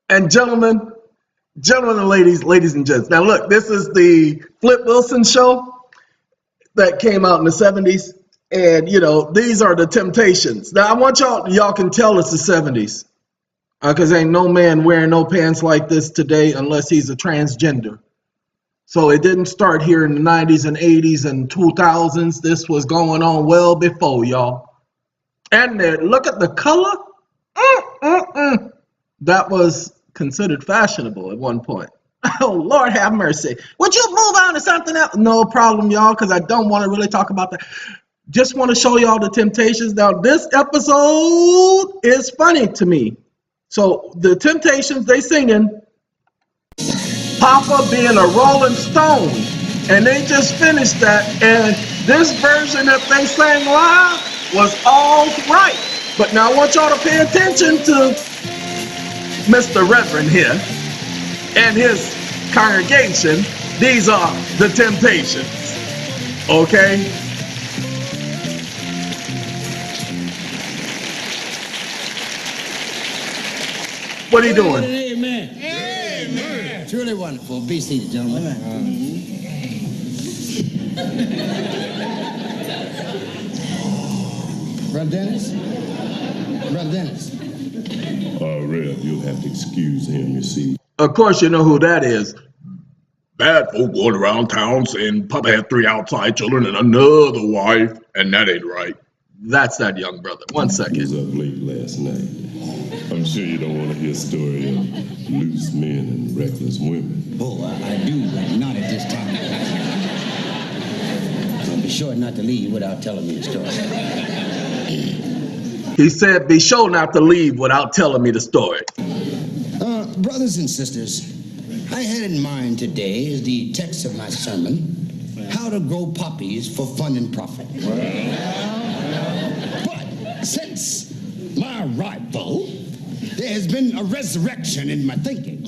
And gentlemen and ladies and gents. Now look, this is the Flip Wilson show that came out in the 70s. And you know, these are the temptations. Now I want y'all can tell it's the 70s. Because ain't no man wearing no pants like this today unless he's a transgender. So it didn't start here in the 90s and 80s and 2000s. This was going on well before, y'all. And look at the color. That was considered fashionable at one point. Oh, Lord have mercy. Would you move on to something else? No problem, y'all, because I don't want to really talk about that. Just want to show y'all the temptations. Now, this episode is funny to me. So the Temptations, they singing Papa being a Rolling Stone. And they just finished that. And this version that they sang live was all right. But now I want y'all to pay attention to Mr. Reverend here and his congregation. These are the Temptations. Okay? What are you doing? Amen. Amen. It's really wonderful. Be seated, gentlemen. Brother Dennis? Brother Dennis? Rev, you'll have to excuse him, you see. Of course you know who that is. Bad folk going around town saying Papa had 3 outside children and another wife, and that ain't right. That's that young brother. 1 second. He was up late last night. I'm sure you don't want to hear a story of loose men and reckless women. Oh, I do, but not at this time. I'll be sure not to leave without telling me the story. He said, be sure not to leave without telling me the story. Brothers and sisters, I had in mind today as the text of my sermon, how to grow poppies for fun and profit. But since my arrival, there has been a resurrection in my thinking.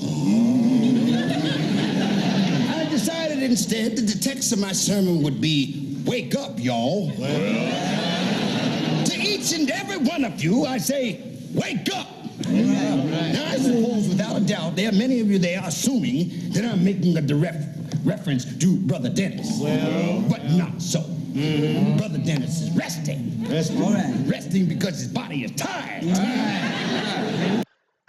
I decided instead that the text of my sermon would be, wake up, y'all. To each and every one of you, I say, wake up. Now, I suppose without a doubt, there are many of you there assuming that I'm making a direct reference to Brother Dennis. But not so. Brother Dennis is resting. Resting because his body is tired.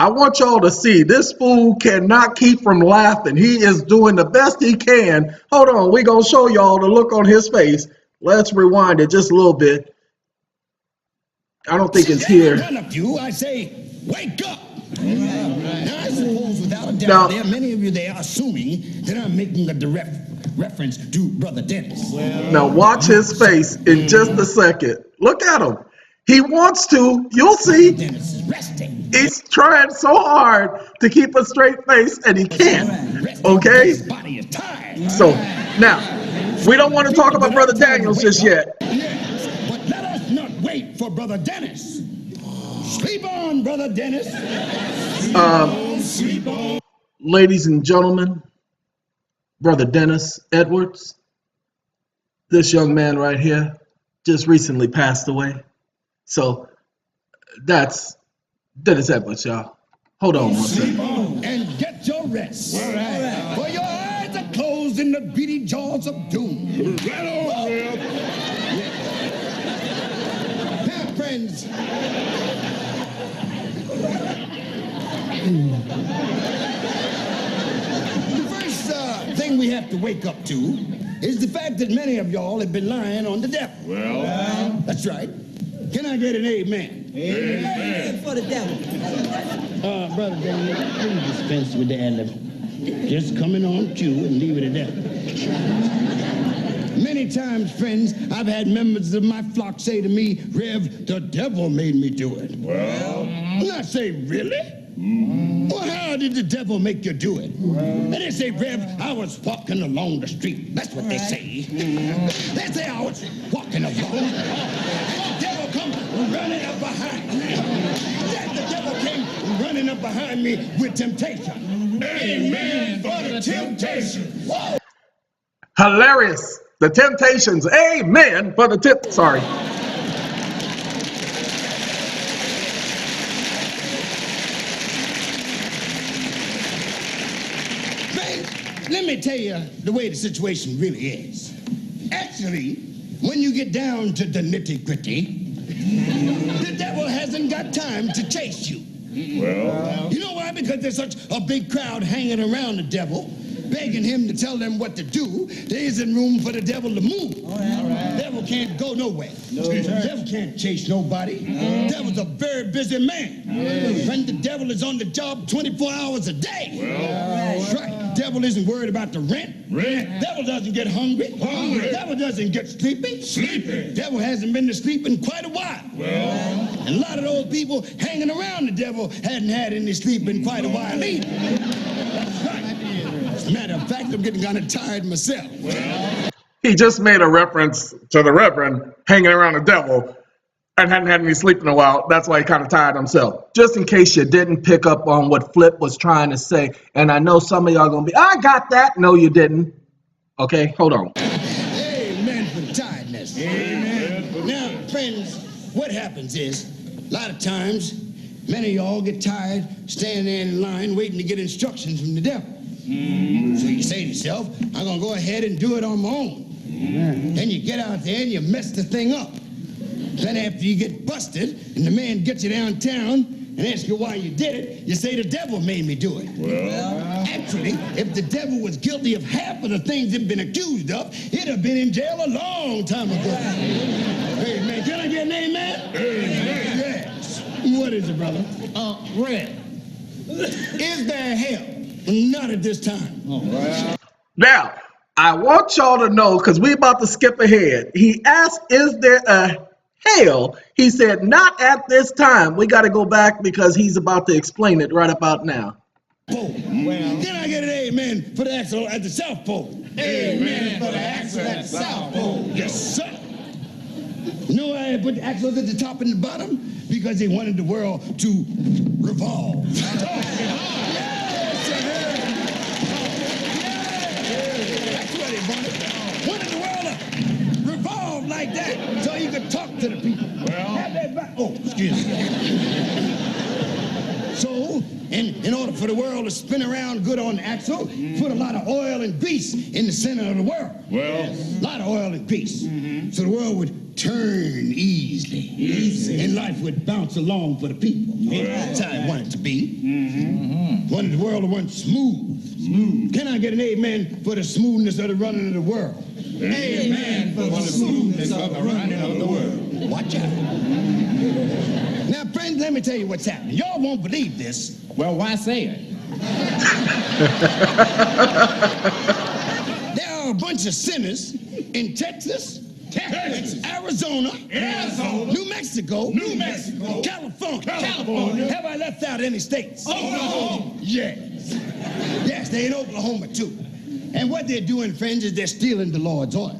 I want y'all to see this fool cannot keep from laughing. He is doing the best he can. Hold on, we're going to show y'all the look on his face. Let's rewind it just a little bit. I don't think it's here. One of you, I say, wake up. Now, I suppose without a doubt, there are many of you there assuming that I'm making a direct reference to Brother Dennis. Now watch his face in just a second. Look at him. He wants to. You'll see. Dennis is resting. He's trying so hard to keep a straight face, and he can't. Okay? His body is tired. So, now, we don't want to talk about Brother Daniels just yet. Yes, but let us not wait for Brother Dennis. Sleep on, Brother Dennis. Sleep on. Ladies and gentlemen, Brother Dennis Edwards, this young man right here just recently passed away. So that's Dennis Edwards, y'all. Hold on 1 second. And get your rest. All right. For your eyes are closed in the greedy jaws of doom. Now, friends. The first thing we have to wake up to is the fact that many of y'all have been lying on the devil. Well, that's right. Can I get an amen? Amen for the devil. Brother Daniel, please dispense with the ad-lib. Just coming on cue and leave it at that. Many times, friends, I've had members of my flock say to me, Rev, the devil made me do it. Well, and I say, really? Well, how did the devil make you do it? And they say, Rev, I was walking along the street. That's what they say. They say I was walking along. And the devil come running up behind me. Then the devil came running up behind me with temptation. Amen for the temptation. Whoa. Hilarious. The Temptations. Amen for the tip. Sorry. let me tell you the way the situation really is. Actually, when you get down to the nitty-gritty, the devil hasn't got time to chase you. Well, You know why? Because there's such a big crowd hanging around the devil, begging him to tell them what to do. There isn't room for the devil to move. The devil can't go nowhere. The devil can't chase nobody. The devil's a very busy man. And the devil is on the job 24 hours a day. That's right. The devil isn't worried about the rent. The devil doesn't get hungry. The devil doesn't get sleepy. The devil hasn't been to sleep in quite a while. And a lot of those people hanging around the devil hadn't had any sleep in quite a while either. That's right. As a matter of fact, I'm getting kind of tired myself. He just made a reference to the Reverend hanging around the devil and hadn't had any sleep in a while. That's why he kind of tired himself. Just in case you didn't pick up on what Flip was trying to say. And I know some of y'all going to be, I got that. No, you didn't. Okay, hold on. Amen for the tiredness. Amen. Now, friends, what happens is, a lot of times, many of y'all get tired standing there in line waiting to get instructions from the devil. So you say to yourself, I'm going to go ahead and do it on my own. Then you get out there and you mess the thing up. Then after you get busted and the man gets you downtown and asks you why you did it, you say the devil made me do it. Actually, if the devil was guilty of half of the things he'd been accused of, he'd have been in jail a long time ago. Amen. Can I get an amen? Amen. Yes. What is it, brother? Red. Is there hell? Not at this time. Now, I want y'all to know, because we about to skip ahead. He asked, is there a hell? He said, not at this time. We got to go back because he's about to explain it right about now. Can I get an amen for the axle at the South Pole? Amen for the axle at the South Pole. Yes, sir. You know why I put the axles at the top and the bottom? Because they wanted the world to revolve. Wanted the world to revolve like that so you could talk to the people. Have that excuse me. So, in order for the world to spin around good on the axle, put a lot of oil and grease in the center of the world. A lot of oil and grease. So the world would turn easily. And life would bounce along for the people. That's how I want it to be. Wanted the world to run smooth. Can I get an amen for the smoothness of the running of the world? Amen for the smoothness of the running of the world. Watch out. Now, friends, let me tell you what's happening. Y'all won't believe this. Well, why say it? There are a bunch of sinners in Texas, Arizona, New Mexico, California. Have I left out any states? Oh, no. Yes, they're in Oklahoma, too. And what they're doing, friends, is they're stealing the Lord's oil.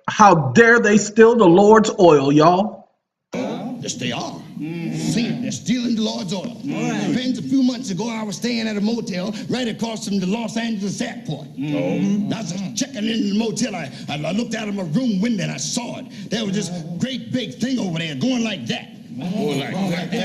How dare they steal the Lord's oil, y'all? Yes, they are. See, they're stealing the Lord's oil. Friends, a few months ago, I was staying at a motel right across from the Los Angeles airport. I was just checking in the motel. I looked out of my room window and I saw it. There was this great big thing over there going like that.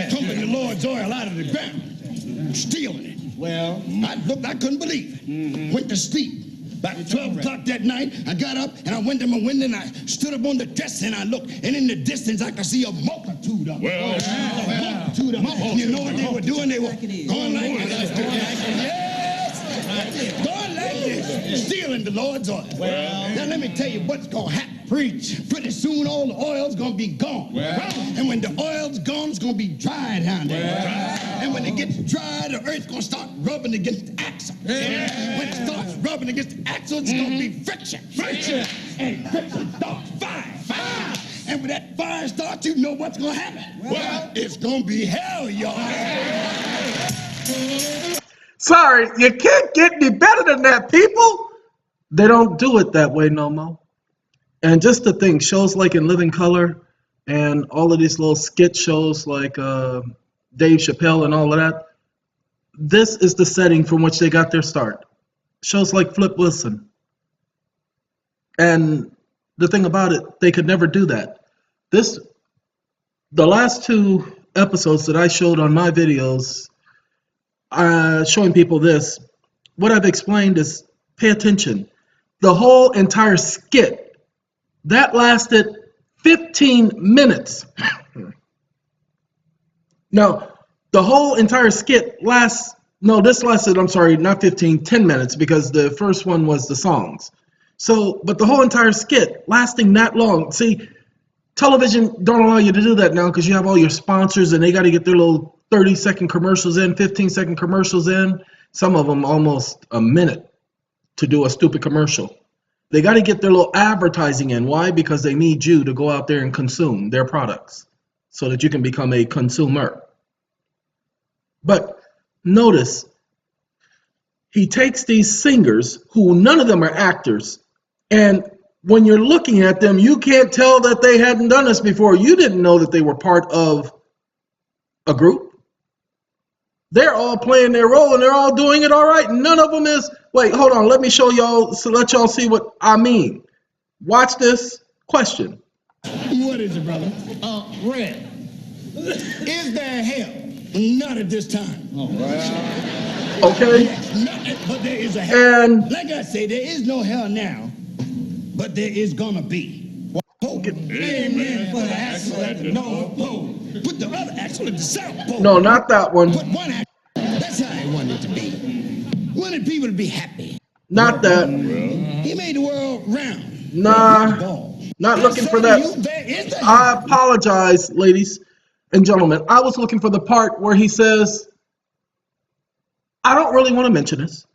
Pumping the Lord's oil out of the ground. Stealing it. I couldn't believe it. Went to sleep. About 12 o'clock that night, I got up and I went to my window and I stood up on the dresser and I looked, and in the distance I could see a multitude of them. And you know what they were doing? They were going like this. Going like this, stealing the Lord's oil. Now let me tell you what's going to happen. Preach. Pretty soon all the oil's going to be gone. And when the oil's gone, it's going to be dry down there. And when it gets dry, the earth's going to start rubbing against the axle. When it starts rubbing against the axle, it's going to be friction. And friction starts fire. And when that fire starts, you know what's going to happen. It's going to be hell, y'all. Sorry, you can't get any better than that, people. They don't do it that way no more. And just to think, shows like In Living Color and all of these little skit shows like Dave Chappelle and all of that, this is the setting from which they got their start. Shows like Flip Wilson. And the thing about it, they could never do that. The last two episodes that I showed on my videos, showing people this, what I've explained is Pay attention. The whole entire skit, that lasted 15 minutes. Now, the whole entire skit this lasted, I'm sorry, not 15, 10 minutes, because the first one was the songs. So, but the whole entire skit lasting that long. See, television don't allow you to do that now because you have all your sponsors and they got to get their little 30-second commercials in, 15-second commercials in, some of them almost a minute to do a stupid commercial. They got to get their little advertising in. Why? Because they need you to go out there and consume their products so that you can become a consumer. But notice, he takes these singers who none of them are actors, and when you're looking at them, you can't tell that they hadn't done this before. You didn't know that they were part of a group. They're all playing their role and they're all doing it all right. None of them is, wait, hold on, let me show y'all, so let y'all see what I mean. Watch this question. What is it, brother? Red. Is there hell? Not at this time. Okay? Yes, but there is a hell. And like I say, there is no hell now, but there is gonna be. Amen for the axle at the North Pole. Put the other axle at the South Pole. no, not that one. Put one axle. That's how he wanted it to be. Wanted people to be happy. Not that. He made the world round. Nah, not looking for that. I apologize, ladies and gentlemen. I was looking for the part where he says, I don't really want to mention this.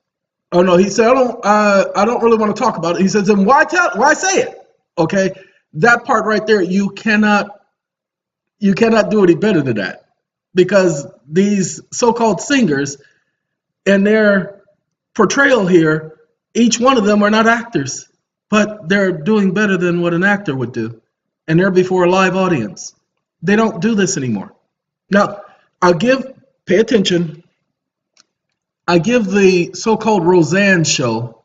Oh no, he said, I don't really want to talk about it. He says, then why say it? Okay, that part right there, you cannot do any better than that, because these so-called singers and their portrayal here, each one of them are not actors, but they're doing better than what an actor would do, and they're before a live audience. They don't do this anymore. Now, pay attention, I give the so-called Roseanne show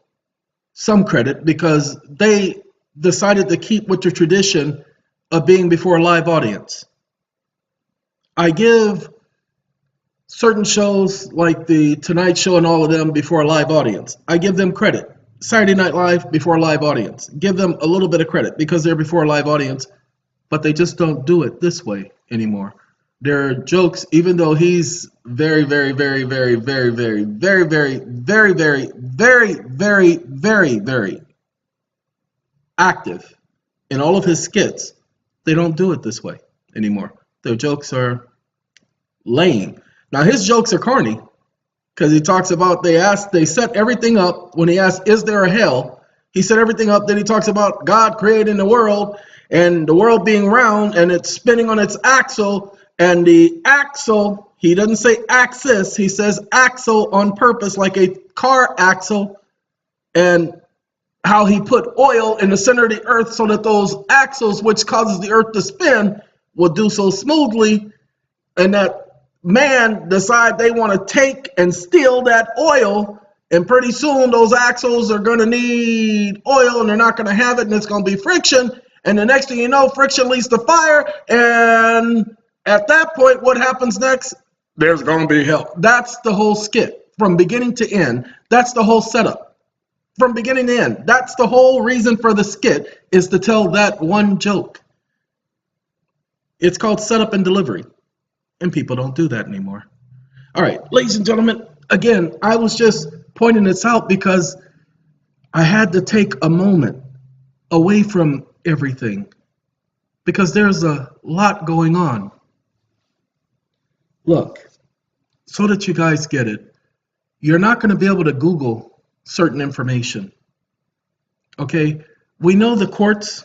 some credit because they decided to keep with the tradition of being before a live audience. I give certain shows like the Tonight Show and all of them before a live audience. I give them credit. Saturday Night Live before a live audience. Give them a little bit of credit because they're before a live audience, but they just don't do it this way anymore. Their jokes, even though he's very, very, very, very, very, very, very, very, very, very, very, very, very, very active in all of his skits, they don't do it this way anymore. Their jokes are lame. Now his jokes are corny because he talks about they set everything up when he asked, is there a hell? He set everything up. Then he talks about God creating the world and the world being round and it's spinning on its axle, and the axle, he doesn't say axis, he says axle on purpose, like a car axle, and how he put oil in the center of the earth so that those axles, which causes the earth to spin, will do so smoothly, and that man decide they want to take and steal that oil, and pretty soon those axles are going to need oil and they're not going to have it, and it's going to be friction, and the next thing you know, friction leads to fire, and at that point, what happens next? There's going to be hell. That's the whole skit from beginning to end. That's the whole setup from beginning to end. That's the whole reason for the skit, is to tell that one joke. It's called setup and delivery, and people don't do that anymore. All right, ladies and gentlemen, again, I was just pointing this out because I had to take a moment away from everything because there's a lot going on. Look, so that you guys get it, you're not going to be able to Google certain information. Okay? We know the courts.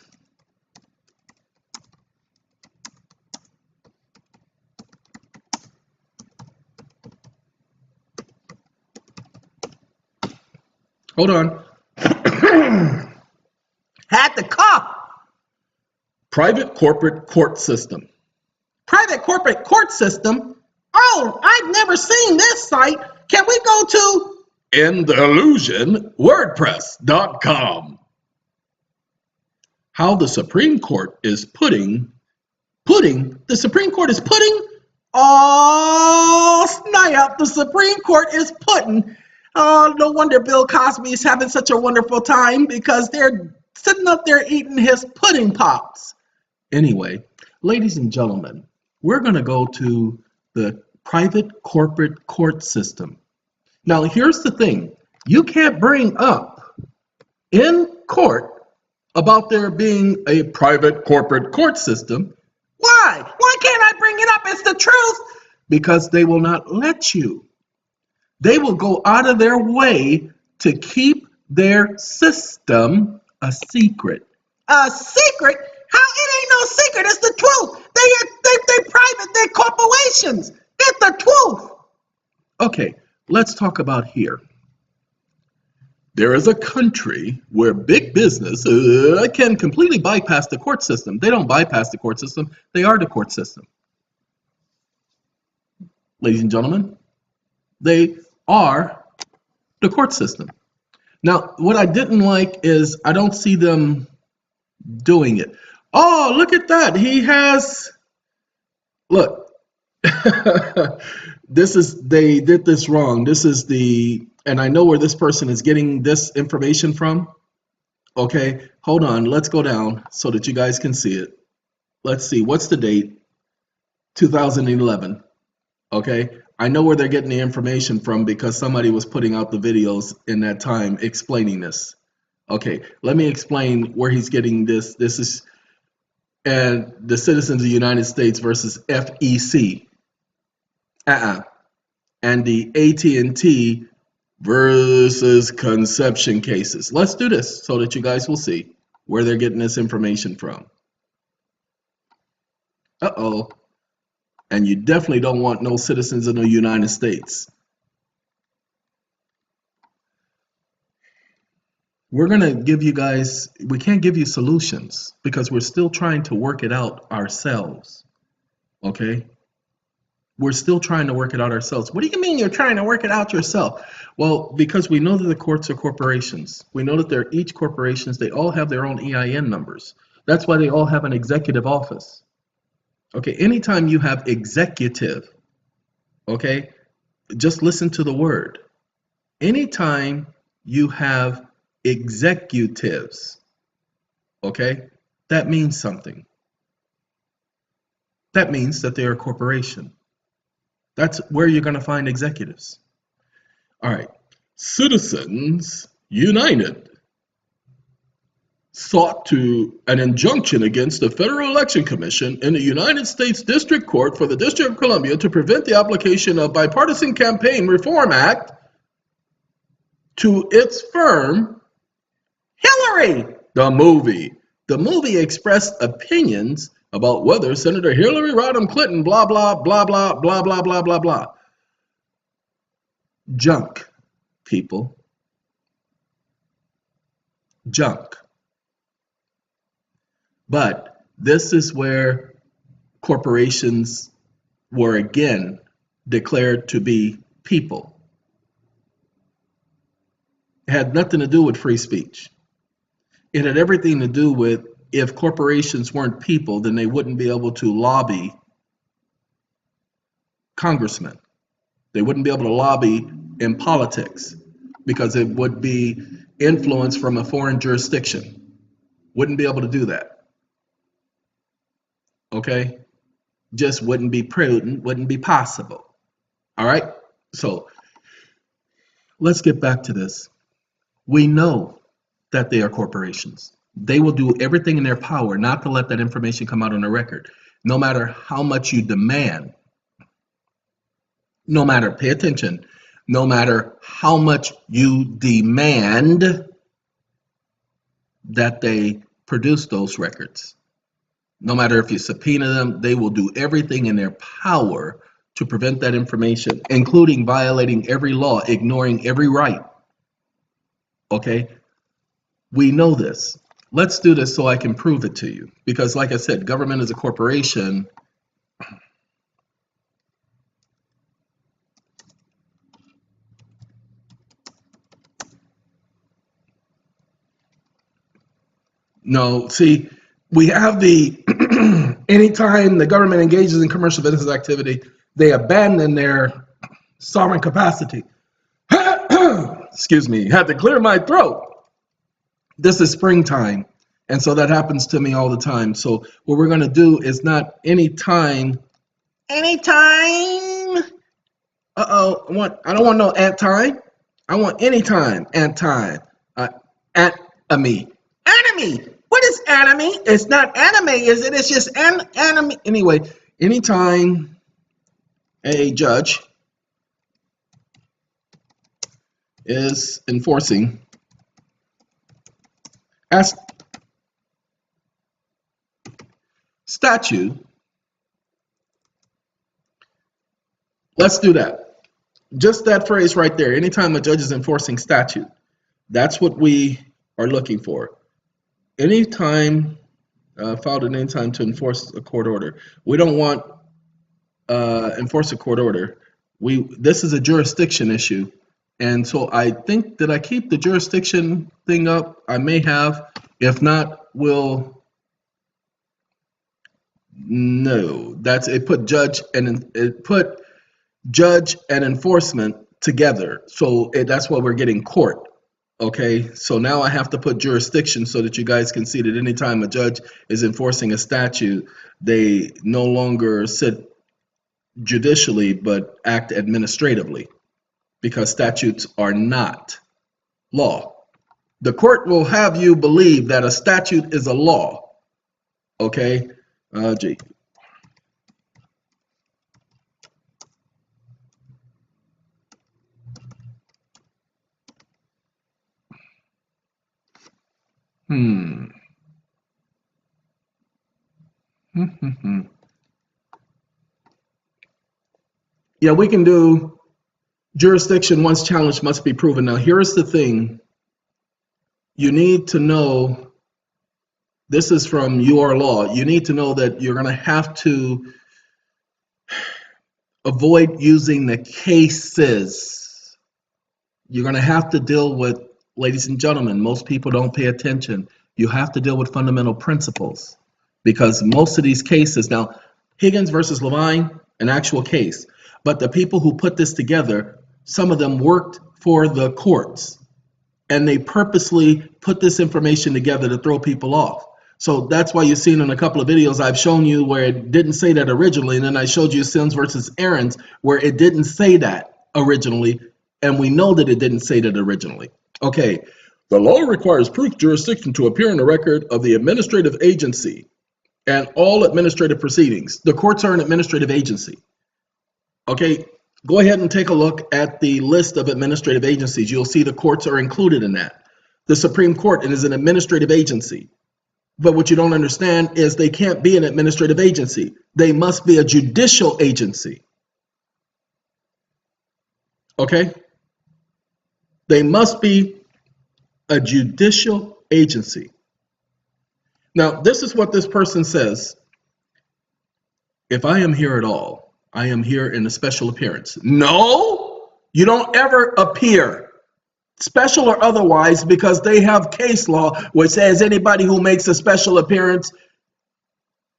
Hold on. Had to cough. Private corporate court system. Private corporate court system? Oh, I've never seen this site. Can we go to InTheIllusionWordPress.com? How the Supreme Court is putting, the Supreme Court is putting, oh snap, the Supreme Court is putting Oh, no wonder Bill Cosby is having such a wonderful time because they're sitting up there eating his pudding pops. Anyway, ladies and gentlemen, we're going to go to the private corporate court system. Now, here's the thing. You can't bring up in court about there being a private corporate court system. Why? Why can't I bring it up? It's the truth. Because they will not let you. They will go out of their way to keep their system a secret. A secret? How? It ain't no secret. It's the truth. They private. They're corporations. It's the truth. Okay, let's talk about here. There is a country where big business can completely bypass the court system. They don't bypass the court system. They are the court system. Ladies and gentlemen, they are the court system. Now, what I didn't like is I don't see them doing it. Oh, look at that. He has, look, they did this wrong. This is and I know where this person is getting this information from. Okay, hold on. Let's go down so that you guys can see it. Let's see. What's the date? 2011. Okay, I know where they're getting the information from because somebody was putting out the videos in that time explaining this. Okay, let me explain where he's getting this. This is and the citizens of the United States versus FEC. And the AT&T versus conception cases. Let's do this so that you guys will see where they're getting this information from. Uh-oh. And you definitely don't want no citizens of the United States. We're going to give you guys, we can't give you solutions because we're still trying to work it out ourselves. Okay? We're still trying to work it out ourselves. What do you mean you're trying to work it out yourself? Well, because we know that the courts are corporations. We know that they're each corporations. They all have their own EIN numbers. That's why they all have an executive office. Okay, anytime you have executive, okay, just listen to the word. Anytime you have executives, okay, that means something. That means that they are a corporation. That's where you're going to find executives. All right. Citizens United sought an injunction against the Federal Election Commission in the United States District Court for the District of Columbia to prevent the application of Bipartisan Campaign Reform Act to its firm, Hillary, the movie. The movie expressed opinions about whether Senator Hillary Rodham Clinton, blah, blah, blah, blah, blah, blah, blah, blah, blah. Junk, people. Junk. But this is where corporations were again declared to be people. It had nothing to do with free speech. It had everything to do with if corporations weren't people, then they wouldn't be able to lobby congressmen. They wouldn't be able to lobby in politics because it would be influence from a foreign jurisdiction. Wouldn't be able to do that. Okay? Just wouldn't be prudent, wouldn't be possible. All right? So let's get back to this. We know that they are corporations. They will do everything in their power not to let that information come out on the record, no matter how much you demand, no matter, pay attention, no matter how much you demand that they produce those records. No matter if you subpoena them, they will do everything in their power to prevent that information, including violating every law, ignoring every right. Okay? We know this. Let's do this so I can prove it to you. Because like I said, government is a corporation. No, see, we have anytime the government engages in commercial business activity, they abandon their sovereign capacity. excuse me, had to clear my throat. This is springtime, and so that happens to me all the time. So what we're going to do is not anytime. I don't want no time. I want anytime and time. Enemy. What is enemy? It's not anime, is it? It's just enemy. Anyway, anytime a judge is enforcing as statute, let's do that. Just that phrase right there. Anytime a judge is enforcing statute, that's what we are looking for. Anytime filed at any time to enforce a court order. We don't want enforce a court order. This is a jurisdiction issue. And so I think, did I keep the jurisdiction thing up? I may have. If not, no. It put judge and enforcement together. So that's why we're getting court. Okay, so now I have to put jurisdiction so that you guys can see that anytime a judge is enforcing a statute, they no longer sit judicially but act administratively, because statutes are not law. The court will have you believe that a statute is a law. Okay, G. Yeah, we can do jurisdiction once challenged must be proven. Now, here's the thing. You need to know, this is from your law, you need to know that you're going to have to avoid using the cases. You're going to have to deal with, ladies and gentlemen, most people don't pay attention. You have to deal with fundamental principles, because most of these cases, now, Higgins versus Levine, an actual case, but the people who put this together, some of them worked for the courts, and they purposely put this information together to throw people off. So that's why you've seen in a couple of videos I've shown you where it didn't say that originally, and then I showed you Sims versus Aaron's where it didn't say that originally, and we know that it didn't say that originally. Okay, the law requires proof jurisdiction to appear in the record of the administrative agency and all administrative proceedings. The courts are an administrative agency. Okay, go ahead and take a look at the list of administrative agencies. You'll see the courts are included in that. The Supreme Court is an administrative agency. But what you don't understand is they can't be an administrative agency. They must be a judicial agency. Okay? They must be a judicial agency. Now, this is what this person says. If I am here at all, I am here in a special appearance. No, you don't ever appear, special or otherwise, because they have case law which says anybody who makes a special appearance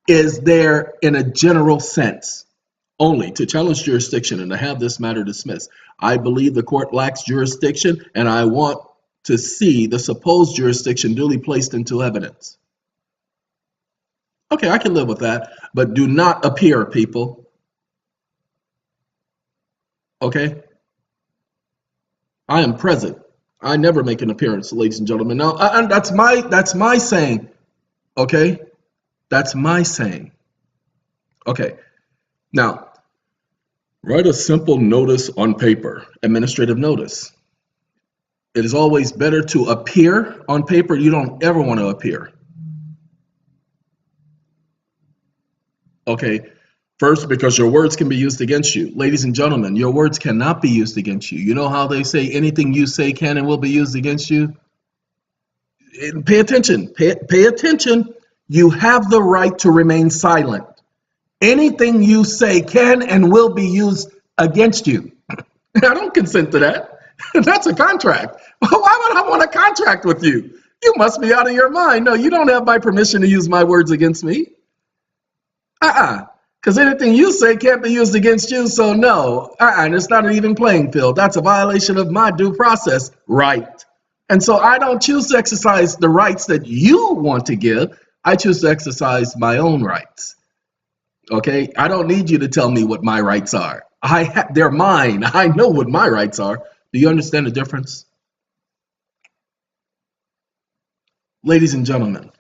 is there in a general sense only to challenge jurisdiction and to have this matter dismissed. I believe the court lacks jurisdiction, and I want to see the supposed jurisdiction duly placed into evidence. Okay, I can live with that, but do not appear, people. Okay? I am present. I never make an appearance, ladies and gentlemen. Now, that's my saying. Okay? That's my saying. Okay. Now, write a simple notice on paper, administrative notice. It is always better to appear on paper. You don't ever want to appear. Okay. First, because your words can be used against you. Ladies and gentlemen, your words cannot be used against you. You know how they say anything you say can and will be used against you? Pay attention. Pay attention. You have the right to remain silent. Anything you say can and will be used against you. I don't consent to that. That's a contract. Why would I want a contract with you? You must be out of your mind. No, you don't have my permission to use my words against me. Because anything you say can't be used against you, so no. And it's not an even playing field. That's a violation of my due process right. And so I don't choose to exercise the rights that you want to give. I choose to exercise my own rights. Okay? I don't need you to tell me what my rights are. They're mine. I know what my rights are. Do you understand the difference? Ladies and gentlemen,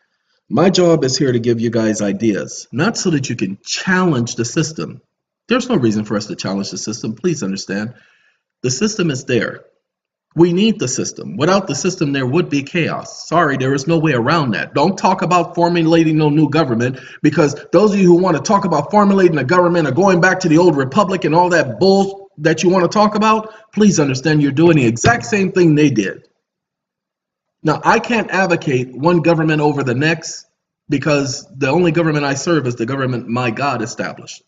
my job is here to give you guys ideas, not so that you can challenge the system. There's no reason for us to challenge the system. Please understand. The system is there. We need the system. Without the system, there would be chaos. Sorry, there is no way around that. Don't talk about formulating no new government, because those of you who want to talk about formulating a government or going back to the old republic and all that bull that you want to talk about, please understand you're doing the exact same thing they did. Now, I can't advocate one government over the next, because the only government I serve is the government my God established.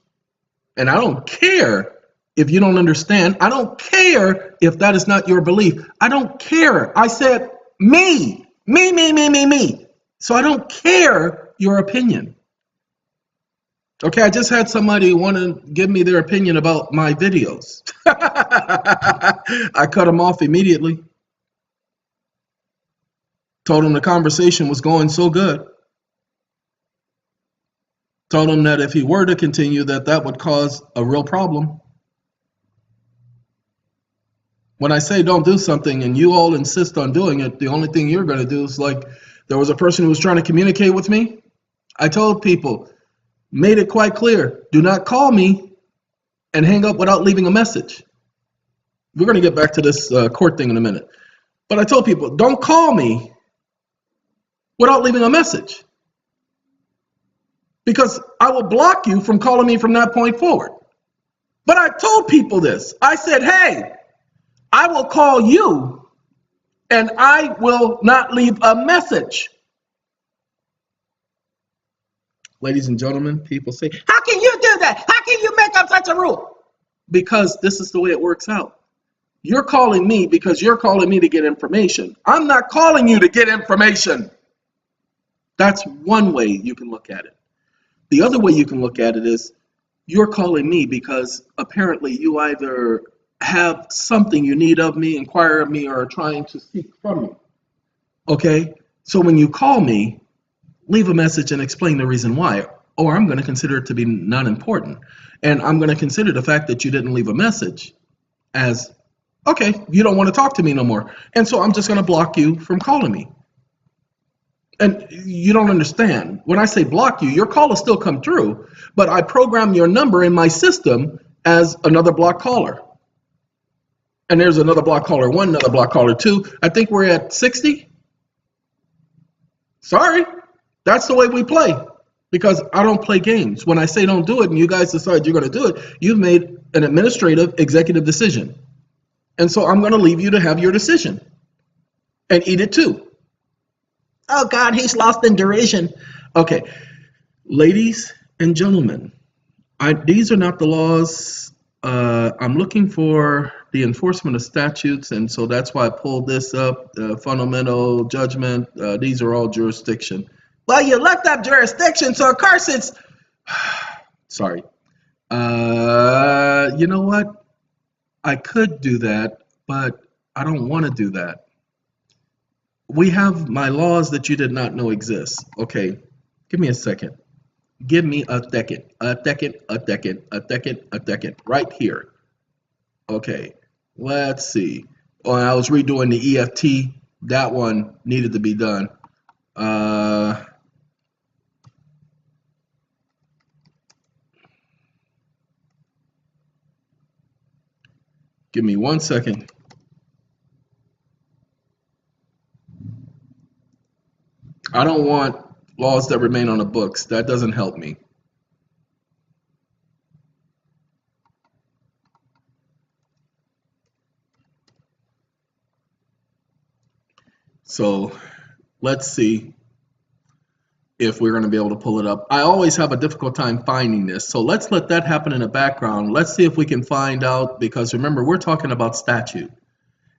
And I don't care if you don't understand. I don't care if that is not your belief. I don't care. I said me. So I don't care your opinion. Okay, I just had somebody want to give me their opinion about my videos. I cut them off immediately. Told him the conversation was going so good. Told him that if he were to continue, that would cause a real problem. When I say don't do something and you all insist on doing it, the only thing you're going to do is, like, there was a person who was trying to communicate with me. I told people, made it quite clear, do not call me and hang up without leaving a message. We're going to get back to this court thing in a minute. But I told people, don't call me without leaving a message, because I will block you from calling me from that point forward. But I told people this. I said, hey, I will call you and I will not leave a message. Ladies and gentlemen, people say, how can you do that? How can you make up such a rule? Because this is the way it works out. You're calling me because you're calling me to get information. I'm not calling you to get information. That's one way you can look at it. The other way you can look at it is, you're calling me because apparently you either have something you need of me, inquire of me, or are trying to seek from me. Okay? So when you call me, leave a message and explain the reason why, or I'm going to consider it to be not important. And I'm going to consider the fact that you didn't leave a message as, okay, you don't want to talk to me no more. And so I'm just going to block you from calling me. And you don't understand. When I say block you, your call will still come through, but I program your number in my system as another block caller. And there's another block caller 1, another block caller 2. I think we're at 60. Sorry, that's the way we play, because I don't play games. When I say don't do it and you guys decide you're going to do it, you've made an administrative executive decision. And so I'm going to leave you to have your decision and eat it too. Oh God, he's lost in derision. Okay, ladies and gentlemen, these are not the laws. I'm looking for the enforcement of statutes, and so that's why I pulled this up. Fundamental judgment. These are all jurisdiction. Well, you looked up jurisdiction, so of course it's. Sorry. You know what? I could do that, but I don't want to do that. We have my laws that you did not know exist. Okay, give me a second. Give me a second. Right here. Okay, let's see. Oh, I was redoing the EFT. That one needed to be done. Give me 1 second. I don't want laws that remain on the books. That doesn't help me. So let's see if we're going to be able to pull it up. I always have a difficult time finding this. So let's let that happen in the background. Let's see if we can find out, because remember, we're talking about statute.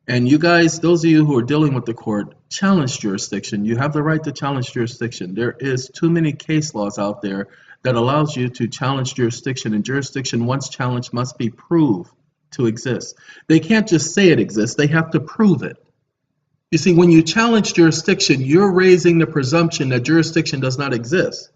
And you guys, those of you who are dealing with the court, challenge jurisdiction. You have the right to challenge jurisdiction. There is too many case laws out there that allows you to challenge jurisdiction, and jurisdiction, once challenged, must be proved to exist. They can't just say it exists, they have to prove it. You see, when you challenge jurisdiction, you're raising the presumption that jurisdiction does not exist.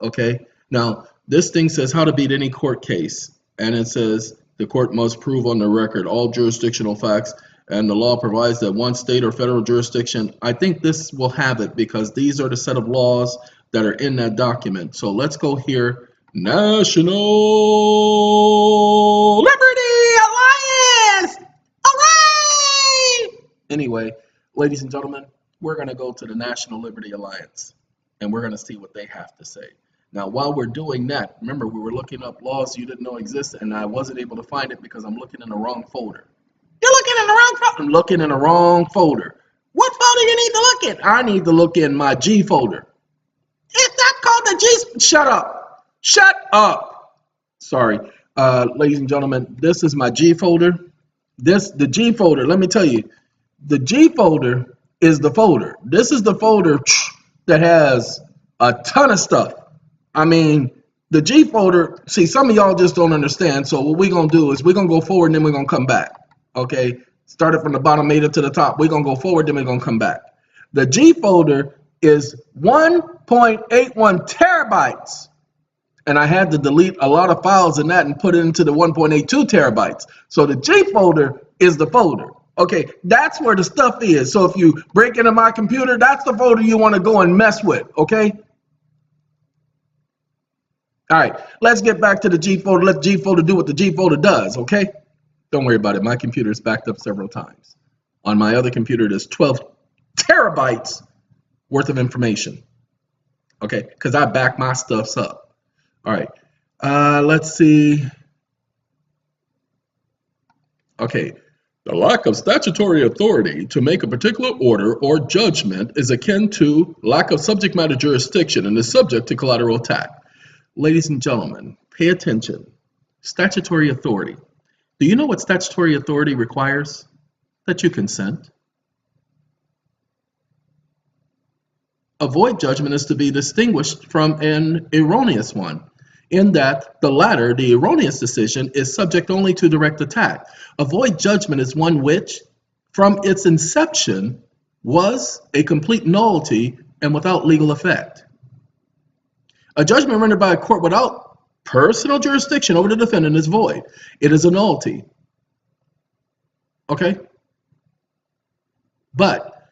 Okay? Now, this thing says how to beat any court case, and it says the court must prove on the record all jurisdictional facts, and the law provides that one state or federal jurisdiction. I think this will have it because these are the set of laws that are in that document. So let's go here. National Liberty Alliance! Hooray! Anyway, ladies and gentlemen, we're going to go to the National Liberty Alliance, and we're going to see what they have to say. Now, while we're doing that, remember, we were looking up laws you didn't know existed, and I wasn't able to find it because I'm looking in the wrong folder. You're looking in the wrong folder. I'm looking in the wrong folder. What folder you need to look in? I need to look in my G folder. Is that called the G? Shut up. Shut up. Sorry. Ladies and gentlemen, this is my G folder. The G folder, let me tell you, the G folder is the folder. This is the folder that has a ton of stuff. I mean, the G folder, see, some of y'all just don't understand. So what we're going to do is we're going to go forward and then we're going to come back. Okay? Started from the bottom, made it to the top. We're going to go forward, then we're going to come back. The G folder is 1.81 terabytes. And I had to delete a lot of files in that and put it into the 1.82 terabytes. So the G folder is the folder. Okay, that's where the stuff is. So if you break into my computer, that's the folder you want to go and mess with, okay? All right, let's get back to the G folder. Let the G folder do what the G folder does, okay? Don't worry about it. My computer is backed up several times. On my other computer, there's 12 terabytes worth of information, okay? Because I back my stuffs up. All right, let's see. Okay. The lack of statutory authority to make a particular order or judgment is akin to lack of subject matter jurisdiction and is subject to collateral attack. Ladies and gentlemen, pay attention. Statutory authority. Do you know what statutory authority requires? That you consent. A void judgment is to be distinguished from an erroneous one, in that the latter, the erroneous decision, is subject only to direct attack. A void judgment is one which, from its inception, was a complete nullity and without legal effect. A judgment rendered by a court without personal jurisdiction over the defendant is void. It is a nullity. Okay? But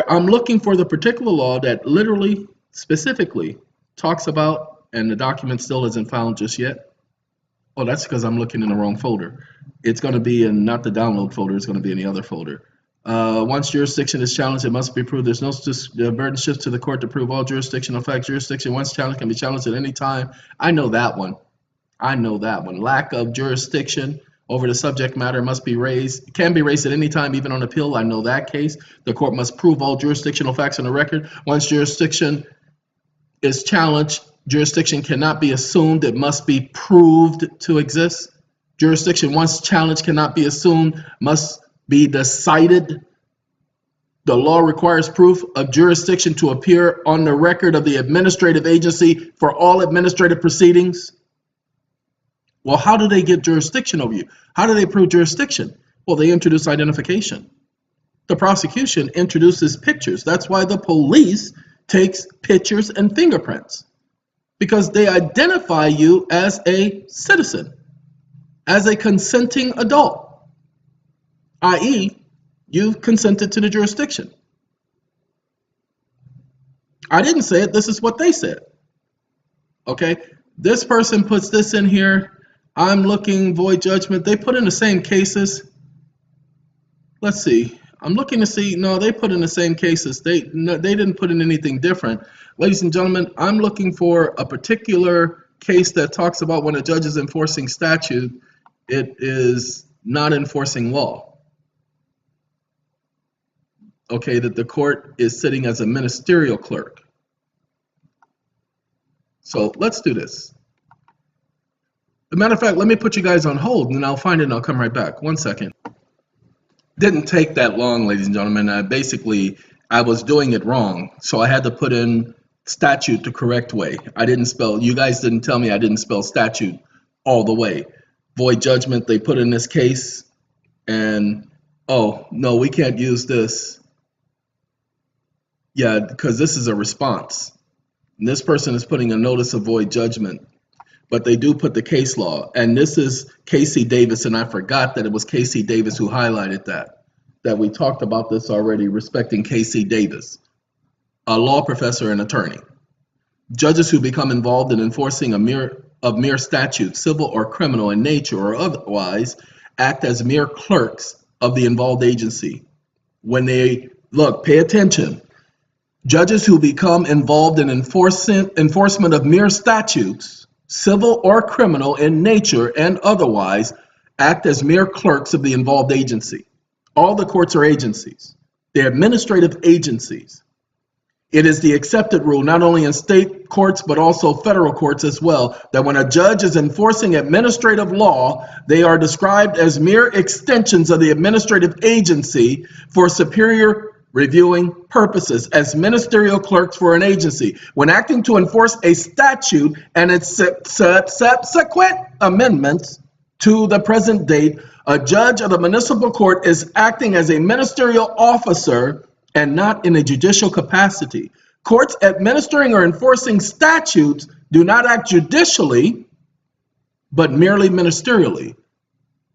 I'm looking for the particular law that literally, specifically, talks about, and the document still isn't found just yet. Oh, that's because I'm looking in the wrong folder. It's going to be in not the download folder, it's going to be in the other folder. Once jurisdiction is challenged, it must be proved. There's no burden shifts to the court to prove all jurisdictional facts. Jurisdiction, once challenged, can be challenged at any time. I know that one. Lack of jurisdiction over the subject matter must be raised, can be raised at any time, even on appeal. I know that case. The court must prove all jurisdictional facts on the record. Once jurisdiction is challenged, jurisdiction cannot be assumed. It must be proved to exist. Jurisdiction, once challenged, cannot be assumed, must be decided. The law requires proof of jurisdiction to appear on the record of the administrative agency for all administrative proceedings. Well, how do they get jurisdiction over you? How do they prove jurisdiction? Well, they introduce identification. The prosecution introduces pictures. That's why the police takes pictures and fingerprints, because they identify you as a citizen, as a consenting adult, i.e., you've consented to the jurisdiction. I didn't say it. This is what they said. Okay, this person puts this in here. I'm looking void judgment. They put in the same cases. Let's see. I'm looking to see. No, they put in the same cases. They didn't put in anything different. Ladies and gentlemen, I'm looking for a particular case that talks about when a judge is enforcing statute, it is not enforcing law. Okay, that the court is sitting as a ministerial clerk. So let's do this. As a matter of fact, let me put you guys on hold and I'll find it and I'll come right back. 1 second. Didn't take that long, ladies and gentlemen. I was doing it wrong. So I had to put in statute the correct way. You guys didn't tell me I didn't spell statute all the way. Void judgment they put in this case, and oh, no, we can't use this. Yeah, because this is a response. And this person is putting a notice of void judgment, but they do put the case law. And this is Casey Davis, and I forgot that it was Casey Davis who highlighted that we talked about this already, respecting Casey Davis, a law professor and attorney. Judges who become involved in enforcing mere statute, civil or criminal in nature or otherwise, act as mere clerks of the involved agency. When they, look, pay attention. Judges who become involved in enforcement of mere statutes, civil or criminal in nature and otherwise, act as mere clerks of the involved agency. All the courts are agencies. They're administrative agencies. It is the accepted rule, not only in state courts, but also federal courts as well, that when a judge is enforcing administrative law, they are described as mere extensions of the administrative agency for superior reviewing purposes, as ministerial clerks for an agency. When acting to enforce a statute and its subsequent amendments to the present date, a judge of the municipal court is acting as a ministerial officer and not in a judicial capacity. Courts administering or enforcing statutes do not act judicially, but merely ministerially,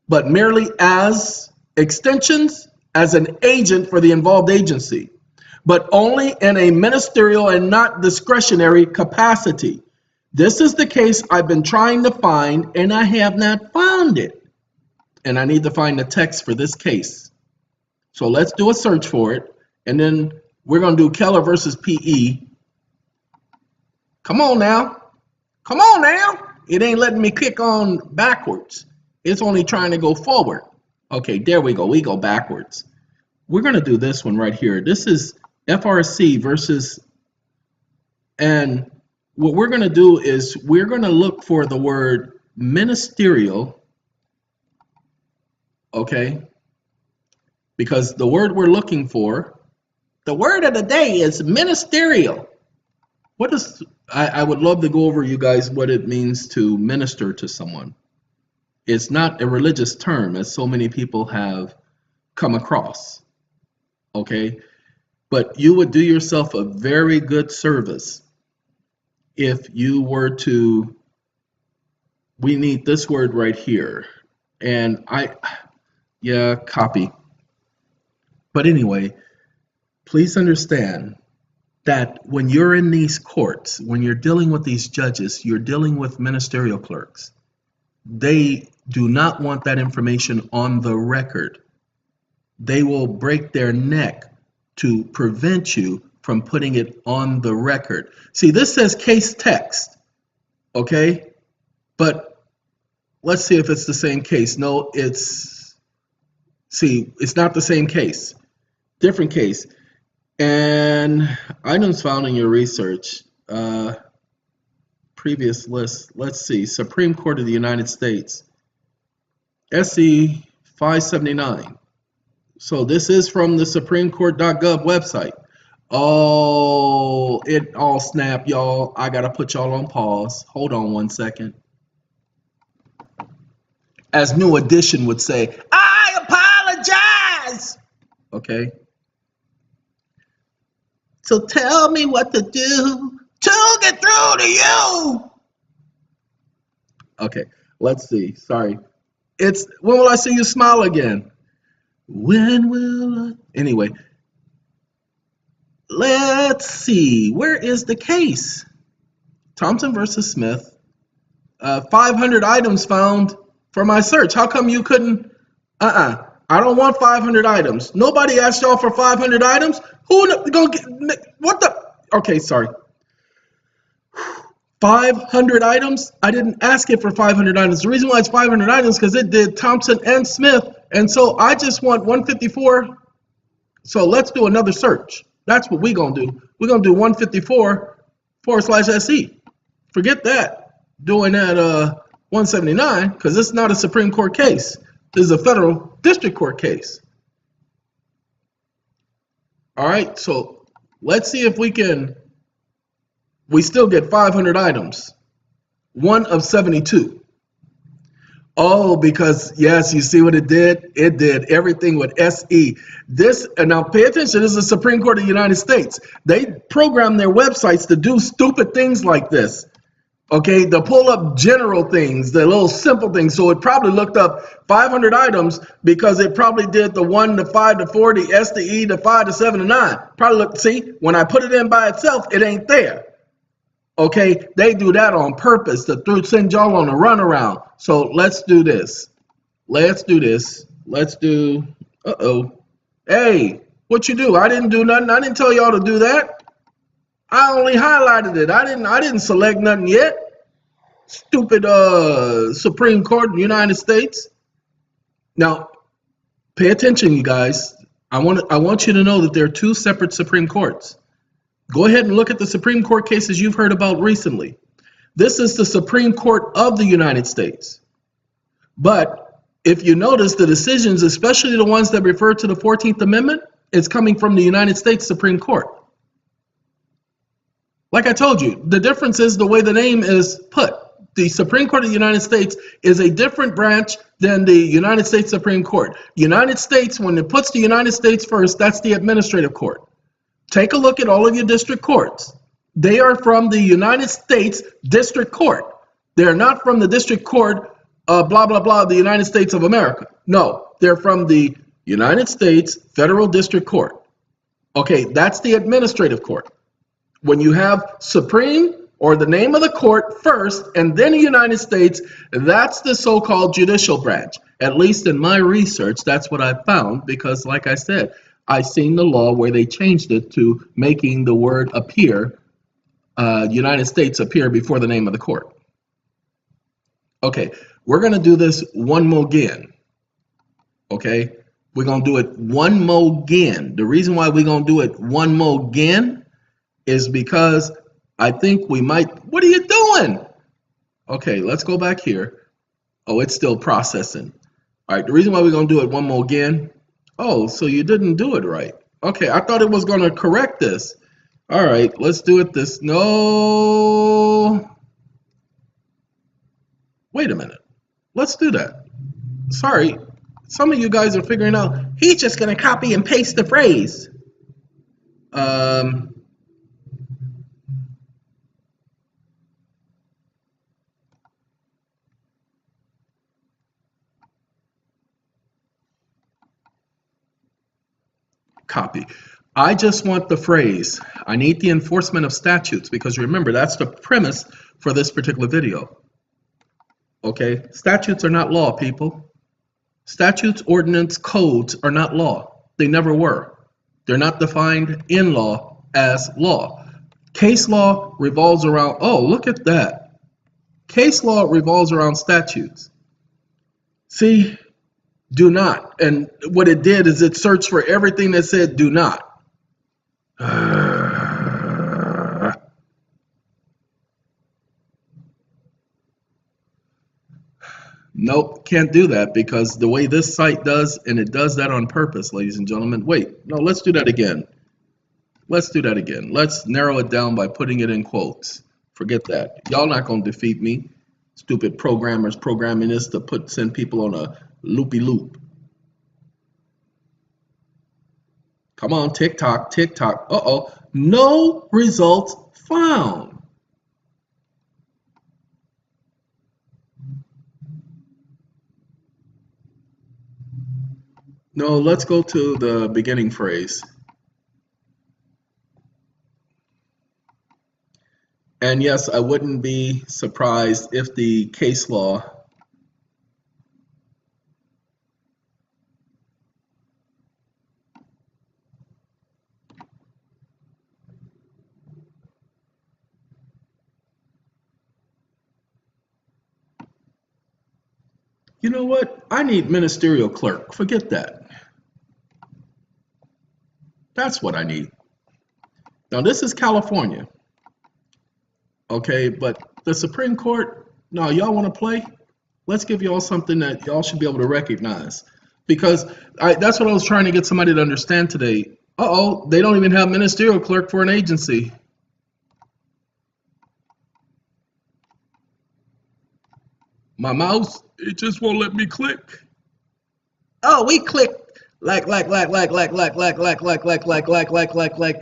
but merely as extensions, as an agent for the involved agency, but only in a ministerial and not discretionary capacity. This is the case I've been trying to find, and I have not found it. And I need to find the text for this case. So let's do a search for it, and then we're going to do Keller versus PE. Come on now. Come on now. It ain't letting me kick on backwards. It's only trying to go forward. Okay, there we go. We go backwards. We're going to do this one right here. This is FRC versus, and what we're going to do is we're going to look for the word ministerial, okay? Because the word we're looking for, the word of the day is ministerial. What is, I would love to go over you guys what it means to minister to someone. It's not a religious term, as so many people have come across, okay? But you would do yourself a very good service if you were to, we need this word right here. And copy. But anyway, please understand that when you're in these courts, when you're dealing with these judges, you're dealing with ministerial clerks. They do not want that information on the record. They will break their neck to prevent you from putting it on the record. See, this says case text, okay? But let's see if it's the same case. No, it's not the same case. Different case. And items found in your research, previous list, let's see, Supreme Court of the United States, SC 579. So this is from the SupremeCourt.gov website. Oh, it all snapped, y'all. I gotta put y'all on pause. Hold on one second. As New Edition would say, I apologize. Okay. So tell me what to do to get through to you. Okay, let's see. Sorry. It's when will I see you smile again? When will I? Anyway, let's see. Where is the case? Thompson versus Smith. 500 items found for my search. How come you couldn't? I don't want 500 items. Nobody asked y'all for 500 items. Who gonna get? What the? Okay, sorry. 500 items? I didn't ask it for 500 items. The reason why it's 500 items is because it did Thompson and Smith, and so I just want 154. So let's do another search. That's what we're gonna do. We're gonna do 154/SE. Forget that. Doing that 179 because it's not a Supreme Court case. This is a federal district court case. All right, so let's see if we can we still get 500 items, one of 72. Oh, because yes, you see what it did? It did everything with SE. This, and now pay attention, this is the Supreme Court of the United States. They program their websites to do stupid things like this. Okay, to pull up general things, the little simple things. So it probably looked up 500 items because it probably did the 1 to 5 to 4, the S to E to 5 to 7 to 9. Probably look, see, when I put it in by itself, it ain't there. Okay, they do that on purpose to send y'all on a runaround. So let's do this. Let's do this. Let's do, Hey, what you do? I didn't do nothing. I didn't tell y'all to do that. I only highlighted it. I didn't select nothing yet. Stupid Supreme Court of the United States. Now, pay attention, you guys. I want you to know that there are two separate Supreme Courts. Go ahead and look at the Supreme Court cases you've heard about recently. This is the Supreme Court of the United States. But if you notice the decisions, especially the ones that refer to the 14th Amendment, it's coming from the United States Supreme Court. Like I told you, the difference is the way the name is put. The Supreme Court of the United States is a different branch than the United States Supreme Court. United States, when it puts the United States first, that's the administrative court. Take a look at all of your district courts. They are from the United States District Court. They're not from the District Court, blah, blah, blah, the United States of America. No, they're from the United States Federal District Court. Okay, that's the administrative court. When you have Supreme or the name of the court first and then the United States, that's the so-called judicial branch. At least in my research, that's what I found because, like I said, I seen the law where they changed it to making the word appear, United States appear before the name of the court. Okay, we're going to do this one more again. Okay, we're going to do it one more again. The reason why we're going to do it one more again is because I think we might, what are you doing? Okay, let's go back here. Oh, it's still processing. All right, the reason why we're going to do it one more again. Oh, so you didn't do it right. Okay, I thought it was going to correct this. All right, let's do it this. No. Wait a minute. Let's do that. Sorry, some of you guys are figuring out, he's just going to copy and paste the phrase. Copy. I just want the phrase. I need the enforcement of statutes because remember, that's the premise for this particular video. Okay, statutes are not law, people. Statutes, ordinance, codes are not law. They never were. They're not defined in law as law. Case law revolves around, oh, look at that. Case law revolves around statutes. See, do not. And what it did is it searched for everything that said do not. Nope, can't do that because the way this site does, and it does that on purpose, ladies and gentlemen. Wait, no, let's do that again. Let's do that again. Let's narrow it down by putting it in quotes. Forget that. Y'all not going to defeat me. Stupid programmers programming this to send people on a loopy loop. Come on, tick-tock, tick-tock. Uh-oh. No results found. No, let's go to the beginning phrase. And yes, I wouldn't be surprised if the case law you know what? I need ministerial clerk. Forget that. That's what I need. Now, this is California. Okay, but the Supreme Court, no, y'all want to play? Let's give y'all something that y'all should be able to recognize. Because that's what I was trying to get somebody to understand today. Uh-oh, they don't even have ministerial clerk for an agency. My mouse, It just won't let me click. oh, we click like,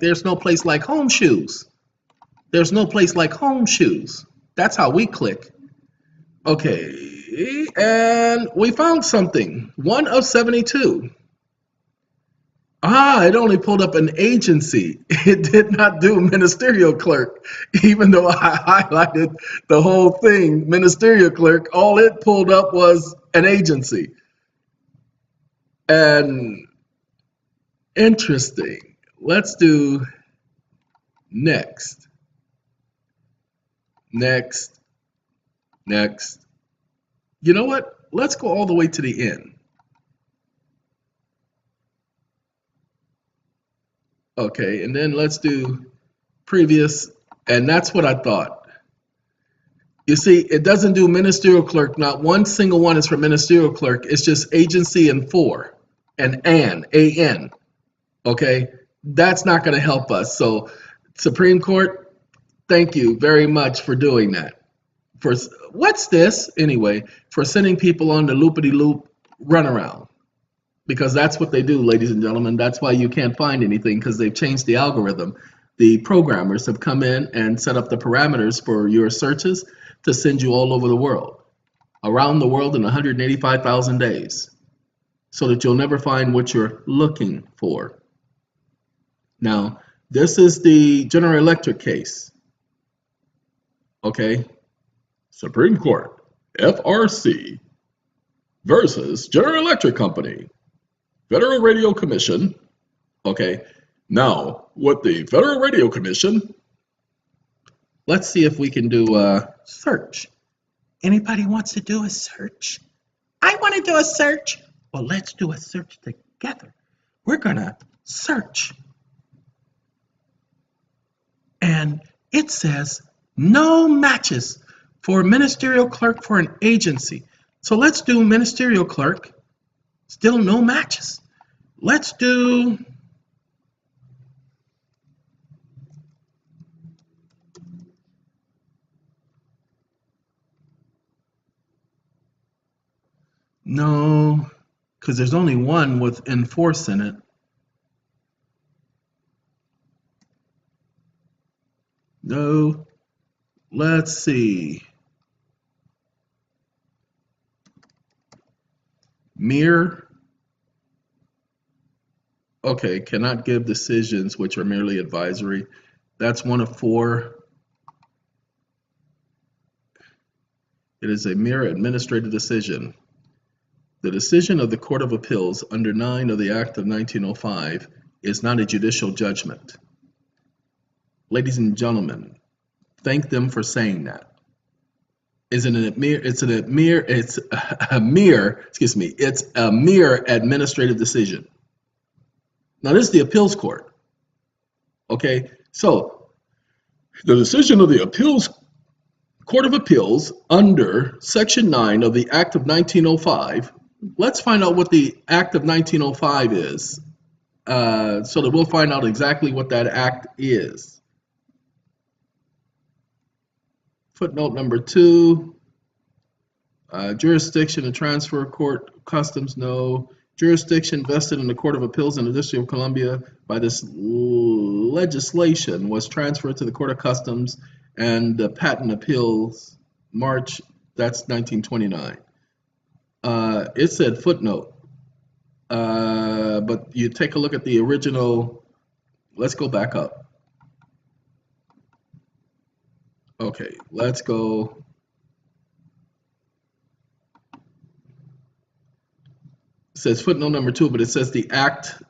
there's no place like home shoes. There's no place like home shoes. That's how we click. Okay, and we found something. 1 of 72. Ah, it only pulled up an agency. It did not do ministerial clerk, even though I highlighted the whole thing, ministerial clerk. All it pulled up was an agency. And interesting. Let's do next. Next. Next. You know what? Let's go all the way to the end. Okay, and then let's do previous, and that's what I thought. You see, it doesn't do ministerial clerk. Not one single one is for ministerial clerk. It's just agency and for, and A-N. Okay, that's not going to help us. So, Supreme Court, thank you very much for doing that. For what's this anyway? For sending people on the loopity-loop runaround. Because that's what they do, ladies and gentlemen. That's why you can't find anything, because they've changed the algorithm. The programmers have come in and set up the parameters for your searches to send you all over the world, around the world in 185,000 days, so that you'll never find what you're looking for. Now, this is the General Electric case. Okay, Supreme Court, FRC versus General Electric Company. Federal Radio Commission. Okay, now with the Federal Radio Commission, let's see if we can do a search. Anybody wants to do a search? I want to do a search. Well, let's do a search together. We're going to search. And it says no matches for ministerial clerk for an agency. So let's do ministerial clerk. Still no matches. Let's do no, because there's only one with enforce in it. No, let's see. Mere. Okay, cannot give decisions which are merely advisory. That's 1 of 4. It is a mere administrative decision. The decision of the Court of Appeals under 9 of the Act of 1905 is not a judicial judgment. Ladies and gentlemen, thank them for saying that. It's a mere administrative decision. Now, this is the appeals court. Okay, so the decision of the appeals Court of Appeals under Section 9 of the Act of 1905. Let's find out what the Act of 1905 is, so that we'll find out exactly what that act is. Footnote number 2, jurisdiction and transfer court customs, no. Jurisdiction vested in the Court of Appeals in the District of Columbia by this legislation was transferred to the Court of Customs and the Patent Appeals, March, that's 1929. It said footnote, but you take a look at the original. Let's go back up. Okay, let's go. It says footnote number 2, but it says the Act,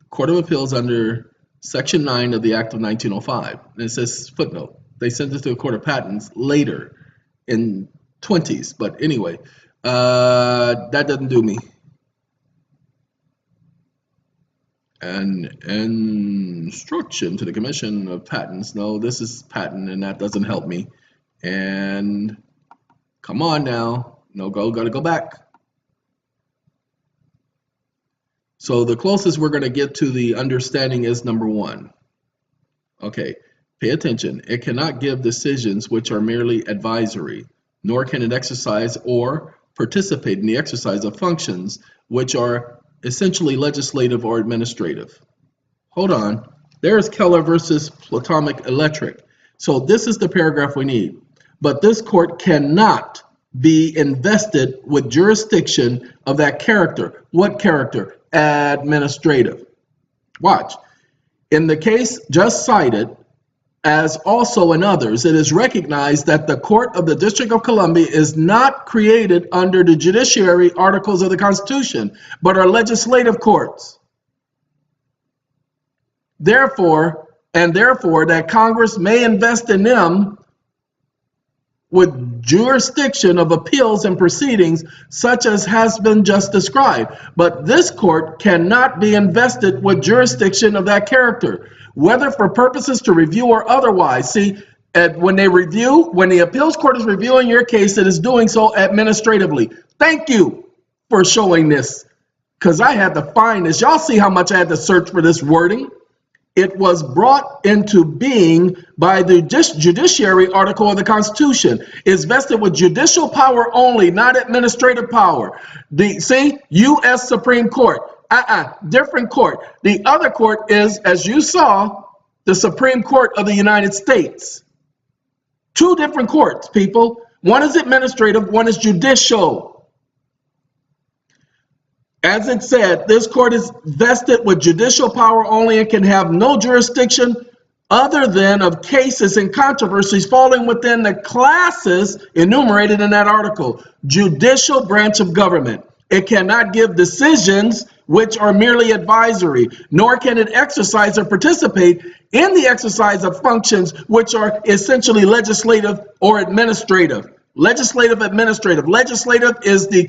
Court of Appeals under Section 9 of the Act of 1905. And it says footnote. They sent this to the Court of Patents later in 20s, but anyway, that doesn't do me. An instruction to the Commission of Patents. No, this is patent, and that doesn't help me. And come on now. No, gotta go back. So the closest we're going to get to the understanding is number 1. Okay, pay attention. It cannot give decisions which are merely advisory. nor can it exercise or participate in the exercise of functions which are essentially legislative or administrative. Hold on. There's Keller versus Platonic Electric. So this is the paragraph we need. But this court cannot be invested with jurisdiction of that character. What character? Administrative. Watch. In the case just cited, as also in others, it is recognized that the Court of the District of Columbia is not created under the Judiciary Articles of the Constitution, but are legislative courts. Therefore, that Congress may invest in them with jurisdiction of appeals and proceedings such as has been just described. But this court cannot be invested with jurisdiction of that character, whether for purposes to review or otherwise. See, when the appeals court is reviewing your case, it is doing so administratively. Thank you for showing this, because I had to find this. Y'all see how much I had to search for this wording? It was brought into being by the Judiciary Article of the Constitution. It's vested with judicial power only, not administrative power. See, U.S. Supreme Court, different court. The other court is, as you saw, the Supreme Court of the United States. Two different courts, people. One is administrative, one is judicial. As it said, this court is vested with judicial power only and can have no jurisdiction other than of cases and controversies falling within the classes enumerated in that article. Judicial branch of government. It cannot give decisions which are merely advisory, nor can it exercise or participate in the exercise of functions which are essentially legislative or administrative. Legislative, administrative. Legislative is the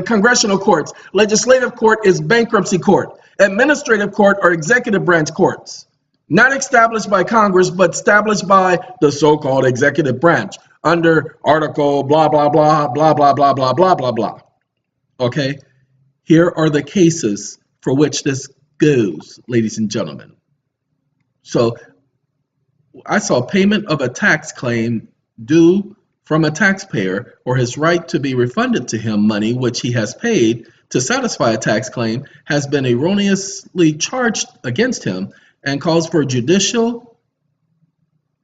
congressional courts. Legislative court is bankruptcy court. Administrative court are executive branch courts, not established by Congress, but established by the so-called executive branch under article blah, blah, blah, blah, blah, blah, blah, blah, blah, blah. Okay, here are the cases for which this goes, ladies and gentlemen. So I saw payment of a tax claim due from a taxpayer or his right to be refunded to him money which he has paid to satisfy a tax claim has been erroneously charged against him and calls for judicial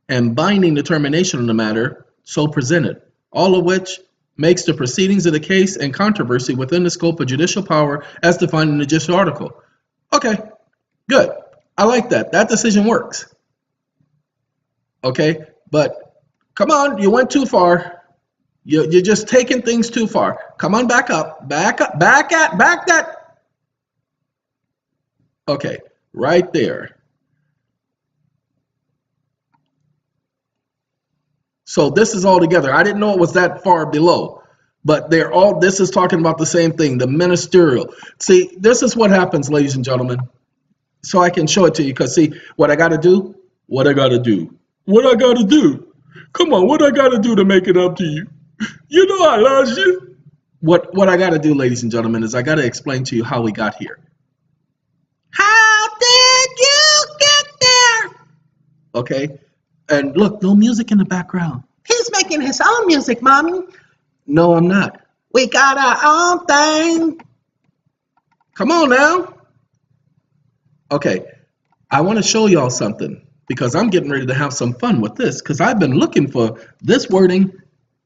and binding determination on the matter so presented, all of which makes the proceedings of the case and controversy within the scope of judicial power as defined in the judicial article. Okay, good. I like that. That decision works. Okay, but come on, you went too far. You're just taking things too far. Come on, back up, back that. Okay, right there. So this is all together. I didn't know it was that far below, but this is talking about the same thing, the ministerial. See, this is what happens, ladies and gentlemen. So I can show it to you, because see, what I got to do. Come on, what I got to do to make it up to you? You know I love you. What I got to do, ladies and gentlemen, is I got to explain to you how we got here. How did you get there? Okay, and look, no music in the background. He's making his own music, Mommy. No, I'm not. We got our own thing. Come on now. Okay, I want to show y'all something, because I'm getting ready to have some fun with this, because I've been looking for this wording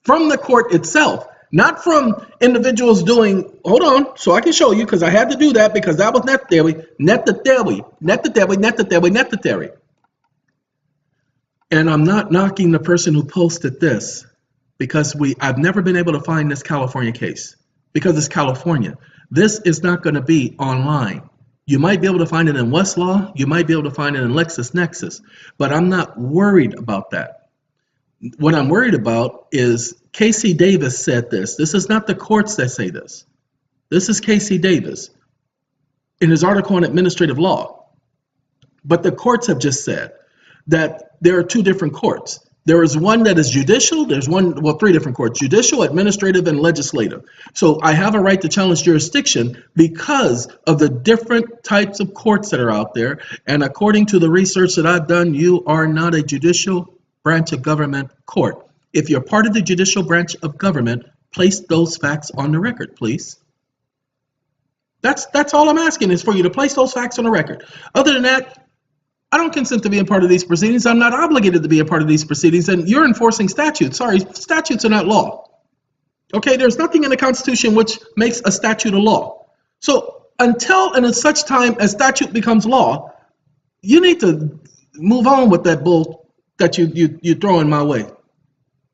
from the court itself, not from individuals doing, hold on, so I can show you, because I had to do that, because that was necessary. And I'm not knocking the person who posted this, because I've never been able to find this California case, because it's California. This is not going to be online. You might be able to find it in Westlaw, you might be able to find it in LexisNexis, but I'm not worried about that. What I'm worried about is Casey Davis said this. This is not the courts that say this. This is Casey Davis in his article on administrative law. But the courts have just said that there are two different courts. There is one that is judicial. There's three different courts: judicial, administrative, and legislative. So I have a right to challenge jurisdiction because of the different types of courts that are out there. And according to the research that I've done, you are not a judicial branch of government court. If you're part of the judicial branch of government, place those facts on the record, please. That's all I'm asking, is for you to place those facts on the record. Other than that, I don't consent to being part of these proceedings. I'm not obligated to be a part of these proceedings, and you're enforcing statutes. Sorry, statutes are not law. Okay, there's nothing in the Constitution which makes a statute a law. So until and at such time as statute becomes law, you need to move on with that bull that you throw in my way.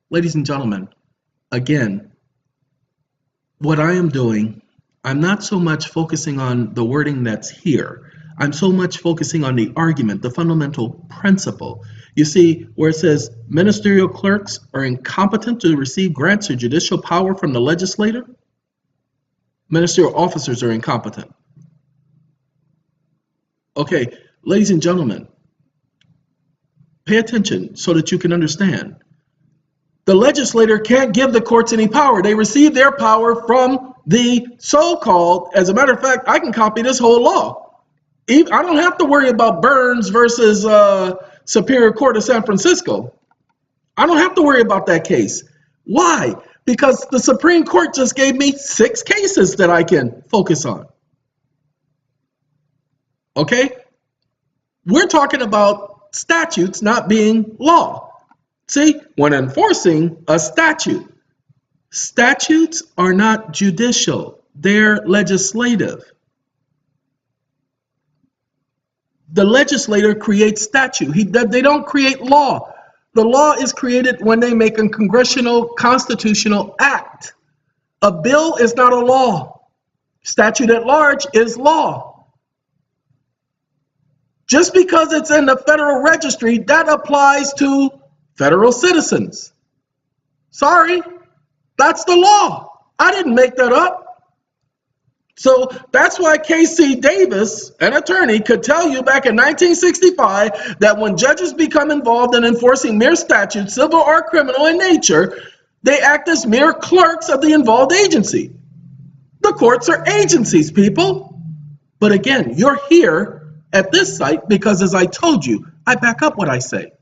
Ladies and gentlemen, again, what I am doing, I'm not so much focusing on the wording that's here. I'm so much focusing on the argument, the fundamental principle. You see, where it says ministerial clerks are incompetent to receive grants or judicial power from the legislator, ministerial officers are incompetent. Okay, ladies and gentlemen, pay attention so that you can understand. The legislator can't give the courts any power. They receive their power from the so-called, as a matter of fact, I can copy this whole law. I don't have to worry about Burns versus Superior Court of San Francisco. I don't have to worry about that case. Why? Because the Supreme Court just gave me 6 cases that I can focus on. Okay? We're talking about statutes not being law. See, when enforcing a statute, statutes are not judicial, they're legislative. The legislator creates statute. They don't create law. The law is created when they make a congressional constitutional act. A bill is not a law. Statute at large is law. Just because it's in the federal registry, that applies to federal citizens. Sorry, that's the law. I didn't make that up. So that's why K.C. Davis, an attorney, could tell you back in 1965 that when judges become involved in enforcing mere statutes, civil or criminal in nature, they act as mere clerks of the involved agency. The courts are agencies, people. But again, you're here at this site because, as I told you, I back up what I say.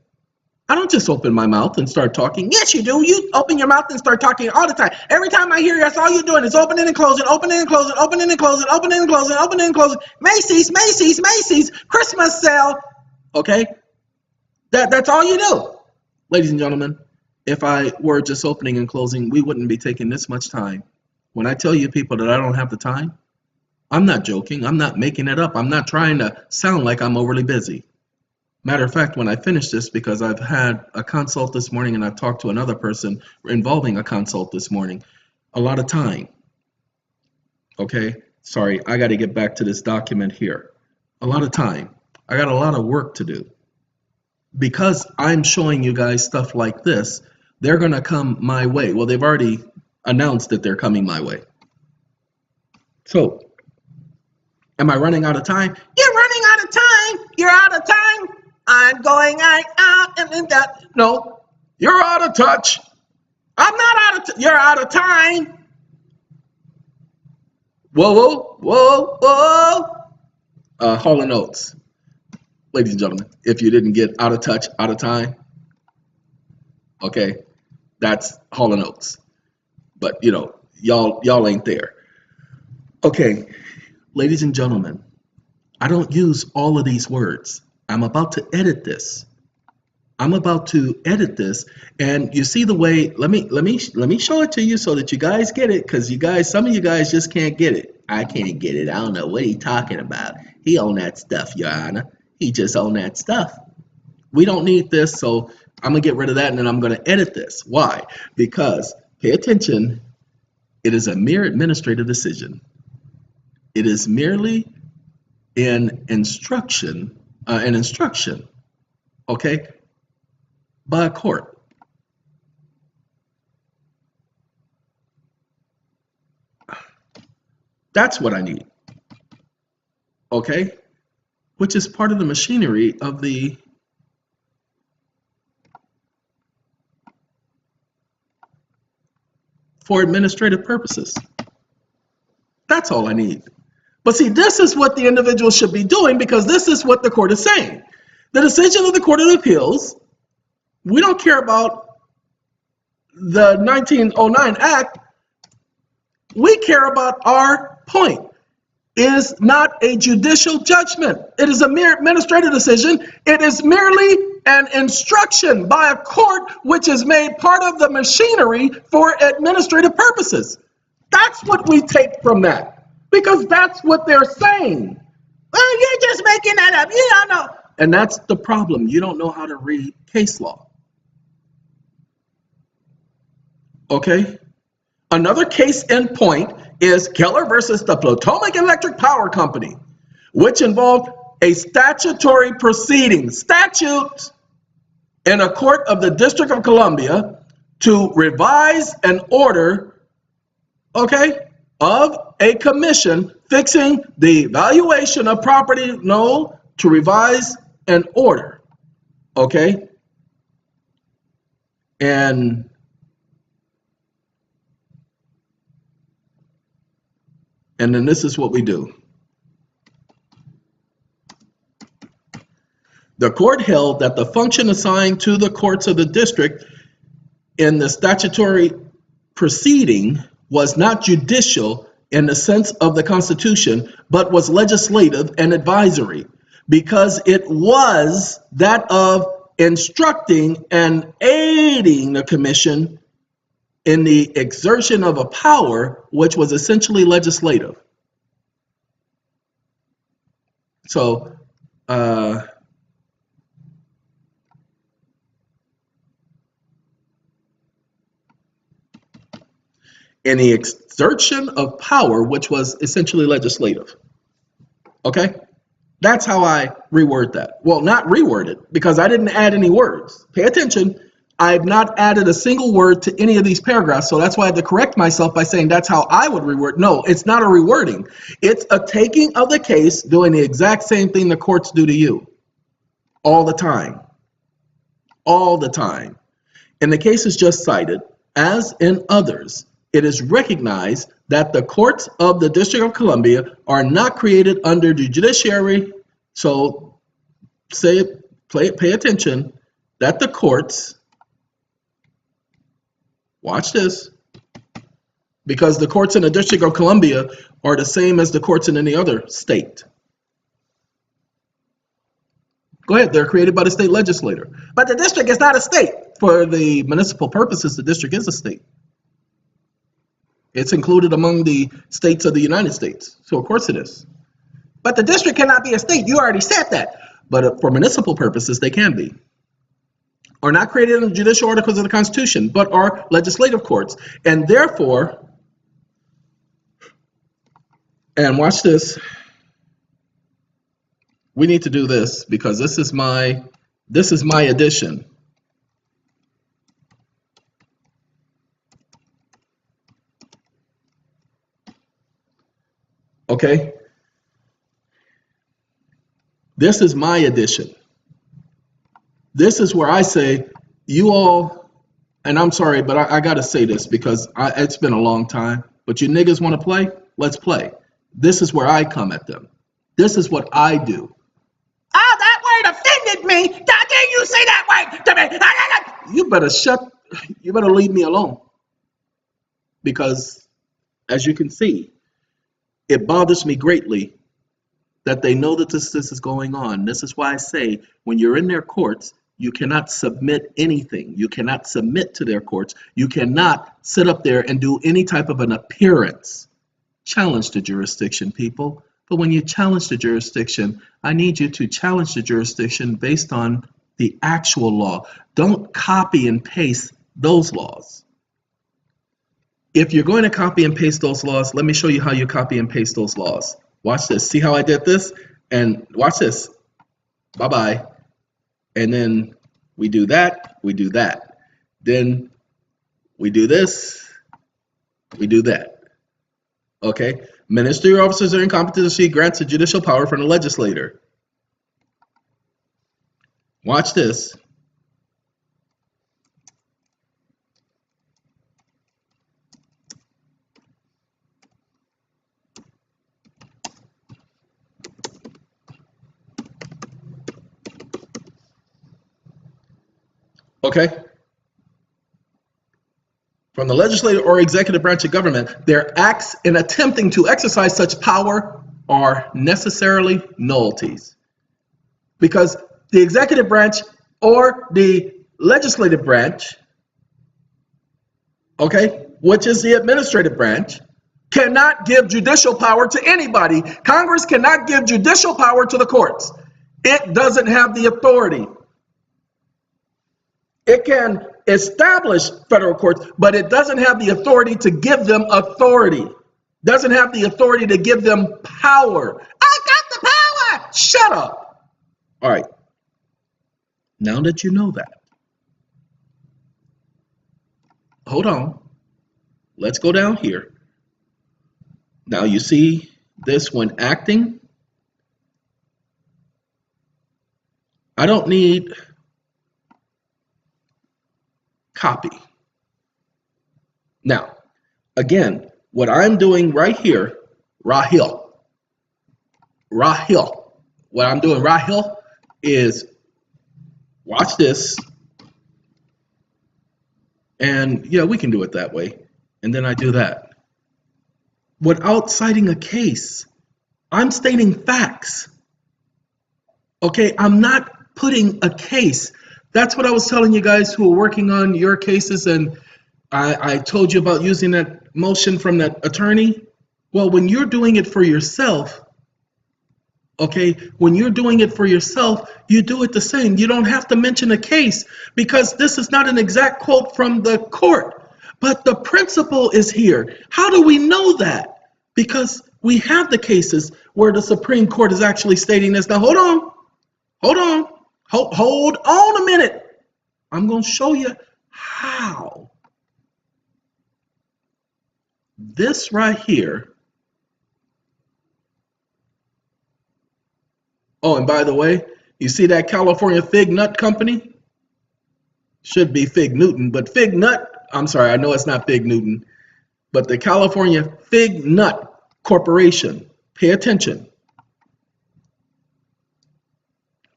I don't just open my mouth and start talking. Yes, you do. You open your mouth and start talking all the time. Every time I hear you, that's all you're doing is opening and closing, opening and closing, opening and closing, opening and closing, opening and closing. Macy's, Macy's, Macy's, Christmas sale. Okay? That's all you do. Ladies and gentlemen, if I were just opening and closing, we wouldn't be taking this much time. When I tell you people that I don't have the time, I'm not joking. I'm not making it up. I'm not trying to sound like I'm overly busy. Matter of fact, when I finish this, because I've had a consult this morning and I've talked to another person involving a consult this morning, a lot of time. Okay, sorry, I got to get back to this document here. A lot of time. I got a lot of work to do. Because I'm showing you guys stuff like this, they're going to come my way. Well, they've already announced that they're coming my way. So, am I running out of time? You're running out of time. You're out of time. I'm going out and in that. No, you're out of touch. I'm not out of. You're out of time. Whoa, whoa, whoa, whoa. Hall & Oates. Ladies and gentlemen, if you didn't get out of touch, out of time, okay, that's Hall & Oates. But, you know, y'all ain't there. Okay, ladies and gentlemen, I don't use all of these words. I'm about to edit this. I'm about to edit this, and you see the way. Let me show it to you so that you guys get it, because some of you guys just can't get it. I can't get it. I don't know what he's talking about. He own that stuff, Your Honor. He just own that stuff. We don't need this, so I'm gonna get rid of that, and then I'm gonna edit this. Why? Because pay attention. It is a mere administrative decision. It is merely an instruction, okay, by a court. That's what I need, okay, which is part of the machinery of for administrative purposes. That's all I need. But see, this is what the individual should be doing, because this is what the court is saying. The decision of the Court of Appeals, we don't care about the 1909 Act, we care about our point. Is not a judicial judgment. It is a mere administrative decision. It is merely an instruction by a court which is made part of the machinery for administrative purposes. That's what we take from that, because that's what they're saying. Well, you're just making that up. You don't know. And that's the problem. You don't know how to read case law. Okay? Another case in point is Keller versus the Potomac Electric Power Company, which involved a statutory proceeding, statute in a court of the District of Columbia to revise an order, okay, of a commission fixing the valuation of property, no, to revise an order, okay? And then this is what we do. The court held that the function assigned to the courts of the district in the statutory proceeding was not judicial in the sense of the Constitution, but was legislative and advisory, because it was that of instructing and aiding the commission in the exertion of a power which was essentially legislative. So, in the exertion of power which was essentially legislative. Okay? That's how I reword that. Well, not reword it, because I didn't add any words. Pay attention. I've not added a single word to any of these paragraphs, so that's why I had to correct myself by saying that's how I would reword. No, it's not a rewording. It's a taking of the case, doing the exact same thing the courts do to you. All the time. All the time. In the cases just cited, as in others, it is recognized that the courts of the District of Columbia are not created under the judiciary. So pay attention, that the courts, watch this, because the courts in the District of Columbia are the same as the courts in any other state. Go ahead, they're created by the state legislature. But the district is not a state. For the municipal purposes, the district is a state. It's included among the states of the United States. So of course it is. But the district cannot be a state. You already said that. But for municipal purposes, they can be. Are not created in the judicial articles of the Constitution, but are legislative courts. And therefore, and watch this, we need to do this because this is my addition. Okay? This is my addition. This is where I say, you all, and I'm sorry, but I got to say this because it's been a long time, but you niggas want to play? Let's play. This is where I come at them. This is what I do. Oh, that word offended me. How dare you say that word to me? You better leave me alone. Because, as you can see, it bothers me greatly that they know that this is going on. This is why I say, when you're in their courts, you cannot submit anything. You cannot submit to their courts. You cannot sit up there and do any type of an appearance. Challenge the jurisdiction, people. But when you challenge the jurisdiction, I need you to challenge the jurisdiction based on the actual law. Don't copy and paste those laws. If you're going to copy and paste those laws, let me show you how you copy and paste those laws. Watch this. See how I did this? And watch this. Bye-bye. And then we do that. We do that. Then we do this. We do that. Okay? Ministerial officers are incompetency grants a judicial power from the legislator. Watch this. Okay? from the legislative or executive branch of government, their acts in attempting to exercise such power are necessarily nullities. Because the executive branch or the legislative branch, okay, which is the administrative branch, cannot give judicial power to anybody. Congress cannot give judicial power to the courts. It doesn't have the authority. It can establish federal courts, but it doesn't have the authority to give them authority. Doesn't have the authority to give them power. I got the power! Shut up! All right. Now that you know that, hold on. Let's go down here. Now you see this when acting. I don't need copy. Now, again, what I'm doing right here, Rahil, what I'm doing, Rahil, is watch this. And yeah, we can do it that way. And then I do that. Without citing a case, I'm stating facts. Okay, I'm not putting a case. That's what I was telling you guys who are working on your cases, and I told you about using that motion from that attorney. Well, when you're doing it for yourself, okay, when you're doing it for yourself, you do it the same. You don't have to mention a case because this is not an exact quote from the court. But the principle is here. How do we know that? Because we have the cases where the Supreme Court is actually stating this. Now, hold on a minute. I'm going to show you how. This right here. Oh, and by the way, you see that California Fig Nut Company? Should be Fig Newton, but Fig Nut. I'm sorry, I know it's not Fig Newton, but the California Fig Nut Corporation. Pay attention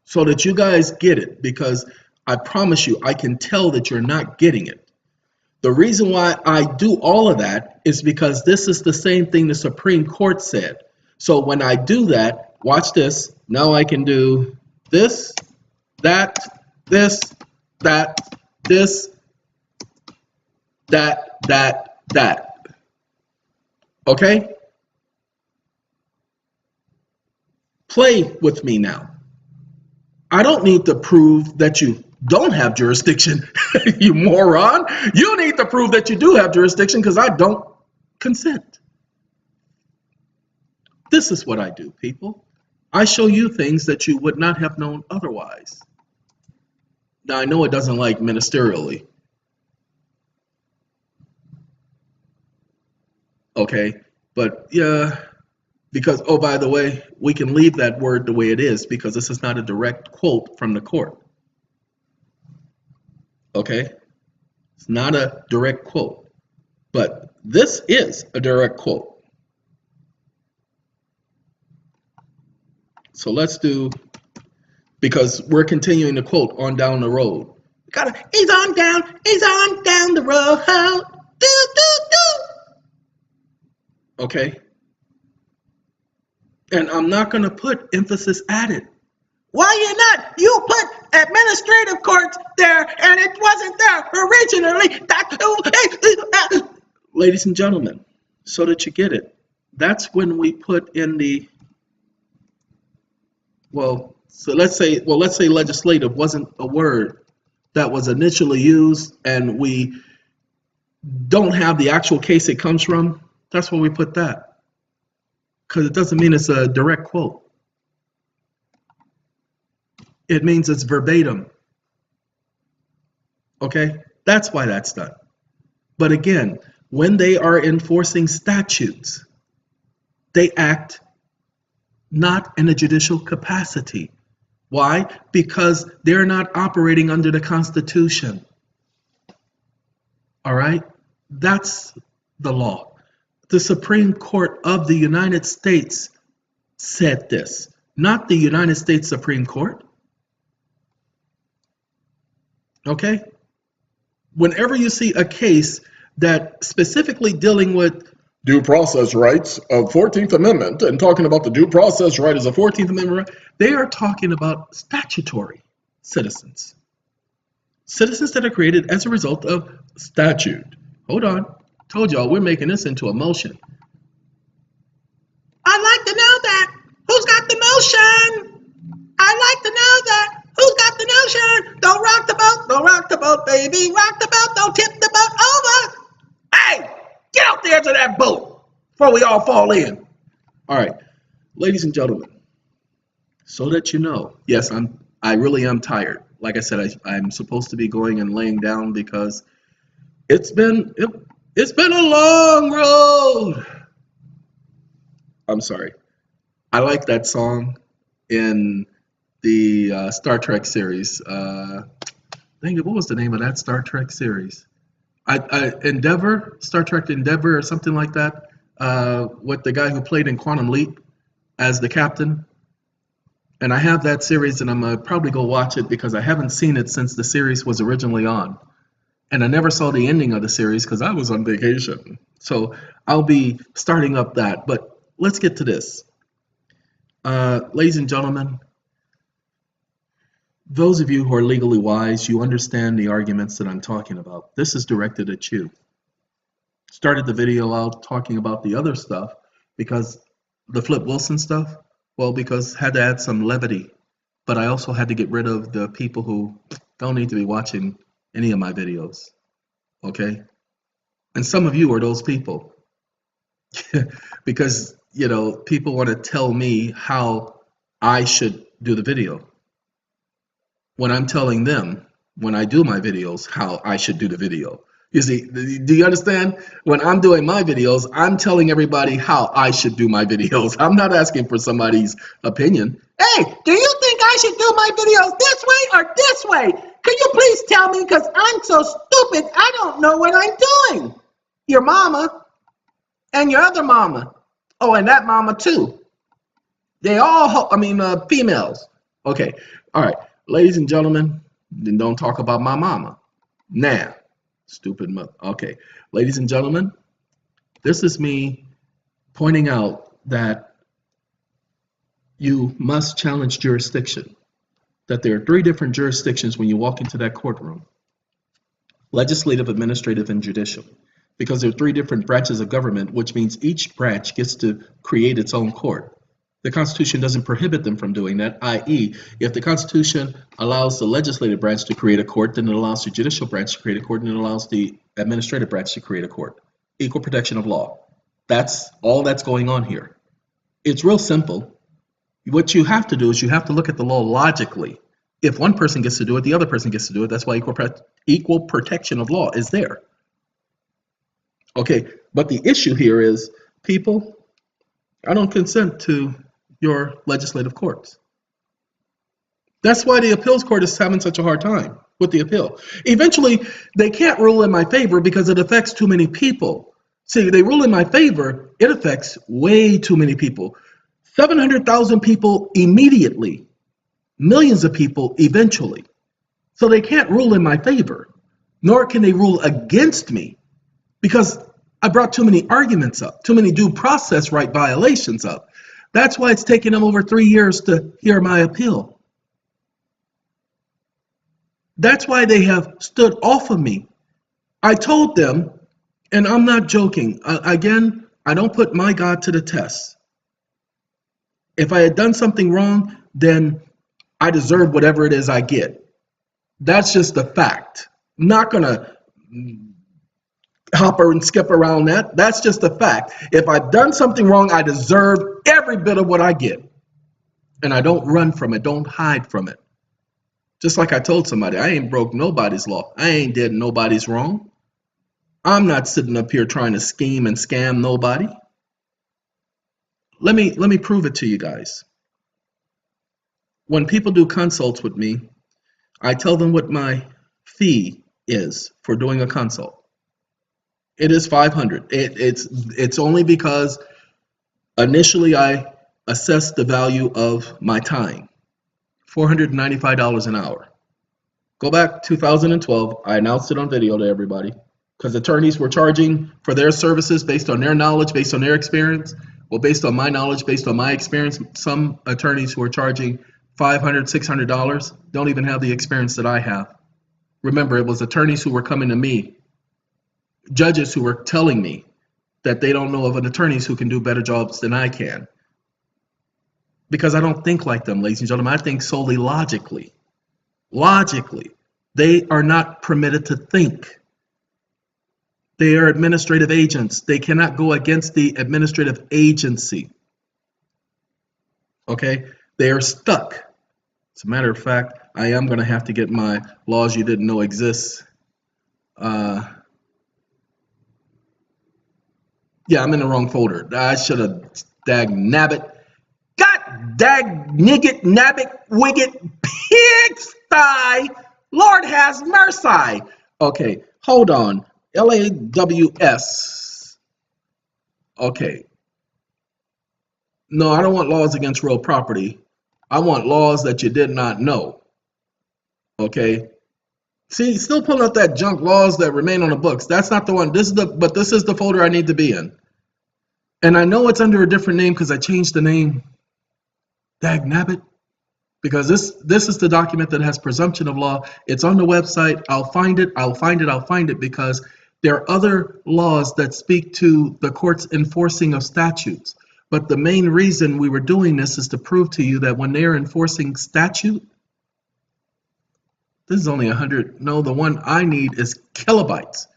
so that you guys get it, because I promise you, I can tell that you're not getting it. The reason why I do all of that is because this is the same thing the Supreme Court said. So when I do that, watch this. Now I can do this, that, this, that, this, that. Okay? Play with me now. I don't need to prove that you don't have jurisdiction, you moron. You need to prove that you do have jurisdiction because I don't consent. This is what I do, people. I show you things that you would not have known otherwise. Now, I know it doesn't like ministerially. Okay, but yeah, because, oh, by the way, we can leave that word the way it is because this is not a direct quote from the court. Okay, it's not a direct quote, but this is a direct quote. So let's do, because we're continuing to quote on down the road. He's on down the road. Okay. And I'm not going to put emphasis at it. Why you not? You put administrative courts there and it wasn't there originally. Ladies and gentlemen, so that you get it, that's when we put in the, let's say legislative wasn't a word that was initially used and we don't have the actual case it comes from. That's where we put that. Because it doesn't mean it's a direct quote. It means it's verbatim. Okay? That's why that's done. But again, when they are enforcing statutes, they act not in a judicial capacity. Why? Because they're not operating under the Constitution. All right? That's the law. The Supreme Court of the United States said this, not the United States Supreme Court. Okay? Whenever you see a case that specifically dealing with due process rights of 14th Amendment and talking about the due process right as a 14th Amendment right, they are talking about statutory citizens. Citizens that are created as a result of statute. Hold on. Told y'all we're making this into a motion. I'd like to know that. Who's got the motion? I'd like to know that. Who's got the notion? Don't rock the boat. Don't rock the boat, baby. Rock the boat. Don't tip the boat over. Hey, get out there to that boat before we all fall in. All right, ladies and gentlemen, so that you know, yes, I really am tired. Like I said, I'm supposed to be going and laying down because it's been a long road. I'm sorry. I like that song in the Star Trek series. Dang it, what was the name of that Star Trek series? Endeavor, Star Trek Endeavor, or something like that. With the guy who played in Quantum Leap as the captain. And I have that series, and I'm gonna probably go watch it because I haven't seen it since the series was originally on. And I never saw the ending of the series because I was on vacation. So I'll be starting up that. But let's get to this. Ladies and gentlemen, those of you who are legally wise, you understand the arguments that I'm talking about. This is directed at you. Started the video out talking about the other stuff because the Flip Wilson stuff, well, because had to add some levity. But I also had to get rid of the people who don't need to be watching any of my videos, okay? And some of you are those people. Because, you know, people want to tell me how I should do the video. When I'm telling them, when I do my videos, how I should do the video. You see, do you understand? When I'm doing my videos, I'm telling everybody how I should do my videos. I'm not asking for somebody's opinion. Hey, do you think I should do my videos this way or this way? Can you please tell me? Because I'm so stupid, I don't know what I'm doing. Your mama and your other mama. Oh, and that mama too. They all, females. Okay, all right. Ladies and gentlemen, then don't talk about my mama. Now, stupid mother. Okay, ladies and gentlemen, this is me pointing out that you must challenge jurisdiction. That there are 3 different jurisdictions when you walk into that courtroom. Legislative, administrative, and judicial. Because there are 3 different branches of government, which means each branch gets to create its own court. The Constitution doesn't prohibit them from doing that, i.e., if the Constitution allows the legislative branch to create a court, then it allows the judicial branch to create a court, and it allows the administrative branch to create a court. Equal protection of law. That's all that's going on here. It's real simple. What you have to do is you have to look at the law logically. If one person gets to do it, the other person gets to do it. That's why equal protection of law is there. Okay, but the issue here is, people, I don't consent to your legislative courts. That's why the appeals court is having such a hard time with the appeal. Eventually, they can't rule in my favor because it affects too many people. See, they rule in my favor, it affects way too many people. 700,000 people immediately, millions of people eventually. So they can't rule in my favor, nor can they rule against me because I brought too many arguments up, too many due process right violations up. That's why it's taken them over 3 years to hear my appeal. That's why they have stood off of me. I told them, and I'm not joking, again, I don't put my God to the test. If I had done something wrong, then I deserve whatever it is I get. That's just a fact. I'm not going to hop and skip around that. That's just a fact. If I've done something wrong, I deserve every bit of what I get. And I don't run from it, don't hide from it. Just like I told somebody, I ain't broke nobody's law. I ain't did nobody's wrong. I'm not sitting up here trying to scheme and scam nobody. Let me prove it to you guys. When people do consults with me, I tell them what my fee is for doing a consult. It is $500. It's only because initially I assessed the value of my time, $495 an hour. Go back 2012. I announced it on video to everybody. Because attorneys were charging for their services based on their knowledge, based on their experience. Well, based on my knowledge, based on my experience, some attorneys who are charging $500, $600 don't even have the experience that I have. Remember, it was attorneys who were coming to me, judges who were telling me that they don't know of an attorneys who can do better jobs than I can. Because I don't think like them, ladies and gentlemen. I think solely logically. Logically. They are not permitted to think. They are administrative agents. They cannot go against the administrative agency. Okay? They are stuck. As a matter of fact, I am going to have to get my laws you didn't know exist. Yeah, I'm in the wrong folder. I should have dag nabbit. God dag nigget nabbit wigget pigsty. Lord has mercy. Okay, hold on. LAWS. Okay. No, I don't want laws against real property. I want laws that you did not know. Okay. See, still pulling up that junk laws that remain on the books. That's not the one. This is the folder I need to be in. And I know it's under a different name because I changed the name. Dag nabbit. Because this is the document that has presumption of law. It's on the website. I'll find it because there are other laws that speak to the court's enforcing of statutes. But the main reason we were doing this is to prove to you that when they're enforcing statute, this is only 100. No, the one I need is kilobytes,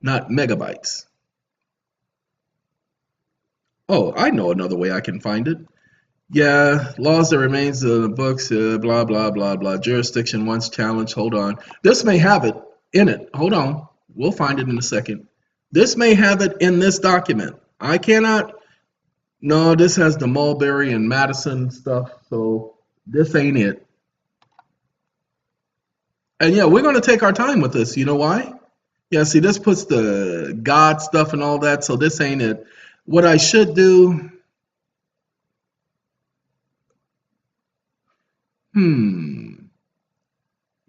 not megabytes. Oh, I know another way I can find it. Yeah, laws that remains in the books, blah, blah, blah, blah. Jurisdiction once challenged. Hold on. This may have it in it. Hold on. We'll find it in a second. This may have it in this document. I cannot. No, this has the Mulberry and Madison stuff, so this ain't it. And yeah, we're going to take our time with this. You know why? Yeah, see, this puts the God stuff and all that, so this ain't it. What I should do...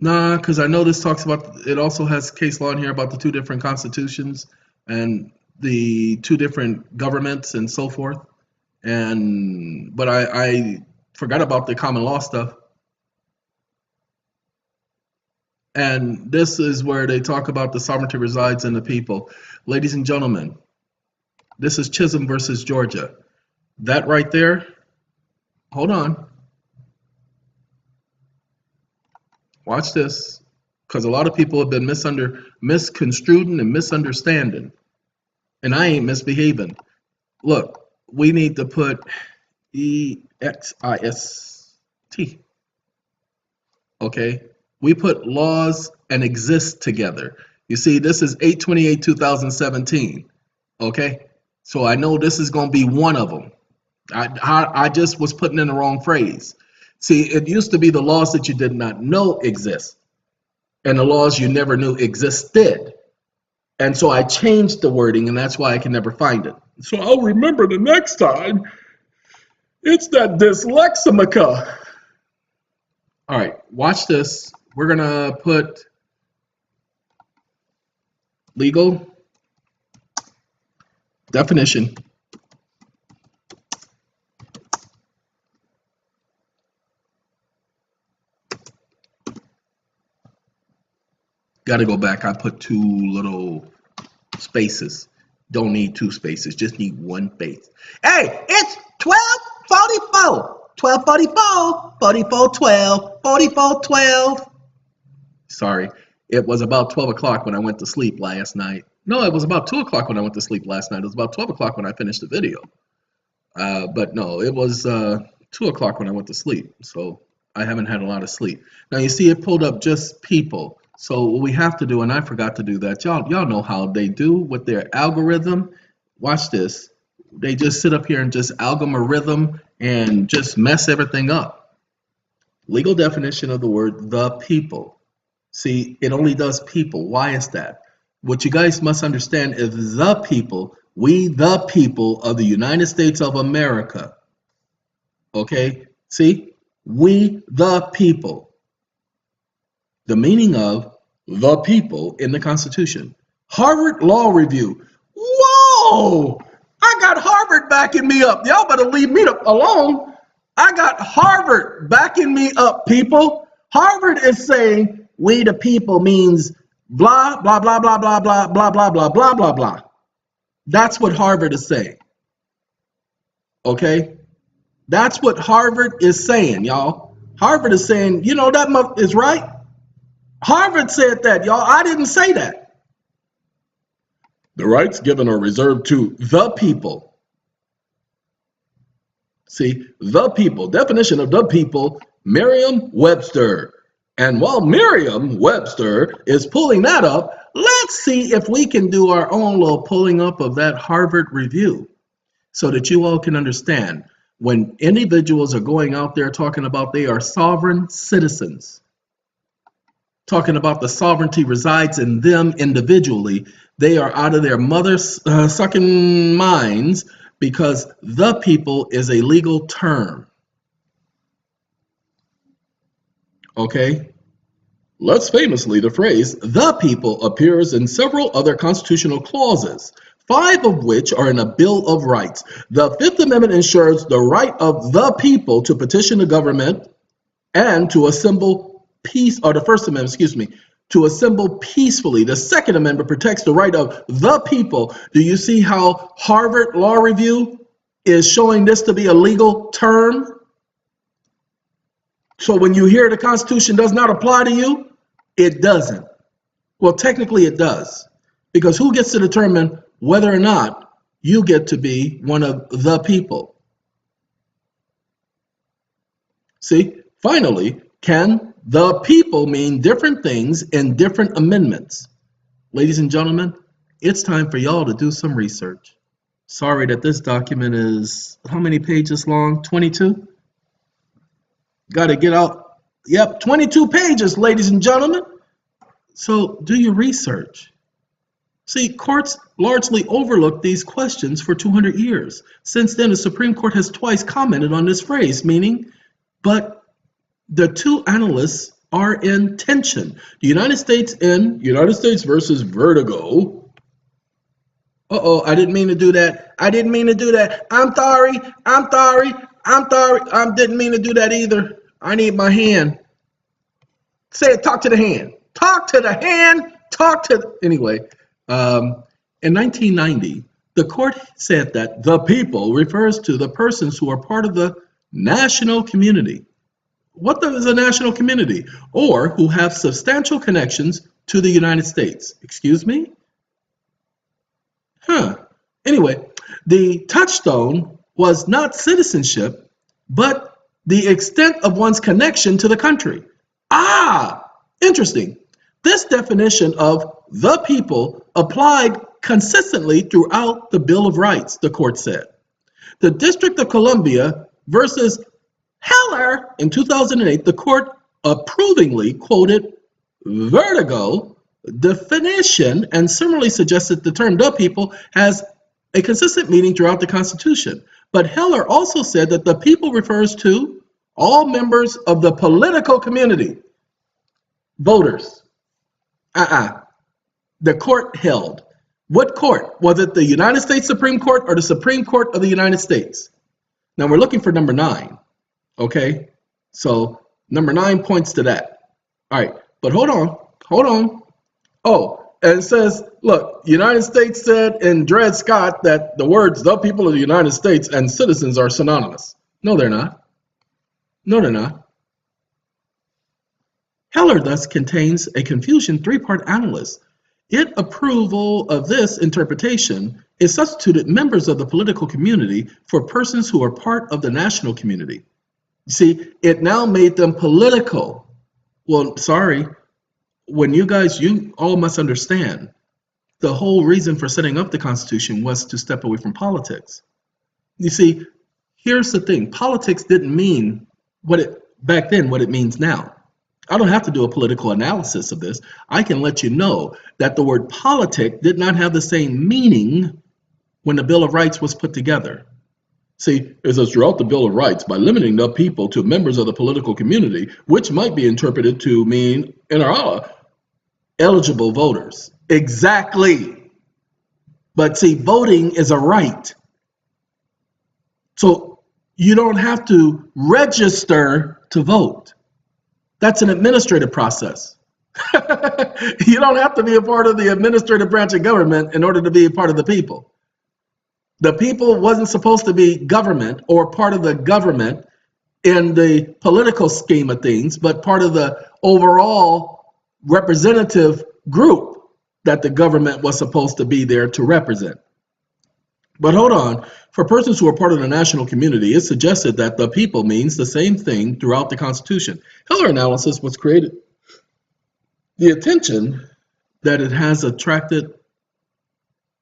Nah, because I know this talks about, it also has case law in here about the two different constitutions and the two different governments and so forth. But I forgot about the common law stuff. And this is where they talk about the sovereignty resides in the people. Ladies and gentlemen, this is Chisholm versus Georgia. That right there, hold on. Watch this, because a lot of people have been misconstruing and misunderstanding, and I ain't misbehaving. Look, we need to put EXIST. Okay, we put laws and exist together. You see, this is 8/28/2017. Okay, so I know this is going to be one of them. I just was putting in the wrong phrase. See, it used to be the laws that you did not know exist, and the laws you never knew existed. And so I changed the wording, and that's why I can never find it. So I'll remember the next time. It's that dysleximica. All right, watch this. We're going to put legal definition. Got to go back. I put two little spaces. Don't need two spaces. Just need one space. Hey, it's 12:44. 12:44. 44:12. 44:12. Sorry. It was about 12 o'clock when I went to sleep last night. No, it was about 2 o'clock when I went to sleep last night. It was about 12 o'clock when I finished the video. But no, it was 2 o'clock when I went to sleep. So I haven't had a lot of sleep. Now, you see, it pulled up just people. So what we have to do, and I forgot to do that, y'all know how they do with their algorithm. Watch this. They just sit up here and just algorithm and just mess everything up. Legal definition of the word the people. See, it only does people. Why is that? What you guys must understand is the people, we the people of the United States of America. Okay? See? We the people. The meaning of the people in the Constitution. Harvard Law Review. Whoa! I got Harvard backing me up. Y'all better leave me alone. I got Harvard backing me up, people. Harvard is saying we the people means blah, blah, blah, blah, blah, blah, blah, blah, blah, blah, blah, blah. That's what Harvard is saying. Okay? That's what Harvard is saying, y'all. Harvard is saying, you know, that is right. Harvard said that, y'all. I didn't say that. The rights given are reserved to the people. See, the people, definition of the people, Merriam-Webster. And while Merriam-Webster is pulling that up, let's see if we can do our own little pulling up of that Harvard review so that you all can understand when individuals are going out there talking about they are sovereign citizens, talking about the sovereignty resides in them individually, they are out of their mother-sucking minds because the people is a legal term. Okay? Less famously, the phrase "the people" appears in several other constitutional clauses, 5 of which are in a Bill of Rights. The Fifth Amendment ensures the right of the people to petition the government and to assemble the First Amendment, to assemble peacefully. The Second Amendment protects the right of the people. Do you see how Harvard Law Review is showing this to be a legal term? So when you hear the Constitution does not apply to you, it doesn't. Well, technically it does, because who gets to determine whether or not you get to be one of the people? See, finally, can the people mean different things in different amendments? Ladies and gentlemen, it's time for y'all to do some research. Sorry that this document is how many pages long? 22? Got to get out. Yep, 22 pages, ladies and gentlemen. So do your research. See, courts largely overlooked these questions for 200 years. Since then, the Supreme Court has twice commented on this phrase, meaning, but the two analysts are in tension. The United States in United States versus Vertigo. I didn't mean to do that. I didn't mean to do that. I'm sorry. I didn't mean to do that either. I need my hand. Say it, talk to the hand. Talk to the hand. Anyway, in 1990, the court said that the people refers to the persons who are part of the national community. What is a national community? Or who have substantial connections to the United States. Excuse me? Anyway, the touchstone was not citizenship, but the extent of one's connection to the country. Interesting. This definition of the people applied consistently throughout the Bill of Rights, the court said. The District of Columbia versus Heller in 2008, the court approvingly quoted Vertigo definition and similarly suggested the term "the people" has a consistent meaning throughout the Constitution. But Heller also said that the people refers to all members of the political community. Voters. The court held. What court? Was it the United States Supreme Court or the Supreme Court of the United States? Now we're looking for number 9. Okay? So number 9 points to that. All right. But hold on. And it says, look, United States said in Dred Scott that the words "the people of the United States" and "citizens" are synonymous. No, they're not. Heller thus contains a confusion 3-part analysis. Its approval of this interpretation is substituted members of the political community for persons who are part of the national community. You see, it now made them political. Well, sorry. When you all must understand, the whole reason for setting up the Constitution was to step away from politics. You see, here's the thing. Politics didn't mean what it means now. I don't have to do a political analysis of this. I can let you know that the word politic did not have the same meaning when the Bill of Rights was put together. See, it says throughout the Bill of Rights, by limiting the people to members of the political community, which might be interpreted to mean, inter eligible voters. Exactly. But see, voting is a right. So you don't have to register to vote. That's an administrative process. You don't have to be a part of the administrative branch of government in order to be a part of the people. The people wasn't supposed to be government or part of the government in the political scheme of things, but part of the overall representative group that the government was supposed to be there to represent. But hold on, for persons who are part of the national community, it's suggested that the people means the same thing throughout the Constitution. Heller analysis was created. The attention that it has attracted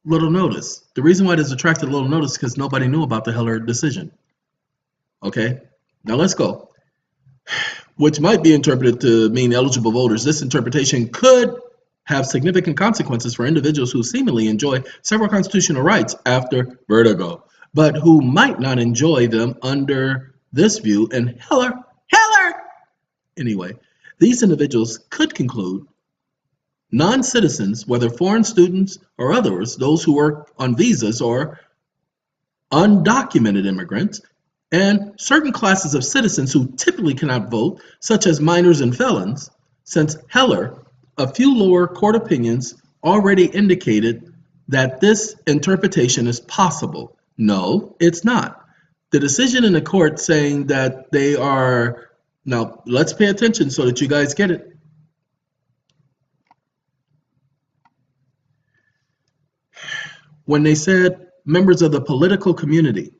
little notice. The reason why it has attracted little notice is because nobody knew about the Heller decision. Okay, now let's go. Which might be interpreted to mean eligible voters. This interpretation could have significant consequences for individuals who seemingly enjoy several constitutional rights after vertigo, but who might not enjoy them under this view. And Heller. Anyway, these individuals could conclude non-citizens, whether foreign students or others, those who work on visas or undocumented immigrants, and certain classes of citizens who typically cannot vote, such as minors and felons, since Heller, a few lower court opinions already indicated that this interpretation is possible. No, it's not. The decision in the court saying that they are, now let's pay attention so that you guys get it. When they said members of the political community,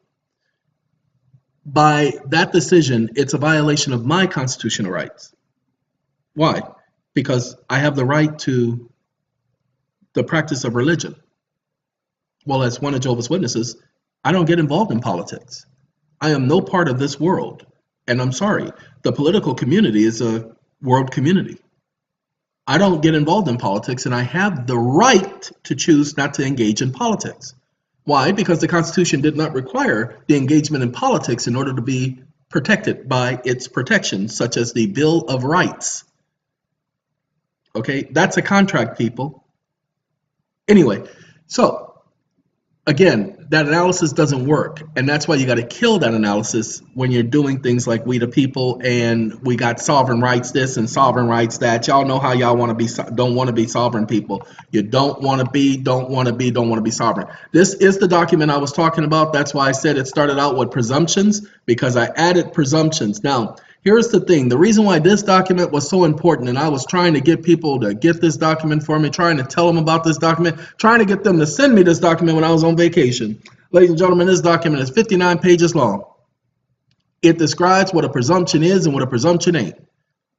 by that decision, it's a violation of my constitutional rights. Why? Because I have the right to the practice of religion. Well, as one of Jehovah's Witnesses, I don't get involved in politics. I am no part of this world. And I'm sorry, the political community is a world community. I don't get involved in politics, and I have the right to choose not to engage in politics. Why? Because the Constitution did not require the engagement in politics in order to be protected by its protections, such as the Bill of Rights. Okay, that's a contract, people. Anyway, so again, that analysis doesn't work, and that's why you got to kill that analysis when you're doing things like we the people and we got sovereign rights this and sovereign rights that. Y'all know how y'all want to be, don't want to be sovereign people. You don't want to be sovereign. This is the document I was talking about. That's why I said it started out with presumptions, because I added presumptions. Now, here's the thing. The reason why this document was so important, and I was trying to get people to get this document for me, trying to tell them about this document, trying to get them to send me this document when I was on vacation. Ladies and gentlemen, this document is 59 pages long. It describes what a presumption is and what a presumption ain't.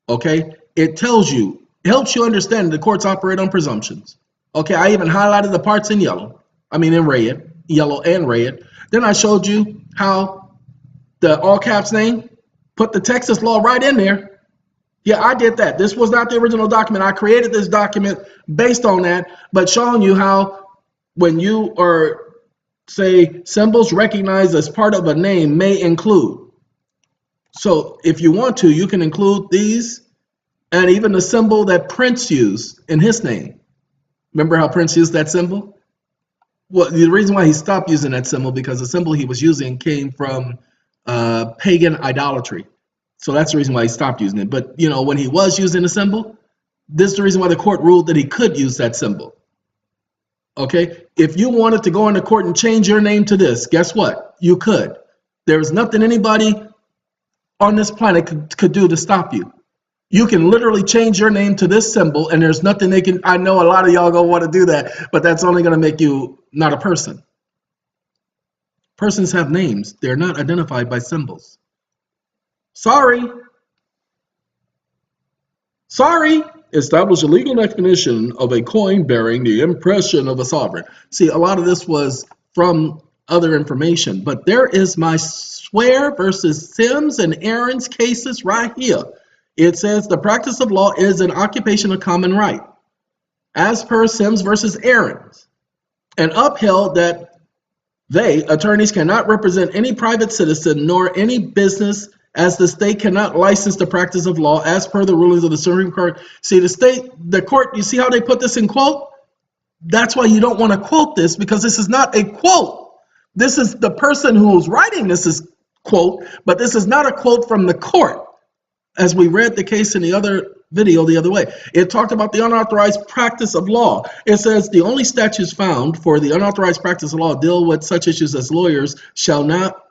Okay? It tells you, it helps you understand the courts operate on presumptions. Okay, I even highlighted the parts in yellow. I mean in red, yellow and red. Then I showed you how the all caps name, put the Texas law right in there. Yeah, I did that. This was not the original document. I created this document based on that, but showing you how when you are, say, symbols recognized as part of a name may include. So if you want to, you can include these and even the symbol that Prince used in his name. Remember how Prince used that symbol? Well, the reason why he stopped using that symbol, because the symbol he was using came from pagan idolatry. So that's the reason why he stopped using it. But, you know, when he was using the symbol, this is the reason why the court ruled that he could use that symbol. Okay? If you wanted to go into court and change your name to this, guess what? You could. There's nothing anybody on this planet could do to stop you. You can literally change your name to this symbol, and there's nothing they can. I know a lot of y'all gonna want to do that, but that's only gonna make you not a person. Persons have names. They're not identified by symbols. Sorry. Establish a legal definition of a coin bearing the impression of a sovereign. See, a lot of this was from other information, but there is my Swear versus Sims and Aaron's cases right here. It says the practice of law is an occupation of common right, as per Sims versus Aaron's, and upheld that they, attorneys, cannot represent any private citizen nor any business as the state cannot license the practice of law as per the rulings of the Supreme Court. See, the court, you see how they put this in quote? That's why you don't want to quote this, because this is not a quote. This is the person who's writing this is quote, but this is not a quote from the court. As we read the case in the other video the other way, it talked about the unauthorized practice of law. It says the only statutes found for the unauthorized practice of law deal with such issues as lawyers shall not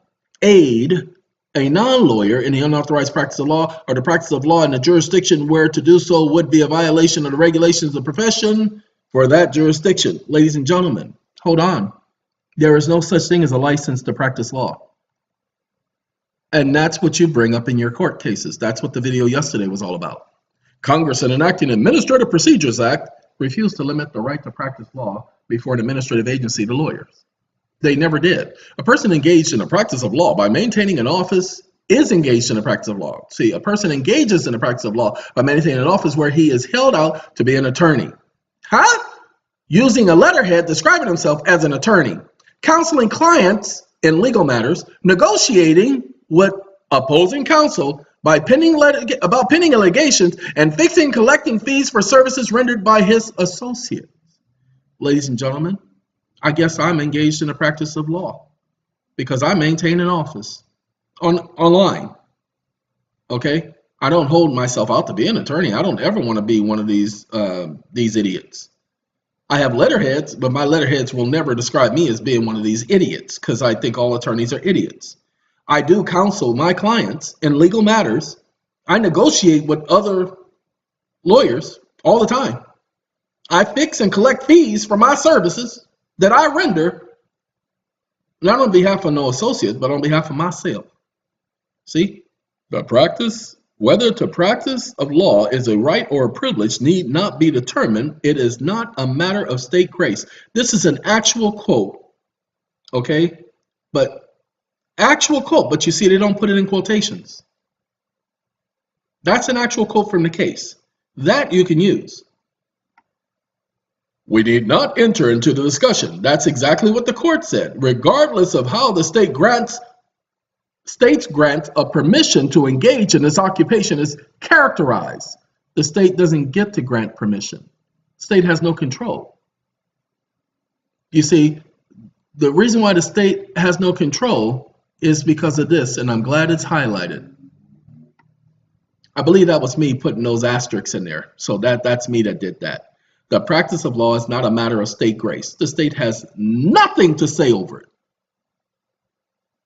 aid a non-lawyer in the unauthorized practice of law, or the practice of law in a jurisdiction where to do so would be a violation of the regulations of the profession for that jurisdiction. Ladies and gentlemen, hold on. There is no such thing as a license to practice law. And that's what you bring up in your court cases. That's what the video yesterday was all about. Congress, in enacting the Administrative Procedures Act, refused to limit the right to practice law before an administrative agency to lawyers. They never did. A person engaged in the practice of law by maintaining an office is engaged in the practice of law. See, a person engages in the practice of law by maintaining an office where he is held out to be an attorney. Using a letterhead describing himself as an attorney, counseling clients in legal matters, negotiating with opposing counsel by pending allegations, and fixing collecting fees for services rendered by his associates. Ladies and gentlemen, I guess I'm engaged in the practice of law because I maintain an office online. Okay, I don't hold myself out to be an attorney. I don't ever want to be one of these idiots. I have letterheads, but my letterheads will never describe me as being one of these idiots, because I think all attorneys are idiots. I do counsel my clients in legal matters. I negotiate with other lawyers all the time. I fix and collect fees for my services that I render, not on behalf of no associate, but on behalf of myself. See, the practice, whether to practice of law is a right or a privilege, need not be determined. It is not a matter of state grace. This is an actual quote, okay? But actual quote, but you see they don't put it in quotations. That's an actual quote from the case. That you can use. We need not enter into the discussion. That's exactly what the court said. Regardless of how the state's grant of permission to engage in this occupation is characterized, the state doesn't get to grant permission. The state has no control. You see, the reason why the state has no control is because of this, and I'm glad it's highlighted. I believe that was me putting those asterisks in there. So that's me that did that. The practice of law is not a matter of state grace. The state has nothing to say over it.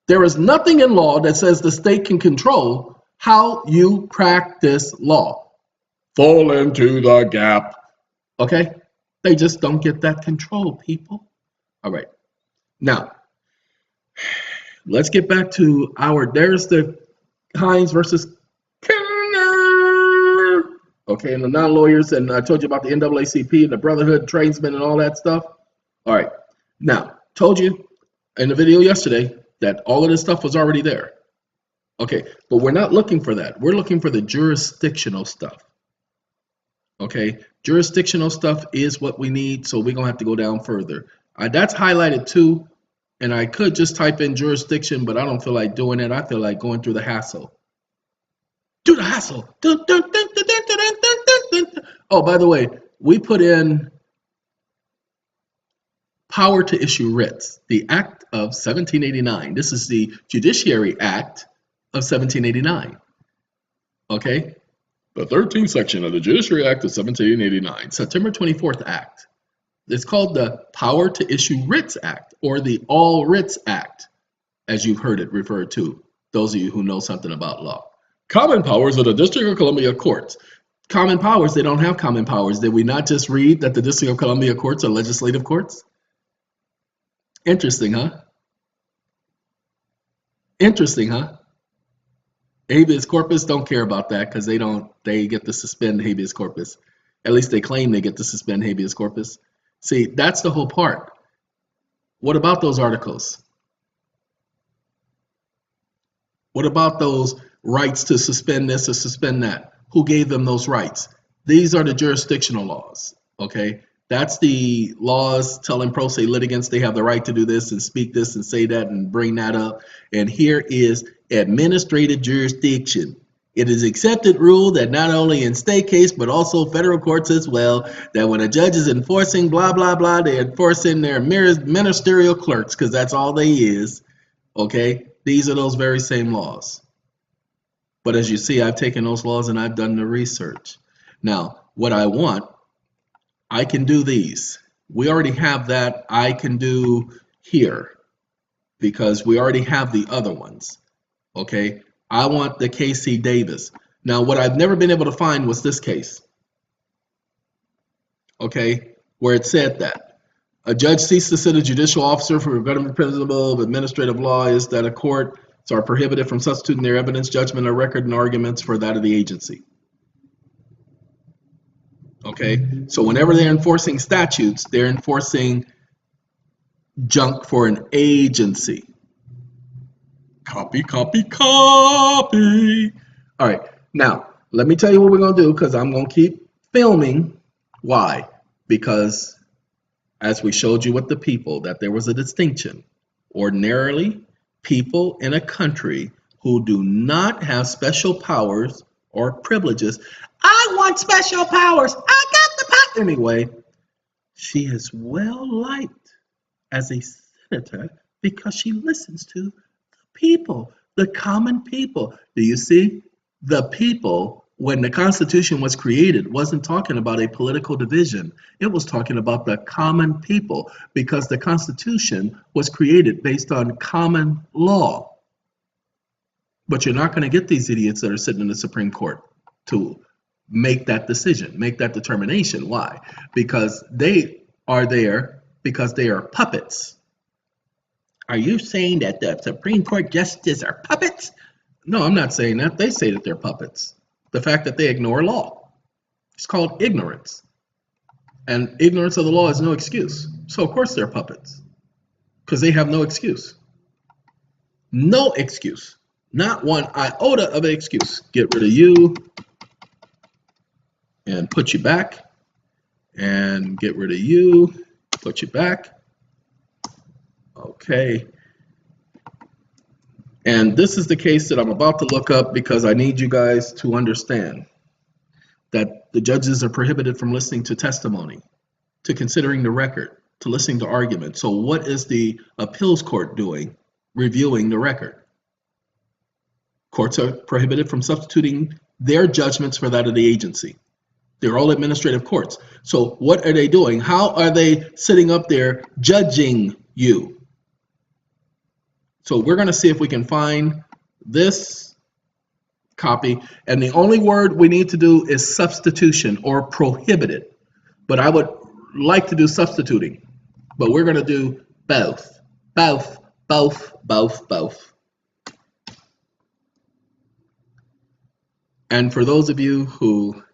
There is nothing in law that says the state can control how you practice law. Fall into the gap. Okay? They just don't get that control, people. All right. Now, let's get back to there's the Hines versus Kenner. Okay, and the non-lawyers, and I told you about the NAACP and the Brotherhood, tradesmen, and all that stuff. All right. Now, told you in the video yesterday that all of this stuff was already there. Okay, but we're not looking for that. We're looking for the jurisdictional stuff. Okay, jurisdictional stuff is what we need, so we're going to have to go down further. That's highlighted too, and I could just type in jurisdiction, but I don't feel like doing it. I feel like going through the hassle. Do the hassle. Oh, by the way, we put in power to issue writs, the Act of 1789. This is the Judiciary Act of 1789. Okay? The 13th section of the Judiciary Act of 1789, September 24th Act. It's called the Power to Issue Writs Act, or the All Writs Act, as you've heard it referred to, those of you who know something about law. Common powers of the District of Columbia courts. Common powers, they don't have common powers. Did we not just read that the District of Columbia courts are legislative courts? Interesting, huh? Interesting, huh? Habeas corpus, don't care about that because they get to suspend habeas corpus. At least they claim they get to suspend habeas corpus. See, that's the whole part. What about those articles? What about those rights to suspend this or suspend that? Who gave them those rights? These are the jurisdictional laws, okay? That's the laws telling pro se litigants they have the right to do this and speak this and say that and bring that up. And here is administrative jurisdiction. It is accepted rule that not only in state case but also federal courts as well, that when a judge is enforcing blah blah blah, they're enforcing their ministerial clerks, because that's all they is. Okay, these are those very same laws. But as you see, I've taken those laws and I've done the research. Now, what I want, I can do these. We already have that. I can do here because we already have the other ones. Okay, I want the KC Davis. Now, what I've never been able to find was this case. Okay, where it said that a judge ceased to sit a judicial officer for a government principle of administrative law is that a court are prohibited from substituting their evidence, judgment, or record and arguments for that of the agency. Okay, so whenever they're enforcing statutes, they're enforcing junk for an agency. Copy, copy, copy. All right, now let me tell you what we're going to do, because I'm going to keep filming. Why? Because as we showed you with the people, that there was a distinction. Ordinarily, people in a country who do not have special powers or privileges. I want special powers. I got the power. Anyway, she is well liked as a senator because she listens to the people, the common people. Do you see? The people, when the Constitution was created, wasn't talking about a political division. It was talking about the common people, because the Constitution was created based on common law. But you're not going to get these idiots that are sitting in the Supreme Court to make that decision, make that determination. Why? Because they are there because they are puppets. Are you saying that the Supreme Court justices are puppets? No, I'm not saying that. They say that they're puppets. The fact that they ignore law. It's called ignorance. And ignorance of the law is no excuse. So of course they're puppets, because they have no excuse. No excuse. Not one iota of an excuse. Get rid of you and put you back, and get rid of you, put you back. Okay. And this is the case that I'm about to look up, because I need you guys to understand that the judges are prohibited from listening to testimony, to considering the record, to listening to argument. So what is the appeals court doing? Reviewing the record. Courts are prohibited from substituting their judgments for that of the agency. They're all administrative courts. So what are they doing? How are they sitting up there judging you? So we're going to see if we can find this copy. And the only word we need to do is substitution or prohibited. But I would like to do substituting. But we're going to do both. Both, both, both, both. And for those of you who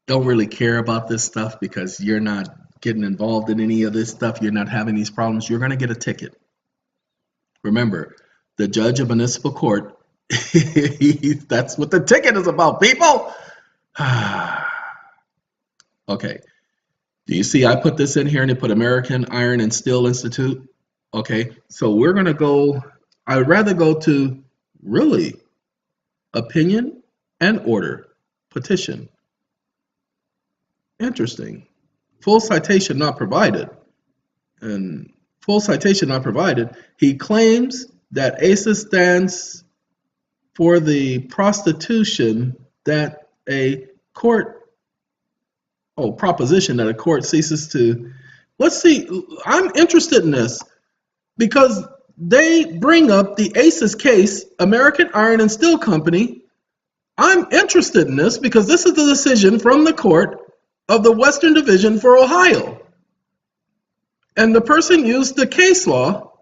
don't really care about this stuff because you're not getting involved in any of this stuff, you're not having these problems, you're going to get a ticket. Remember, the judge of municipal court, that's what the ticket is about, people. Okay. Do you see I put this in here and they put American Iron and Steel Institute? Okay. So we're going to go, I would rather go to really opinion and order petition. Interesting. Full citation not provided. And full citation not provided. He claims that ACES stands for the prostitution that a court, proposition that a court ceases to. Let's see, I'm interested in this because they bring up the ACES case, American Iron and Steel Company. I'm interested in this because this is the decision from the court of the Western Division for Ohio. And the person used the case law.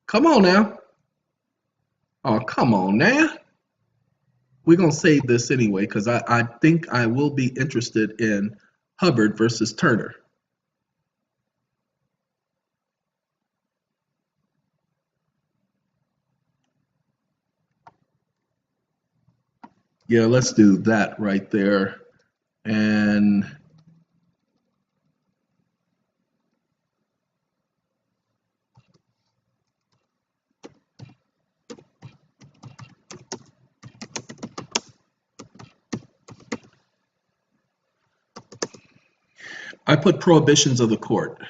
Come on now. Oh, come on now. We're going to save this anyway because I think I will be interested in Hubbard versus Turner. Yeah, let's do that right there. And I put prohibitions of the court.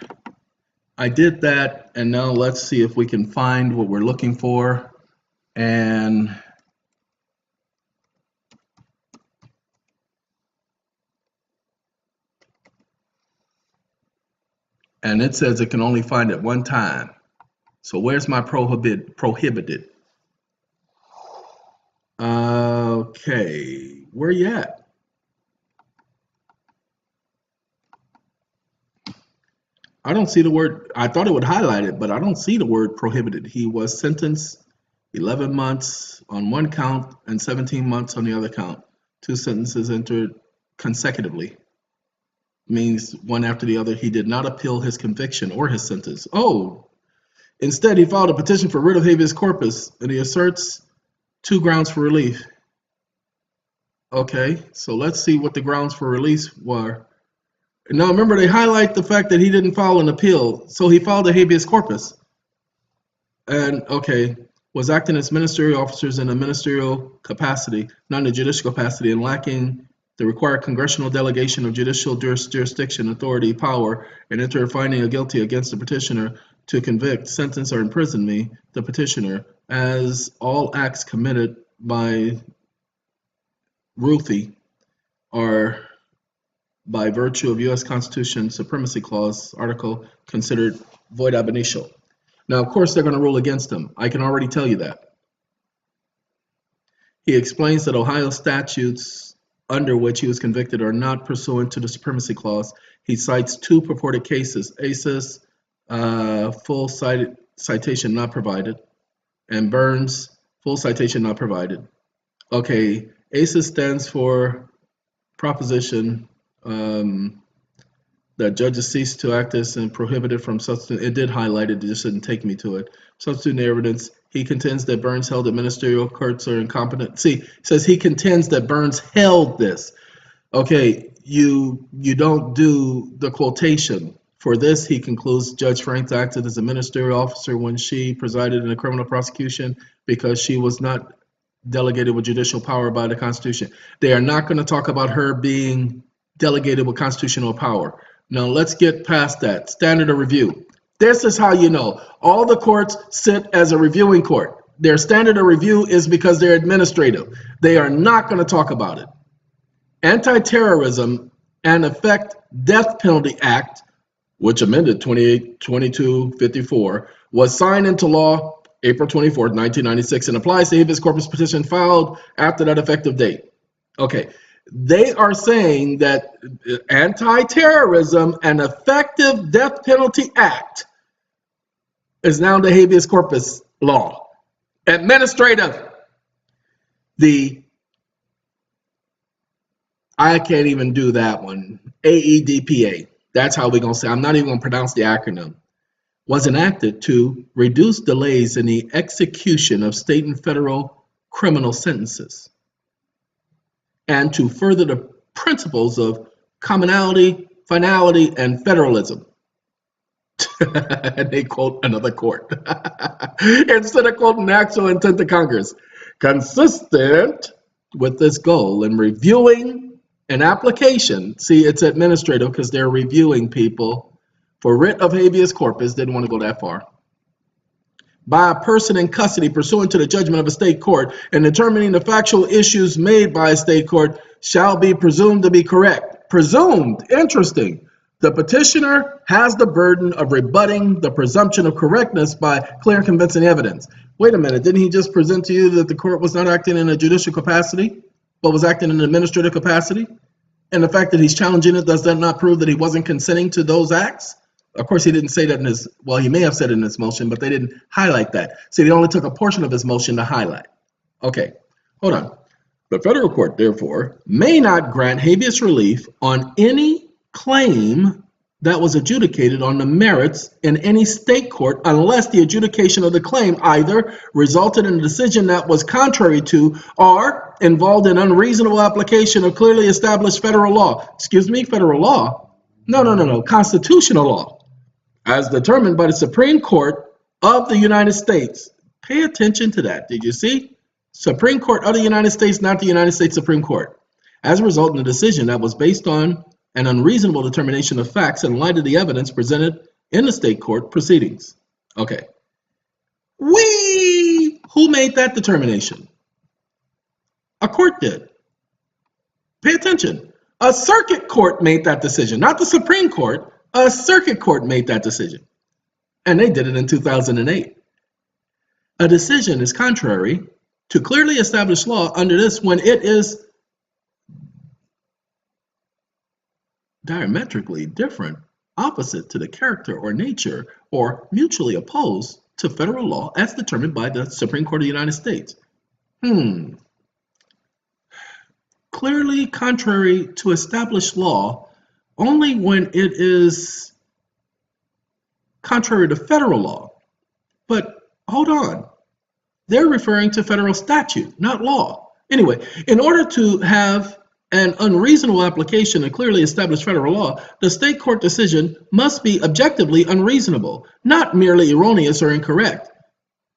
I did that, and now let's see if we can find what we're looking for. And it says it can only find it one time. So where's my prohibited? Okay, where you at? I don't see the word. I thought it would highlight it, but I don't see the word prohibited. He was sentenced 11 months on one count and 17 months on the other count. Two sentences entered consecutively. Means one after the other. He did not appeal his conviction or his sentence. Oh, instead he filed a petition for writ of habeas corpus, and he asserts 2 grounds for relief. Okay, so let's see what the grounds for release were. Now remember, they highlight the fact that he didn't file an appeal, so he filed a habeas corpus. And okay, was acting as ministerial officers in a ministerial capacity, not in a judicial capacity, and lacking the required congressional delegation of judicial jurisdiction, authority, power, and enter finding a guilty against the petitioner to convict, sentence, or imprison me, the petitioner, as all acts committed by Ruthie are by virtue of U.S. Constitution Supremacy Clause article considered void ab initio. Now, of course, they're going to rule against him. I can already tell you that. He explains that Ohio statutes under which he was convicted are not pursuant to the Supremacy Clause. He cites 2 purported cases, ACES, full citation not provided, and Burns, full citation not provided. Okay, ACES stands for proposition that judges cease to act as and prohibited from substitute. It did highlight it, it just didn't take me to it. Substitute evidence. He contends that Burns held that ministerial courts are incompetent. See, it says he contends that Burns held this. Okay, you don't do the quotation. For this, he concludes Judge Franks acted as a ministerial officer when she presided in a criminal prosecution because she was not delegated with judicial power by the Constitution. They are not going to talk about her being delegated with constitutional power. Now let's get past that. Standard of review. This is how you know. All the courts sit as a reviewing court. Their standard of review is because they're administrative. They are not going to talk about it. Anti-Terrorism and Effect Death Penalty Act, which amended 2254, was signed into law April 24, 1996, and applies to habeas corpus petition filed after that effective date. Okay, they are saying that Anti-Terrorism and Effective Death Penalty Act is now the habeas corpus law. Administrative. I can't even do that one. AEDPA. That's how we're going to say. I'm not even going to pronounce the acronym. Was enacted to reduce delays in the execution of state and federal criminal sentences and to further the principles of commonality, finality, and federalism. And they quote another court instead of quoting the actual intent of Congress. Consistent with this goal in reviewing an application, see, it's administrative because they're reviewing people for writ of habeas corpus, didn't want to go that far, by a person in custody pursuant to the judgment of a state court, and determining the factual issues made by a state court shall be presumed to be correct. Presumed, interesting. The petitioner has the burden of rebutting the presumption of correctness by clear and convincing evidence. Wait a minute, didn't he just present to you that the court was not acting in a judicial capacity, but was acting in an administrative capacity? And the fact that he's challenging it, does that not prove that he wasn't consenting to those acts? Of course, he didn't say that in his, well, he may have said it in his motion, but they didn't highlight that. See, they only took a portion of his motion to highlight. Okay, hold on. The federal court, therefore, may not grant habeas relief on any claim that was adjudicated on the merits in any state court unless the adjudication of the claim either resulted in a decision that was contrary to or involved in unreasonable application of clearly established federal law. Excuse me, federal law? No, constitutional law, as determined by the Supreme Court of the United States. Pay attention to that. Did you see? Supreme Court of the United States, not the United States Supreme Court. As a result of the decision that was based on an unreasonable determination of facts in light of the evidence presented in the state court proceedings. Okay. Who made that determination? A court did. Pay attention. A circuit court made that decision, not the Supreme Court. A circuit court made that decision. And they did it in 2008. A decision is contrary to clearly established law under this when it is diametrically different, opposite to the character or nature, or mutually opposed to federal law as determined by the Supreme Court of the United States. Clearly contrary to established law only when it is contrary to federal law. But hold on. They're referring to federal statute, not law. Anyway, in order to have an unreasonable application of clearly established federal law, the state court decision must be objectively unreasonable, not merely erroneous or incorrect.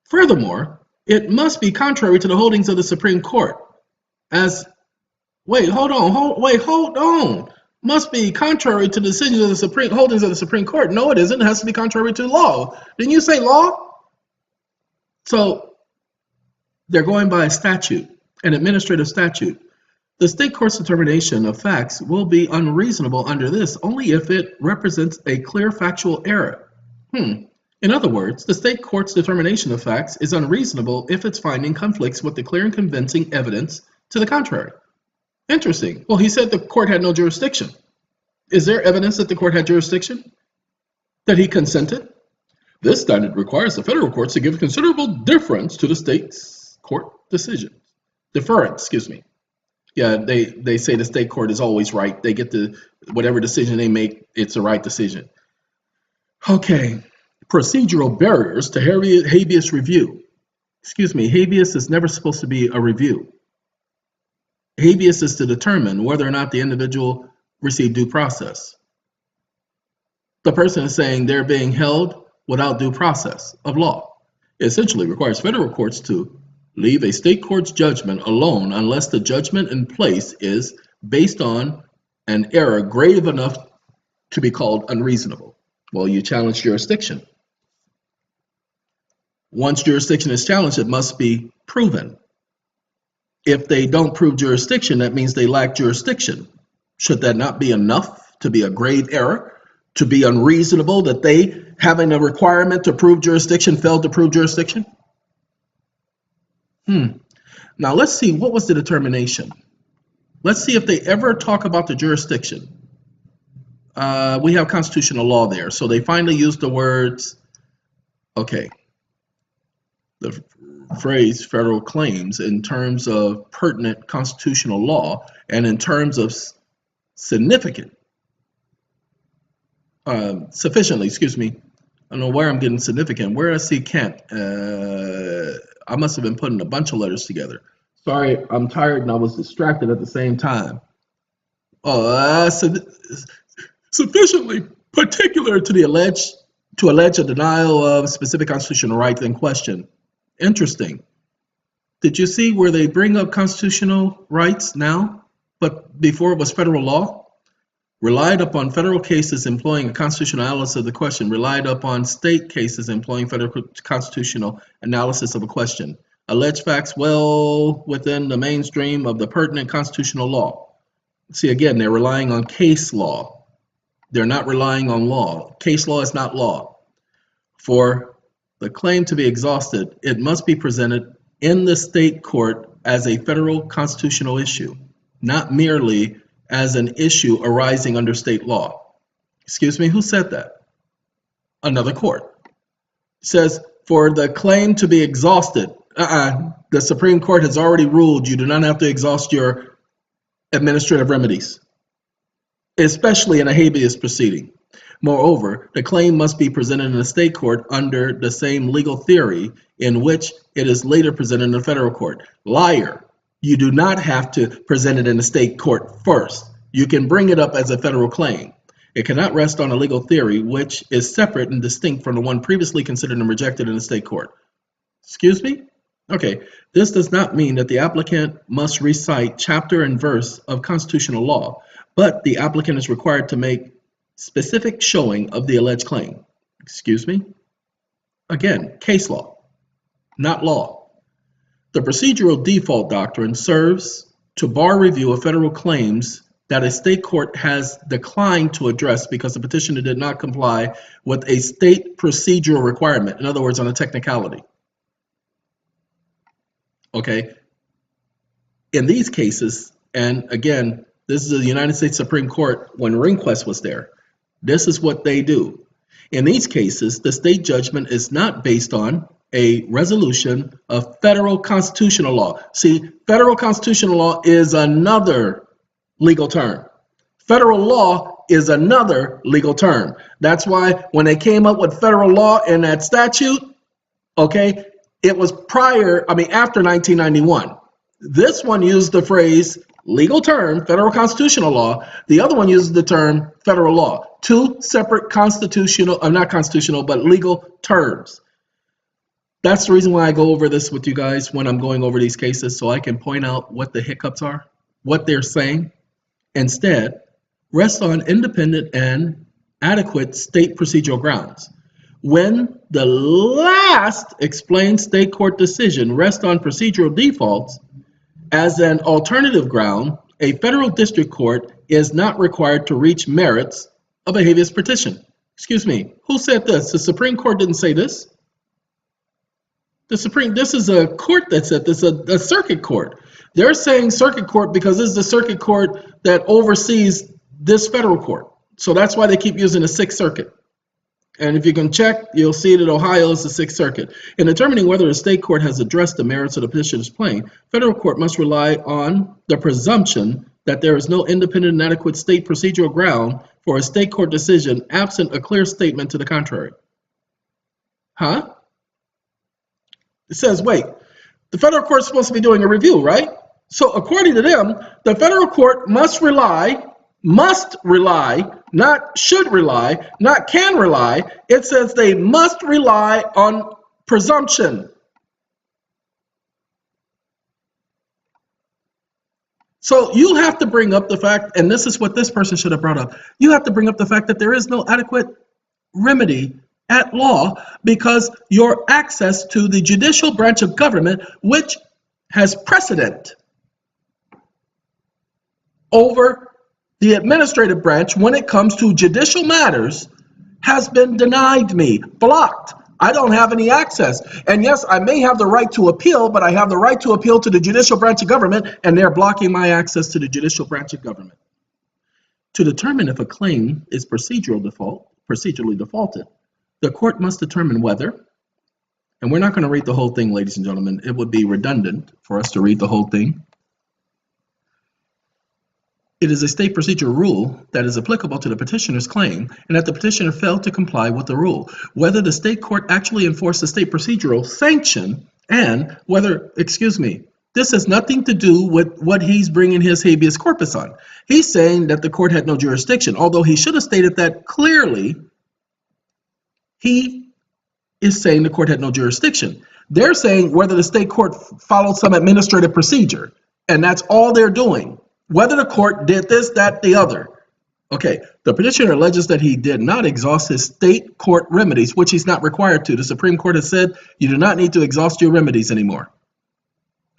Furthermore, it must be contrary to the holdings of the Supreme Court. Hold on. Must be contrary to the decisions of the holdings of the Supreme Court. No, it isn't. It has to be contrary to law. Didn't you say law? So they're going by a statute, an administrative statute. The state court's determination of facts will be unreasonable under this only if it represents a clear factual error. In other words, the state court's determination of facts is unreasonable if its finding conflicts with the clear and convincing evidence to the contrary. Interesting. Well, he said the court had no jurisdiction. Is there evidence that the court had jurisdiction? That he consented? This standard requires the federal courts to give considerable deference to the state's court decisions. Deference. Yeah, they say the state court is always right. They get whatever decision they make, it's the right decision. Okay. Procedural barriers to habeas review. Habeas is never supposed to be a review. Habeas is to determine whether or not the individual received due process. The person is saying they're being held without due process of law. It essentially requires federal courts to leave a state court's judgment alone unless the judgment in place is based on an error grave enough to be called unreasonable. Well, you challenge jurisdiction. Once jurisdiction is challenged, it must be proven. If they don't prove jurisdiction, that means they lack jurisdiction. Should that not be enough to be a grave error, to be unreasonable that they, having a requirement to prove jurisdiction, failed to prove jurisdiction? Now let's see, what was the determination? Let's see if they ever talk about the jurisdiction. We have constitutional law there, so they finally used the words, the phrase federal claims in terms of pertinent constitutional law and in terms of sufficiently, I don't know where I'm getting significant. Where I see can't, I must have been putting a bunch of letters together. Sorry, I'm tired and I was distracted at the same time. Sufficiently particular to allege a denial of specific constitutional right in question. Interesting. Did you see where they bring up constitutional rights now, but before it was federal law? Relied upon federal cases employing a constitutional analysis of the question, relied upon state cases employing federal constitutional analysis of a question. Alleged facts well within the mainstream of the pertinent constitutional law. See, again, they're relying on case law. They're not relying on law. Case law is not law. For the claim to be exhausted, it must be presented in the state court as a federal constitutional issue, not merely as an issue arising under state law. Excuse me, who said that? Another court. It says, for the claim to be exhausted, the Supreme Court has already ruled you do not have to exhaust your administrative remedies, especially in a habeas proceeding. Moreover, the claim must be presented in a state court under the same legal theory in which it is later presented in the federal court. Liar. You do not have to present it in the state court first. You can bring it up as a federal claim. It cannot rest on a legal theory which is separate and distinct from the one previously considered and rejected in the state court. Excuse me? Okay, this does not mean that the applicant must recite chapter and verse of constitutional law, but the applicant is required to make specific showing of the alleged claim. Excuse me? Again, case law, not law. The procedural default doctrine serves to bar review of federal claims that a state court has declined to address because the petitioner did not comply with a state procedural requirement. In other words, on a technicality. Okay? In these cases, and again, this is the United States Supreme Court when Rehnquist was there. This is what they do. In these cases, the state judgment is not based on a resolution of federal constitutional law. See, federal constitutional law is another legal term. Federal law is another legal term. That's why when they came up with federal law in that statute, okay, it was after 1991. This one used the phrase legal term, federal constitutional law. The other one uses the term federal law. Two separate not constitutional, but legal terms. That's the reason why I go over this with you guys when I'm going over these cases, so I can point out what the hiccups are, what they're saying. Instead, rest on independent and adequate state procedural grounds. When the last explained state court decision rests on procedural defaults, as an alternative ground, a federal district court is not required to reach merits of a habeas petition. Excuse me, who said this? The Supreme Court didn't say this. This is a court that said this, a circuit court. They're saying circuit court because this is the circuit court that oversees this federal court. So that's why they keep using the Sixth Circuit. And if you can check, you'll see that Ohio is the Sixth Circuit. In determining whether a state court has addressed the merits of the petitioner's claim, federal court must rely on the presumption that there is no independent and adequate state procedural ground for a state court decision absent a clear statement to the contrary. Huh? It says, wait, the federal court is supposed to be doing a review, right? So according to them, the federal court must rely, not should rely, not can rely. It says they must rely on presumption. So you have to bring up the fact, and this is what this person should have brought up, you have to bring up the fact that there is no adequate remedy at law because your access to the judicial branch of government, which has precedent over the administrative branch when it comes to judicial matters, has been denied me, blocked. I don't have any access. And yes, I may have the right to appeal, but I have the right to appeal to the judicial branch of government, and they're blocking my access to the judicial branch of government. To determine if a claim is procedurally defaulted, the court must determine whether, and we're not going to read the whole thing, ladies and gentlemen. It would be redundant for us to read the whole thing. It is a state procedural rule that is applicable to the petitioner's claim and that the petitioner failed to comply with the rule, whether the state court actually enforced the state procedural sanction, and whether, this has nothing to do with what he's bringing his habeas corpus on. He's saying that the court had no jurisdiction, although he should have stated that clearly. He is saying the court had no jurisdiction. They're saying whether the state court followed some administrative procedure, and that's all they're doing. Whether the court did this, that, the other. Okay, the petitioner alleges that he did not exhaust his state court remedies, which he's not required to. The Supreme Court has said you do not need to exhaust your remedies anymore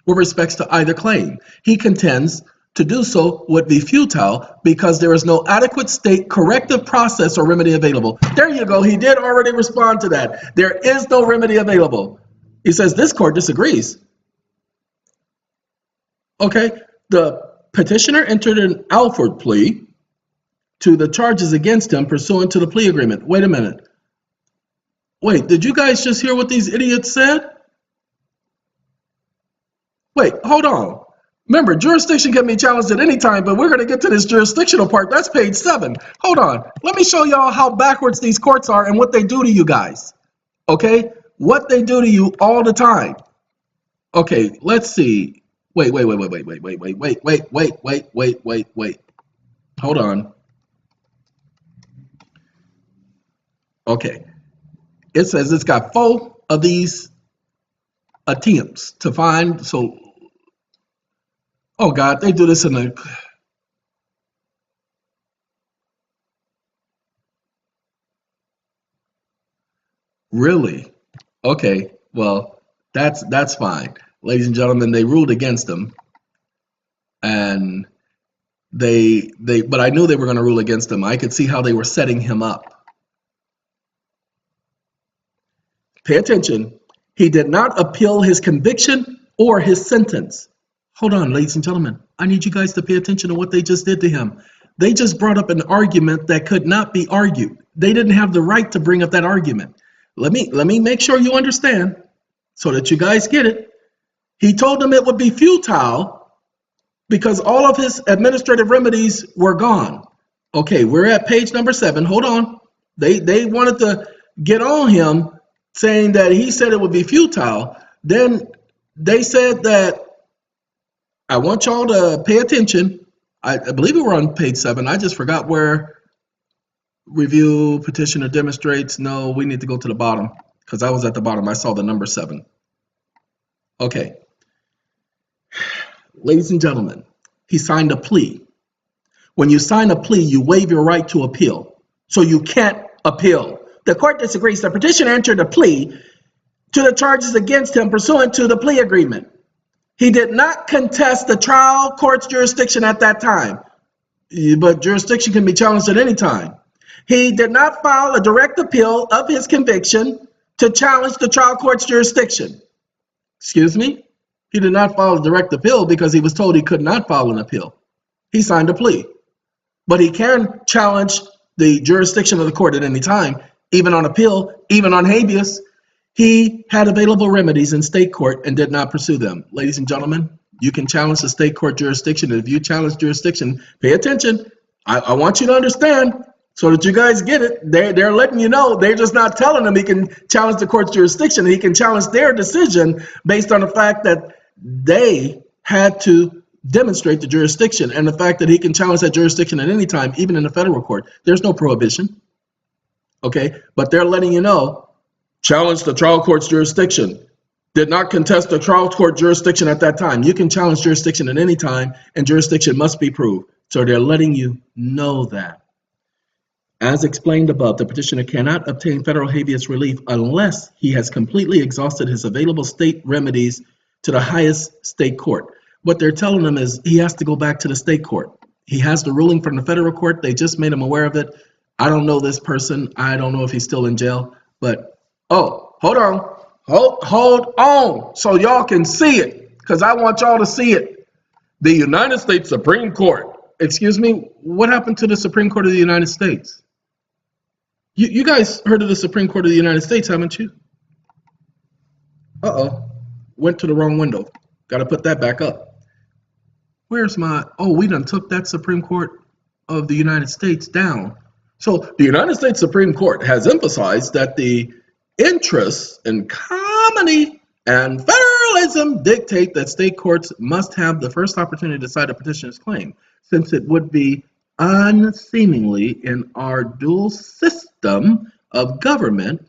with respects to either claim. He contends to do so would be futile because there is no adequate state corrective process or remedy available. There you go. He did already respond to that. There is no remedy available. He says this court disagrees. Okay, the petitioner entered an Alford plea to the charges against him pursuant to the plea agreement. Wait a minute. Wait, did you guys just hear what these idiots said? Wait, hold on. Remember, jurisdiction can be challenged at any time, but we're going to get to this jurisdictional part. That's page 7. Hold on. Let me show y'all how backwards these courts are and what they do to you guys. Okay? What they do to you all the time. Okay, let's see. Wait. Hold on. Okay. It says it's got 4 of these attempts to find, so oh God, they do this in the, Really? Okay, well, that's fine. Ladies and gentlemen, they ruled against him, and but I knew they were going to rule against him. I could see how they were setting him up. Pay attention. He did not appeal his conviction or his sentence. Hold on, ladies and gentlemen. I need you guys to pay attention to what they just did to him. They just brought up an argument that could not be argued. They didn't have the right to bring up that argument. Let me make sure you understand so that you guys get it. He told them it would be futile because all of his administrative remedies were gone. Okay, we're at page number 7. Hold on. They wanted to get on him saying that he said it would be futile. Then they said that, I want y'all to pay attention. I believe we were on page 7. I just forgot where review petitioner demonstrates. No, we need to go to the bottom because I was at the bottom. I saw the number 7. Okay. Ladies and gentlemen, he signed a plea. When you sign a plea, you waive your right to appeal. So you can't appeal. The court disagrees. The petitioner entered a plea to the charges against him pursuant to the plea agreement. He did not contest the trial court's jurisdiction at that time, but jurisdiction can be challenged at any time. He did not file a direct appeal of his conviction to challenge the trial court's jurisdiction. Excuse me? He did not file a direct appeal because he was told he could not file an appeal. He signed a plea, but he can challenge the jurisdiction of the court at any time, even on appeal, even on habeas. He had available remedies in state court and did not pursue them. Ladies and gentlemen, you can challenge the state court jurisdiction. And if you challenge jurisdiction, pay attention. I want you to understand so that you guys get it. They're letting you know. They're just not telling him he can challenge the court's jurisdiction. He can challenge their decision based on the fact that they had to demonstrate the jurisdiction and the fact that he can challenge that jurisdiction at any time, even in the federal court. There's no prohibition. Okay, but they're letting you know. Challenge the trial court's jurisdiction. Did not contest the trial court jurisdiction at that time. You can challenge jurisdiction at any time, and jurisdiction must be proved. So they're letting you know that. As explained above, the petitioner cannot obtain federal habeas relief unless he has completely exhausted his available state remedies to the highest state court. What they're telling him is he has to go back to the state court. He has the ruling from the federal court. They just made him aware of it. I don't know this person. I don't know if he's still in jail, but oh, hold on. Hold on so y'all can see it because I want y'all to see it. The United States Supreme Court. Excuse me, what happened to the Supreme Court of the United States? You guys heard of the Supreme Court of the United States, haven't you? Uh-oh. Went to the wrong window. Got to put that back up. Where's my... Oh, we done took that Supreme Court of the United States down. So the United States Supreme Court has emphasized that the interests in comity and federalism dictate that state courts must have the first opportunity to decide a petitioner's claim, since it would be unseemly in our dual system of government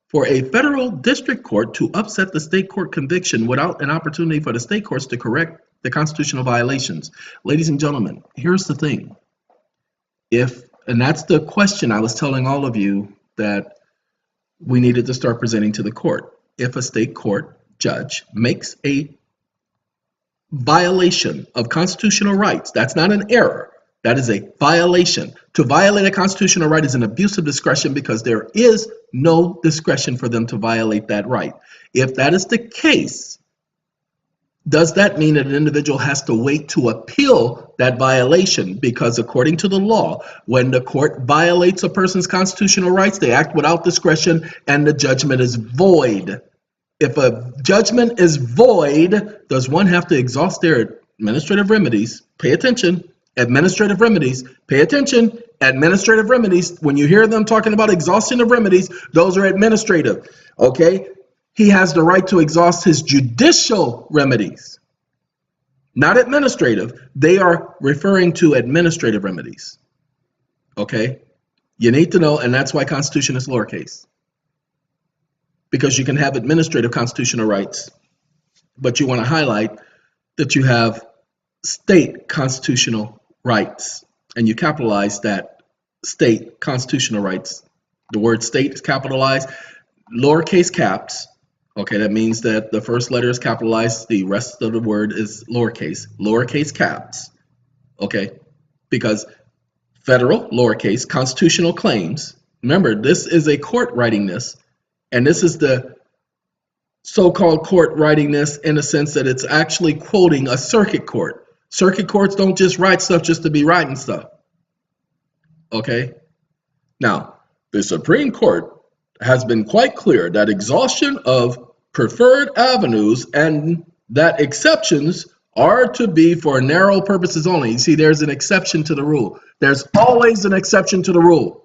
for a federal district court to upset the state court conviction without an opportunity for the state courts to correct the constitutional violations. Ladies and gentlemen, here's the thing. And that's the question I was telling all of you that we needed to start presenting to the court. If a state court judge makes a violation of constitutional rights, that's not an error, that is a violation. To violate a constitutional right is an abuse of discretion because there is no discretion for them to violate that right. If that is the case, does that mean that an individual has to wait to appeal that violation? Because according to the law, when the court violates a person's constitutional rights, they act without discretion and the judgment is void. If a judgment is void, does one have to exhaust their administrative remedies? Pay attention. Administrative remedies. Pay attention. Administrative remedies. When you hear them talking about exhaustion of remedies, those are administrative. Okay? He has the right to exhaust his judicial remedies, not administrative. They are referring to administrative remedies. Okay? You need to know, and that's why Constitution is lowercase. Because you can have administrative constitutional rights, but you want to highlight that you have state constitutional rights, and you capitalize that state constitutional rights. The word state is capitalized. lowercase caps. Okay, that means that the first letter is capitalized, the rest of the word is lowercase caps. Okay, because federal, lowercase, constitutional claims. Remember, this is a court writing this, and this is the so-called court writing this in the sense that it's actually quoting a circuit court. Circuit courts don't just write stuff just to be writing stuff. Okay? Now, the Supreme Court has been quite clear that exhaustion of preferred avenues and that exceptions are to be for narrow purposes only. You see, there's an exception to the rule. There's always an exception to the rule.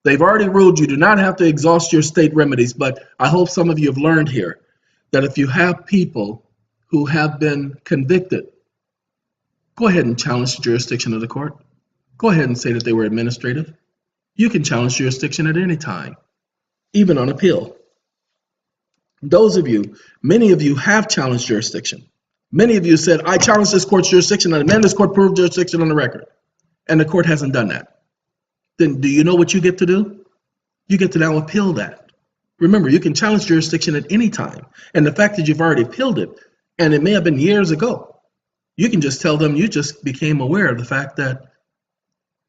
They've already ruled you do not have to exhaust your state remedies, but I hope some of you have learned here that if you have people who have been convicted, go ahead and challenge the jurisdiction of the court. Go ahead and say that they were administrative. You can challenge jurisdiction at any time, even on appeal. Those of you, many of you have challenged jurisdiction. Many of you said, I challenge this court's jurisdiction, and I demand this court prove jurisdiction on the record. And the court hasn't done that. Then do you know what you get to do? You get to now appeal that. Remember, you can challenge jurisdiction at any time. And the fact that you've already appealed it, and it may have been years ago, you can just tell them you just became aware of the fact that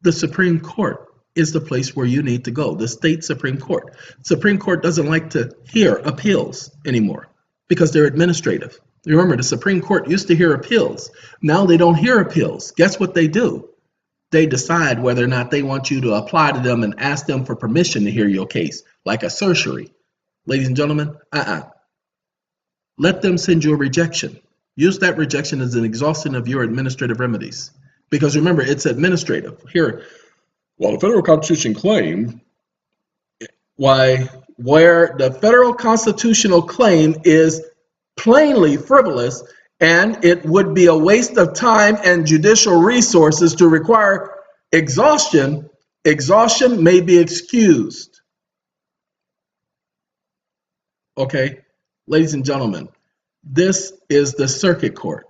the Supreme Court is the place where you need to go, the state Supreme Court. Supreme Court doesn't like to hear appeals anymore because they're administrative. Remember, the Supreme Court used to hear appeals. Now they don't hear appeals. Guess what they do? They decide whether or not they want you to apply to them and ask them for permission to hear your case, like a certiorari. Ladies and gentlemen, let them send you a rejection. Use that rejection as an exhaustion of your administrative remedies. Because remember, it's administrative. Here, while the federal constitution claim, where the federal constitutional claim is plainly frivolous, and it would be a waste of time and judicial resources to require exhaustion, exhaustion may be excused. Okay, ladies and gentlemen, this is the circuit court.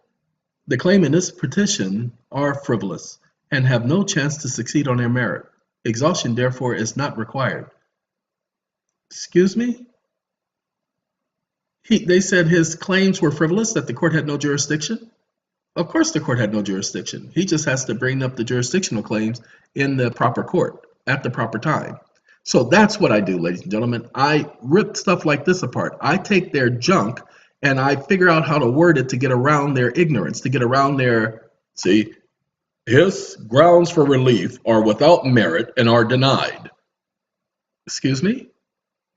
The claim in this petition are frivolous and have no chance to succeed on their merit. Exhaustion, therefore, is not required. Excuse me? They said his claims were frivolous, that the court had no jurisdiction. Of course the court had no jurisdiction. He just has to bring up the jurisdictional claims in the proper court at the proper time. So that's what I do, ladies and gentlemen. I rip stuff like this apart. I take their junk and I figure out how to word it to get around their ignorance, to get around their, see, his grounds for relief are without merit and are denied. Excuse me?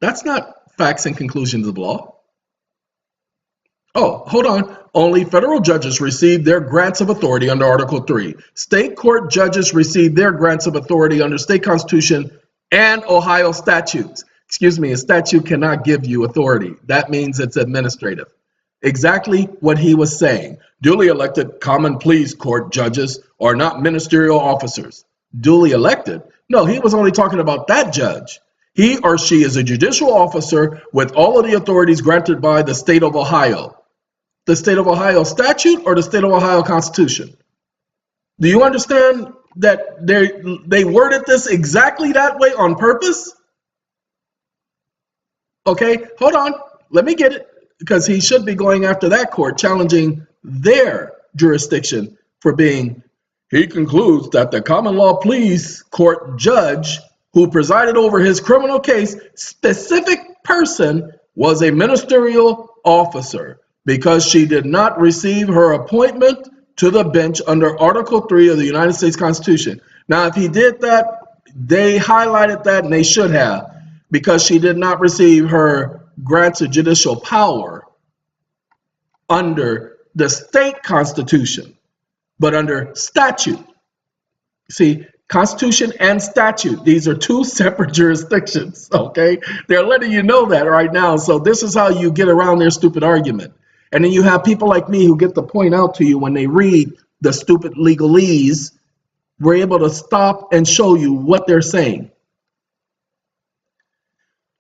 That's not facts and conclusions of law. Oh, hold on. Only federal judges receive their grants of authority under Article 3. State court judges receive their grants of authority under state constitution and Ohio statutes. Excuse me, a statute cannot give you authority. That means it's administrative. Exactly what he was saying. Duly elected common pleas court judges are not ministerial officers. Duly elected? No, he was only talking about that judge. He or she is a judicial officer with all of the authorities granted by the state of Ohio. The state of Ohio statute or the state of Ohio constitution? Do you understand that they worded this exactly that way on purpose? Okay, hold on. Let me get it. Because he should be going after that court, challenging their jurisdiction for being, he concludes that the common law pleas court judge who presided over his criminal case, specific person, was a ministerial officer because she did not receive her appointment to the bench under Article 3 of the United States Constitution. Now, if he did that, they highlighted that, and they should have, because she did not receive her grants of judicial power under the state constitution, but under statute. See, constitution and statute, these are two separate jurisdictions, okay? They're letting you know that right now. So this is how you get around their stupid argument. And then you have people like me who get to point out to you when they read the stupid legalese, we're able to stop and show you what they're saying.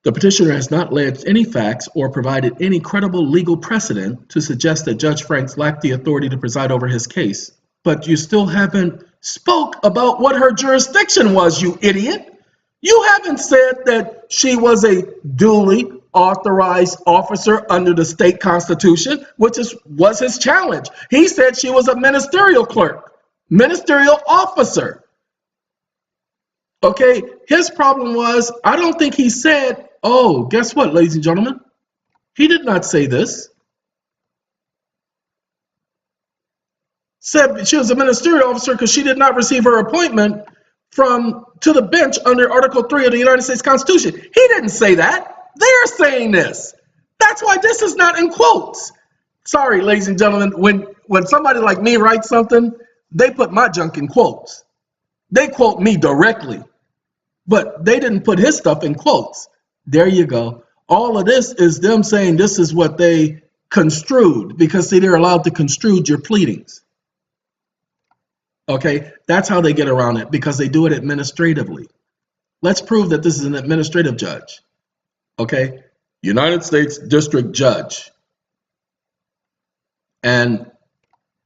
The petitioner has not alleged any facts or provided any credible legal precedent to suggest that Judge Franks lacked the authority to preside over his case. But you still haven't spoke about what her jurisdiction was, you idiot. You haven't said that she was a duly authorized officer under the state constitution, which was his challenge. He said she was a ministerial clerk, ministerial officer. Okay, his problem was, I don't think he said, oh, guess what, ladies and gentlemen? He did not say this. Said she was a ministerial officer because she did not receive her appointment to the bench under Article 3 of the United States Constitution. He didn't say that. They're saying this. That's why this is not in quotes. Sorry, ladies and gentlemen, when somebody like me writes something, they put my junk in quotes. They quote me directly, but they didn't put his stuff in quotes. There you go. All of this is them saying this is what they construed, because see, they're allowed to construe your pleadings. Okay, that's how they get around it, because they do it administratively. Let's prove that this is an administrative judge. Okay, United States District Judge. And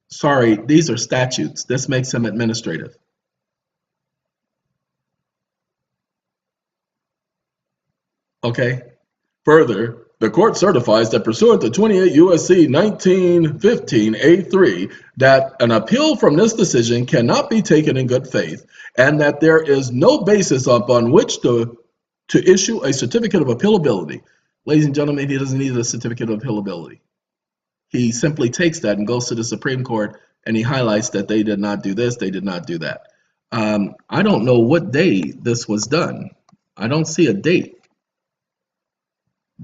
sorry, these are statutes. This makes him administrative. Okay, further, the court certifies that pursuant to 28 U.S.C. 1915 A3, that an appeal from this decision cannot be taken in good faith, and that there is no basis upon which to issue a certificate of appealability. Ladies and gentlemen, he doesn't need a certificate of appealability. He simply takes that and goes to the Supreme Court and he highlights that they did not do this, they did not do that. I don't know what day this was done. I don't see a date.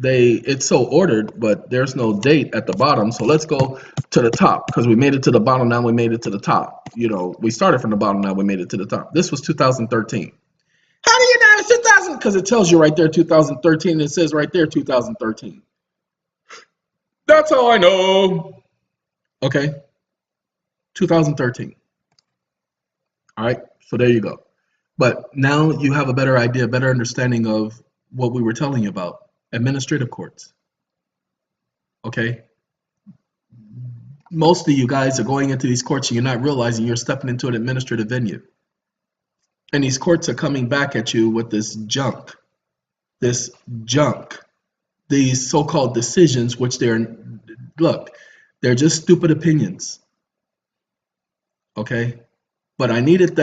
It's so ordered, but there's no date at the bottom. So let's go to the top, because we made it to the bottom, now we made it to the top. You know, we started from the bottom, now we made it to the top. This was 2013. How do you know it's 2000? Because it tells you right there 2013. It says right there 2013. That's how I know. Okay, 2013. All right, so there you go. But now you have a better idea, better understanding of what we were telling you about. Administrative courts. Okay, most of you guys are going into these courts and you're not realizing you're stepping into an administrative venue, and these courts are coming back at you with this junk, these so-called decisions, which they're just stupid opinions. Okay, but I needed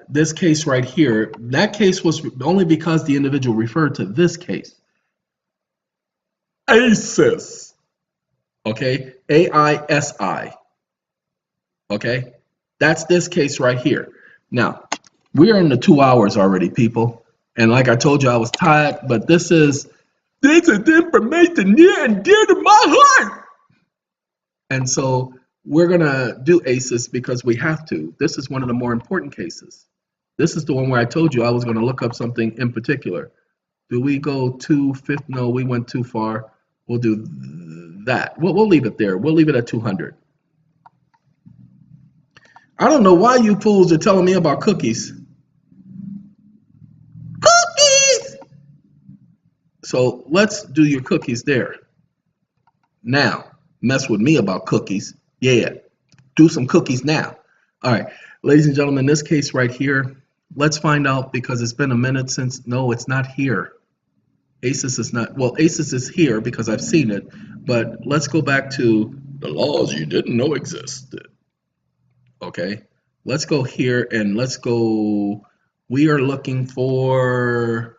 this case right here. That case was only because the individual referred to this case. ASIS, okay, AISI, okay, that's this case right here. Now, we're in the 2 hours already, people, and like I told you, I was tired, but this is information near and dear to my heart, and so we're gonna do ASIS because we have to. This is one of the more important cases. This is the one where I told you I was gonna look up something in particular. Do we go 250? No, we went too far. We'll do that. We'll leave it there. We'll leave it at 200. I don't know why you fools are telling me about cookies. Cookies! So let's do your cookies there. Now, mess with me about cookies. Yeah, do some cookies now. All right, ladies and gentlemen, this case right here, let's find out, because it's been a minute since. No, it's not here. ASIS is not, well, ASIS is here because I've seen it, but let's go back to the laws you didn't know existed. Okay, let's go here and let's go, we are looking for,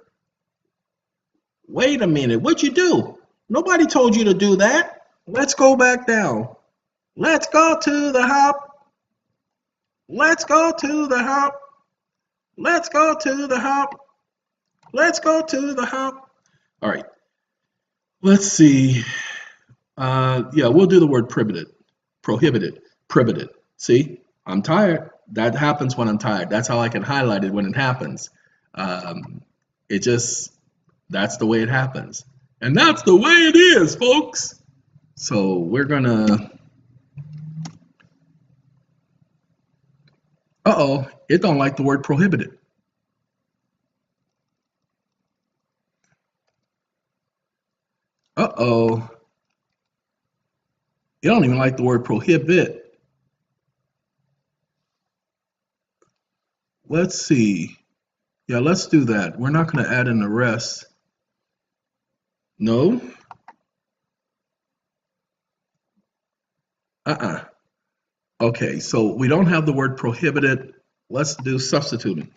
wait a minute, what'd you do? Nobody told you to do that. Let's go back down. Let's go to the hop. Let's go to the hop. Let's go to the hop. Let's go to the hop. All right, let's see. Yeah, we'll do the word prohibited. Prohibited. See, I'm tired. That happens when I'm tired. That's how I can highlight it when it happens. That's the way it happens. And that's the way it is, folks. So we're gonna, it don't like the word prohibited. You don't even like the word prohibit. Let's see. Yeah, let's do that. We're not going to add an arrest. No, Okay, so we don't have the word prohibited. Let's do substituting.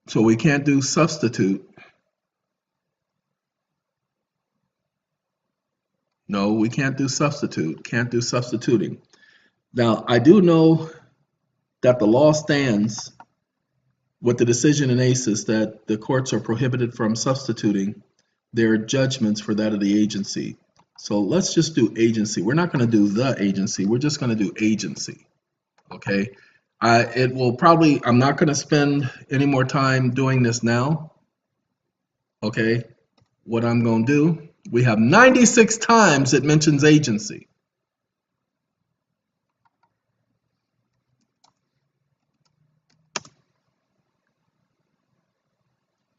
So we can't do substitute. No, we can't do substitute. Can't do substituting. Now, I do know that the law stands with the decision in ACES that the courts are prohibited from substituting their judgments for that of the agency. So let's just do agency. We're not going to do the agency. We're just going to do agency. Okay. It will probably, I'm not going to spend any more time doing this now. Okay. What I'm going to do, we have 96 times it mentions agency.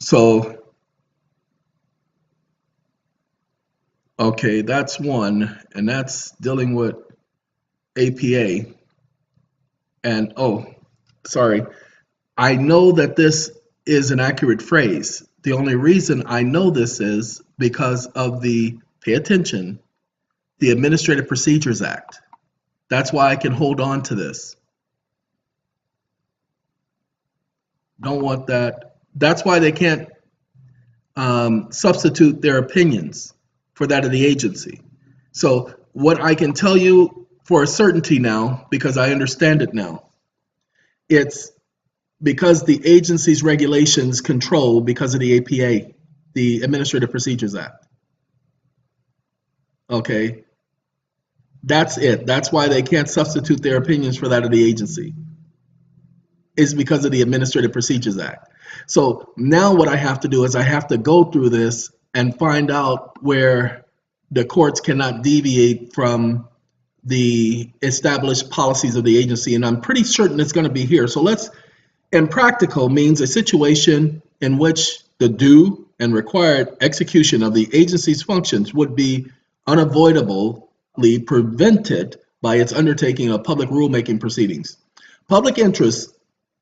So, okay, that's one, and that's dealing with APA. And, oh, sorry, I know that this is an accurate phrase. The only reason I know this is because of pay attention, the Administrative Procedures Act. That's why I can hold on to this. Don't want that. That's why they can't substitute their opinions for that of the agency. So what I can tell you for a certainty now, because I understand it now, it's because the agency's regulations control because of the APA, the Administrative Procedures Act. Okay, that's it. That's why they can't substitute their opinions for that of the agency. Is because of the Administrative Procedures Act. So now what I have to do is I have to go through this and find out where the courts cannot deviate from the established policies of the agency, and I'm pretty certain it's going to be here. So let's, and practical means a situation in which the due and required execution of the agency's functions would be unavoidably prevented by its undertaking of public rulemaking proceedings. Public interest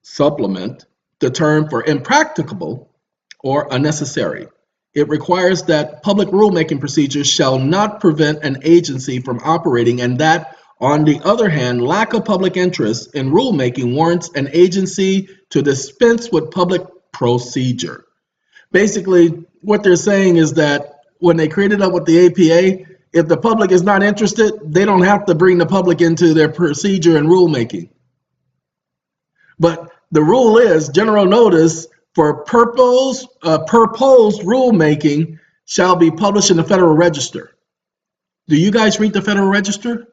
supplement the term for impracticable or unnecessary. It requires that public rulemaking procedures shall not prevent an agency from operating, and that, on the other hand, lack of public interest in rulemaking warrants an agency to dispense with public procedure. Basically, what they're saying is that when they created up with the APA, if the public is not interested, they don't have to bring the public into their procedure and rulemaking. But the rule is general notice for proposed rulemaking shall be published in the Federal Register. Do you guys read the Federal Register?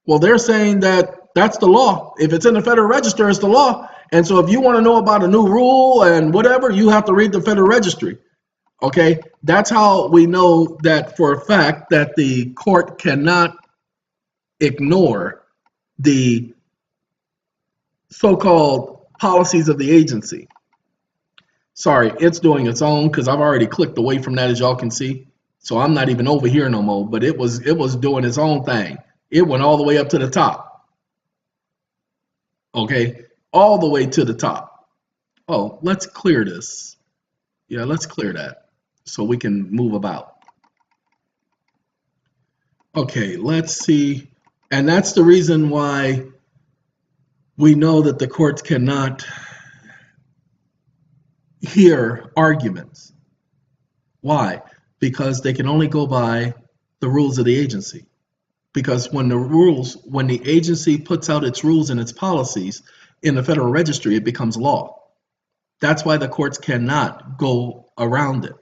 Well, they're saying that that's the law. If it's in the Federal Register, it's the law. And so if you want to know about a new rule and whatever, you have to read the Federal Registry. Okay, that's how we know that for a fact that the court cannot ignore the so-called policies of the agency. Sorry, it's doing its own because I've already clicked away from that, as y'all can see. So I'm not even over here no more, but it was doing its own thing. It went all the way up to the top. Okay, all the way to the top. Oh, let's clear this. Yeah, let's clear that so we can move about. Okay, let's see. And that's the reason why we know that the courts cannot hear arguments. Why? Because they can only go by the rules of the agency. Because when the agency puts out its rules and its policies in the Federal Registry, it becomes law. That's why the courts cannot go around it.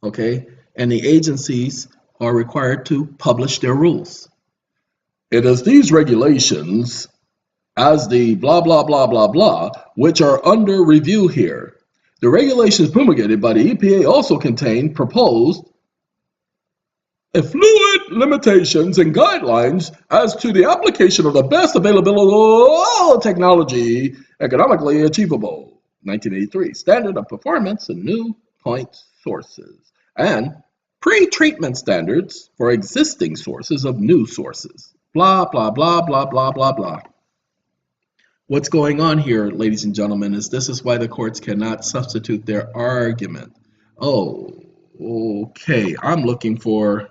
Okay? And the agencies are required to publish their rules. It is these regulations, as the blah, blah, blah, blah, blah, which are under review here. The regulations promulgated by the EPA also contain proposed fluid limitations and guidelines as to the application of the best available technology economically achievable. 1983, standard of performance and new point sources, and pre-treatment standards for existing sources of new sources. Blah, blah, blah, blah, blah, blah, blah. What's going on here, ladies and gentlemen, is this is why the courts cannot substitute their argument. Oh, okay. I'm looking for.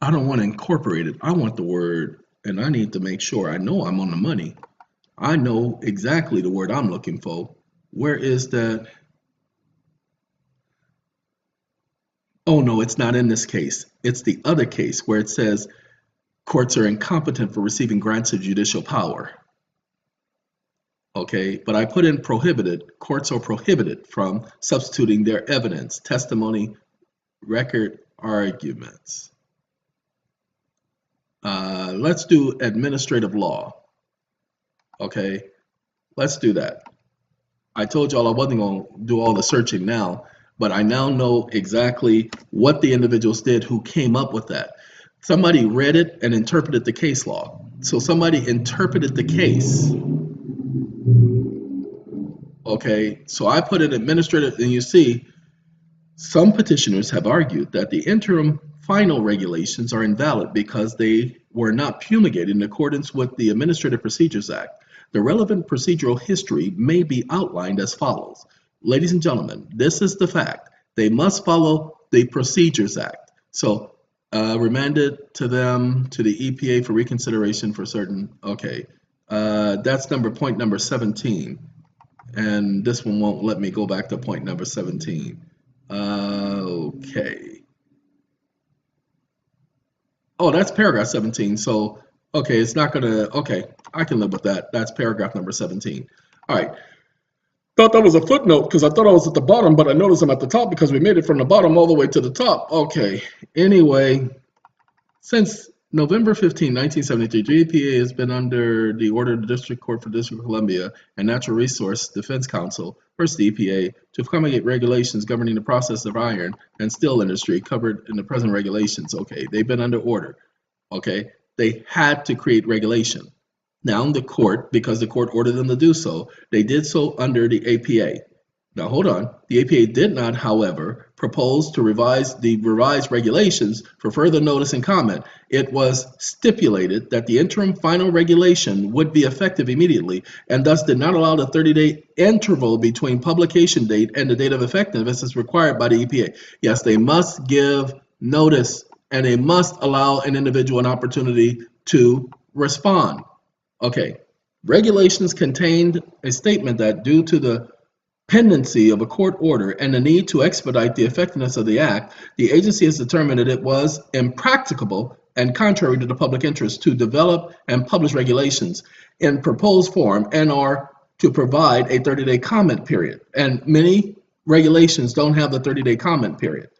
I don't want to incorporate it. I want the word, and I need to make sure I know I'm on the money. I know exactly the word I'm looking for. Where is that? Oh, no, it's not in this case. It's the other case where it says courts are incompetent for receiving grants of judicial power. Okay, but I put in prohibited. Courts are prohibited from substituting their evidence, testimony, record, arguments. Let's do administrative law. Okay, let's do that. I told y'all I wasn't going to do all the searching now, but I now know exactly what the individuals did who came up with that. Somebody read it and interpreted the case law. So somebody interpreted the case. Okay, so I put in administrative, and you see, some petitioners have argued that the interim final regulations are invalid because they were not promulgated in accordance with the Administrative Procedures Act. The relevant procedural history may be outlined as follows. Ladies and gentlemen, this is the fact. They must follow the Procedures Act. So remanded to them to the EPA for reconsideration for certain. Okay, that's point number 17. And this one won't let me go back to point number 17. Okay. Oh, that's paragraph 17. So, okay, it's not going to, okay, I can live with that. That's paragraph number 17. All right. Thought that was a footnote because I thought I was at the bottom, but I noticed I'm at the top because we made it from the bottom all the way to the top. Okay. Anyway, since November 15, 1973, GEPA has been under the order of the District Court for the District of Columbia and Natural Resource Defense Council versus the EPA to promulgate regulations governing the process of iron and steel industry covered in the present regulations. Okay, they've been under order. Okay, they had to create regulation. Now the court, because the court ordered them to do so, they did so under the APA. Now hold on, the APA did not, however, propose to revise the revised regulations for further notice and comment. It was stipulated that the interim final regulation would be effective immediately and thus did not allow the 30-day interval between publication date and the date of effectiveness as required by the EPA. Yes, they must give notice and they must allow an individual an opportunity to respond. Okay, regulations contained a statement that due to the pendency of a court order and the need to expedite the effectiveness of the act, the agency has determined that it was impracticable and contrary to the public interest to develop and publish regulations in proposed form and or to provide a 30-day comment period. And many regulations don't have the 30-day comment period.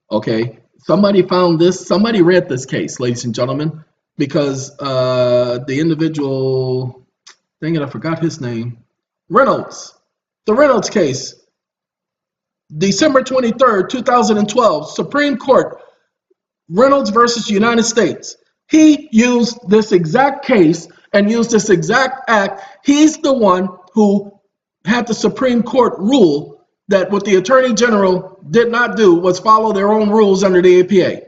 Okay, somebody found this, somebody read this case, ladies and gentlemen, because the individual, dang it, I forgot his name, Reynolds. The Reynolds case, December 23rd, 2012, Supreme Court, Reynolds versus United States. He used this exact case and used this exact act. He's the one who had the Supreme Court rule that what the Attorney General did not do was follow their own rules under the APA.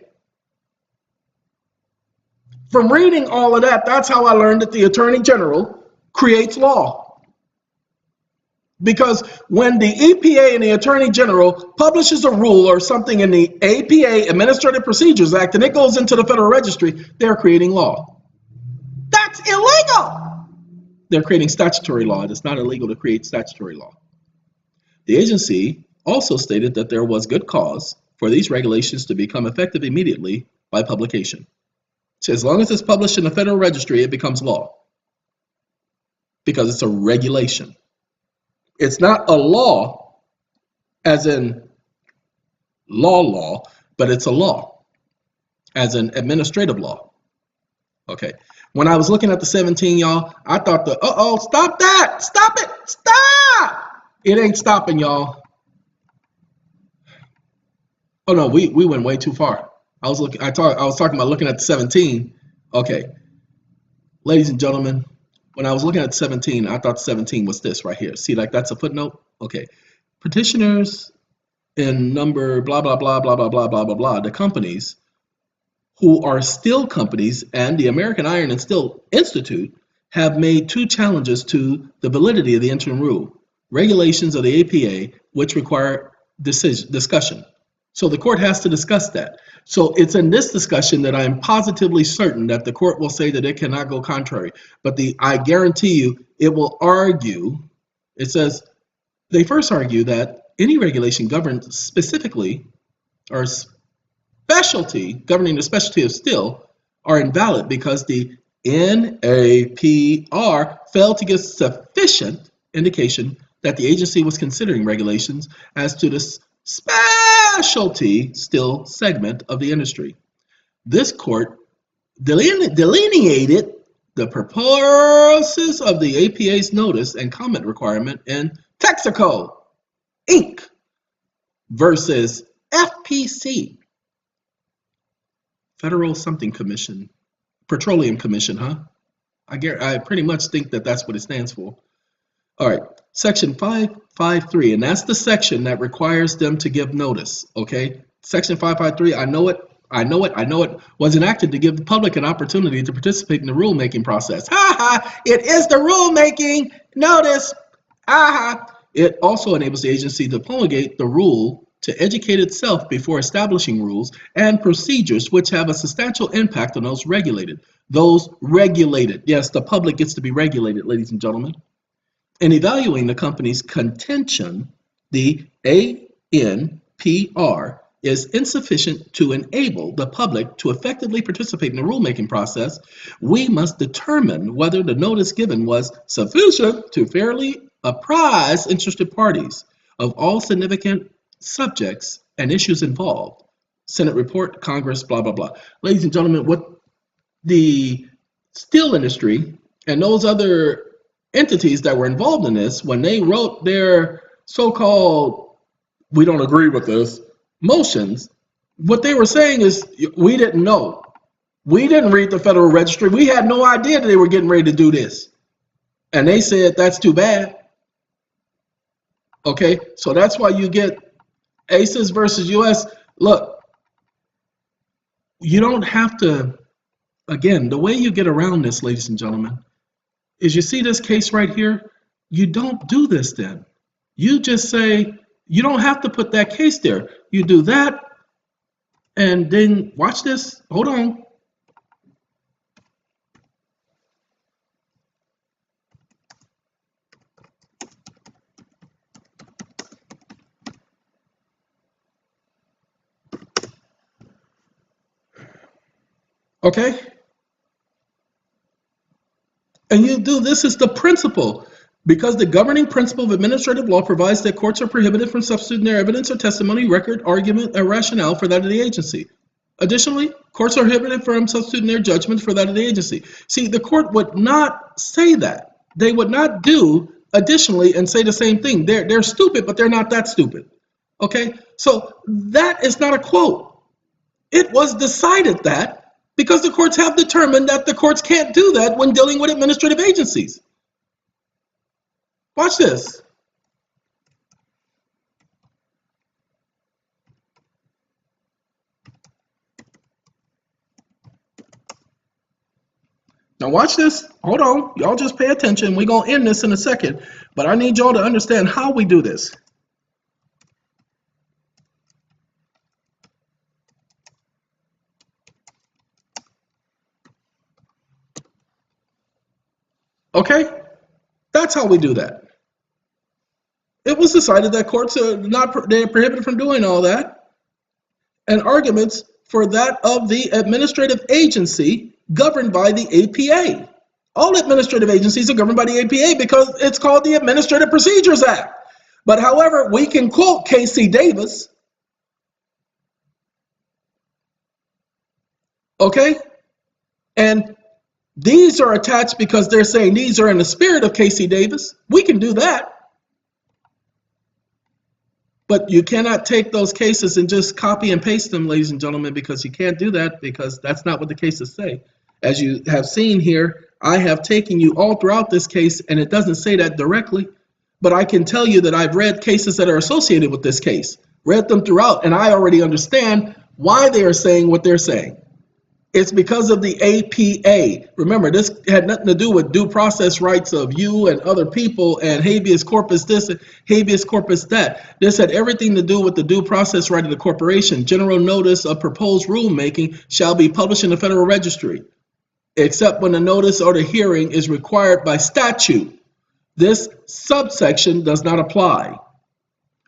From reading all of that, that's how I learned that the Attorney General creates law. Because when the EPA and the Attorney General publishes a rule or something in the APA Administrative Procedures Act and it goes into the Federal Registry, they're creating law. That's illegal. They're creating statutory law. It's not illegal to create statutory law. The agency also stated that there was good cause for these regulations to become effective immediately by publication. So as long as it's published in the Federal Registry, it becomes law because it's a regulation. It's not a law as in law, but it's a law as in administrative law. Okay. When I was looking at the 17, y'all, I thought stop that. Stop it. Stop. It ain't stopping, y'all. Oh no, we went way too far. I was talking about looking at the 17. Okay. Ladies and gentlemen, when I was looking at 17, I thought 17 was this right here. See, like that's a footnote? Okay. Petitioners in number blah, blah, blah, blah, blah, blah, blah, blah, blah, the companies who are still companies and the American Iron and Steel Institute have made two challenges to the validity of the interim rule, regulations of the APA, which require discussion. So the court has to discuss that. So it's in this discussion that I'm positively certain that the court will say that it cannot go contrary. But I guarantee you, it will argue, it says, they first argue that any regulation governed specifically or specialty, governing the specialty of steel, are invalid because the NAPR failed to give sufficient indication that the agency was considering regulations as to the specialty steel segment of the industry. This court delineated the purposes of the APA's notice and comment requirement in Texaco, Inc. versus FPC, Federal something commission, Petroleum Commission, huh? I pretty much think that that's what it stands for. All right, section 553, and that's the section that requires them to give notice, okay? Section 553, I know it, was enacted to give the public an opportunity to participate in the rulemaking process. Ha ha, it is the rulemaking notice. Ha ha. It also enables the agency to promulgate the rule to educate itself before establishing rules and procedures which have a substantial impact on those regulated. Yes, the public gets to be regulated, ladies and gentlemen. In evaluating the company's contention, the ANPR is insufficient to enable the public to effectively participate in the rulemaking process. We must determine whether the notice given was sufficient to fairly apprise interested parties of all significant subjects and issues involved. Senate report, Congress, blah, blah, blah. Ladies and gentlemen, what the steel industry and those other entities that were involved in this, when they wrote their so-called, we don't agree with this, motions, what they were saying is, we didn't know. We didn't read the Federal Registry. We had no idea that they were getting ready to do this. And they said, that's too bad. Okay, so that's why you get ACES versus US. Look, you don't have to, again, the way you get around this, ladies and gentlemen, is you see this case right here, you don't do this then. You just say, you don't have to put that case there. You do that, and then watch this. Hold on. Okay? And you do this is the principle. Because the governing principle of administrative law provides that courts are prohibited from substituting their evidence or testimony, record, argument, and rationale for that of the agency. Additionally, courts are prohibited from substituting their judgment for that of the agency. See, the court would not say that. They would not do additionally and say the same thing. They're stupid, but they're not that stupid. Okay? So that is not a quote. It was decided that because the courts have determined that the courts can't do that when dealing with administrative agencies. Watch this. Now watch this. Hold on. Y'all just pay attention. We're going to end this in a second. But I need y'all to understand how we do this. Okay? That's how we do that. It was decided that courts are they're prohibited from doing all that. And arguments for that of the administrative agency governed by the APA. All administrative agencies are governed by the APA because it's called the Administrative Procedures Act. But however, we can quote K.C. Davis. Okay? And these are attached because they're saying these are in the spirit of K.C. Davis. We can do that. But you cannot take those cases and just copy and paste them, ladies and gentlemen, because you can't do that because that's not what the cases say. As you have seen here, I have taken you all throughout this case, and it doesn't say that directly, but I can tell you that I've read cases that are associated with this case. read them throughout, and I already understand why they are saying what they're saying. It's because of the APA. Remember, this had nothing to do with due process rights of you and other people and habeas corpus this, and habeas corpus that. This had everything to do with the due process right of the corporation. General notice of proposed rulemaking shall be published in the Federal Registry, except when the notice or the hearing is required by statute. This subsection does not apply.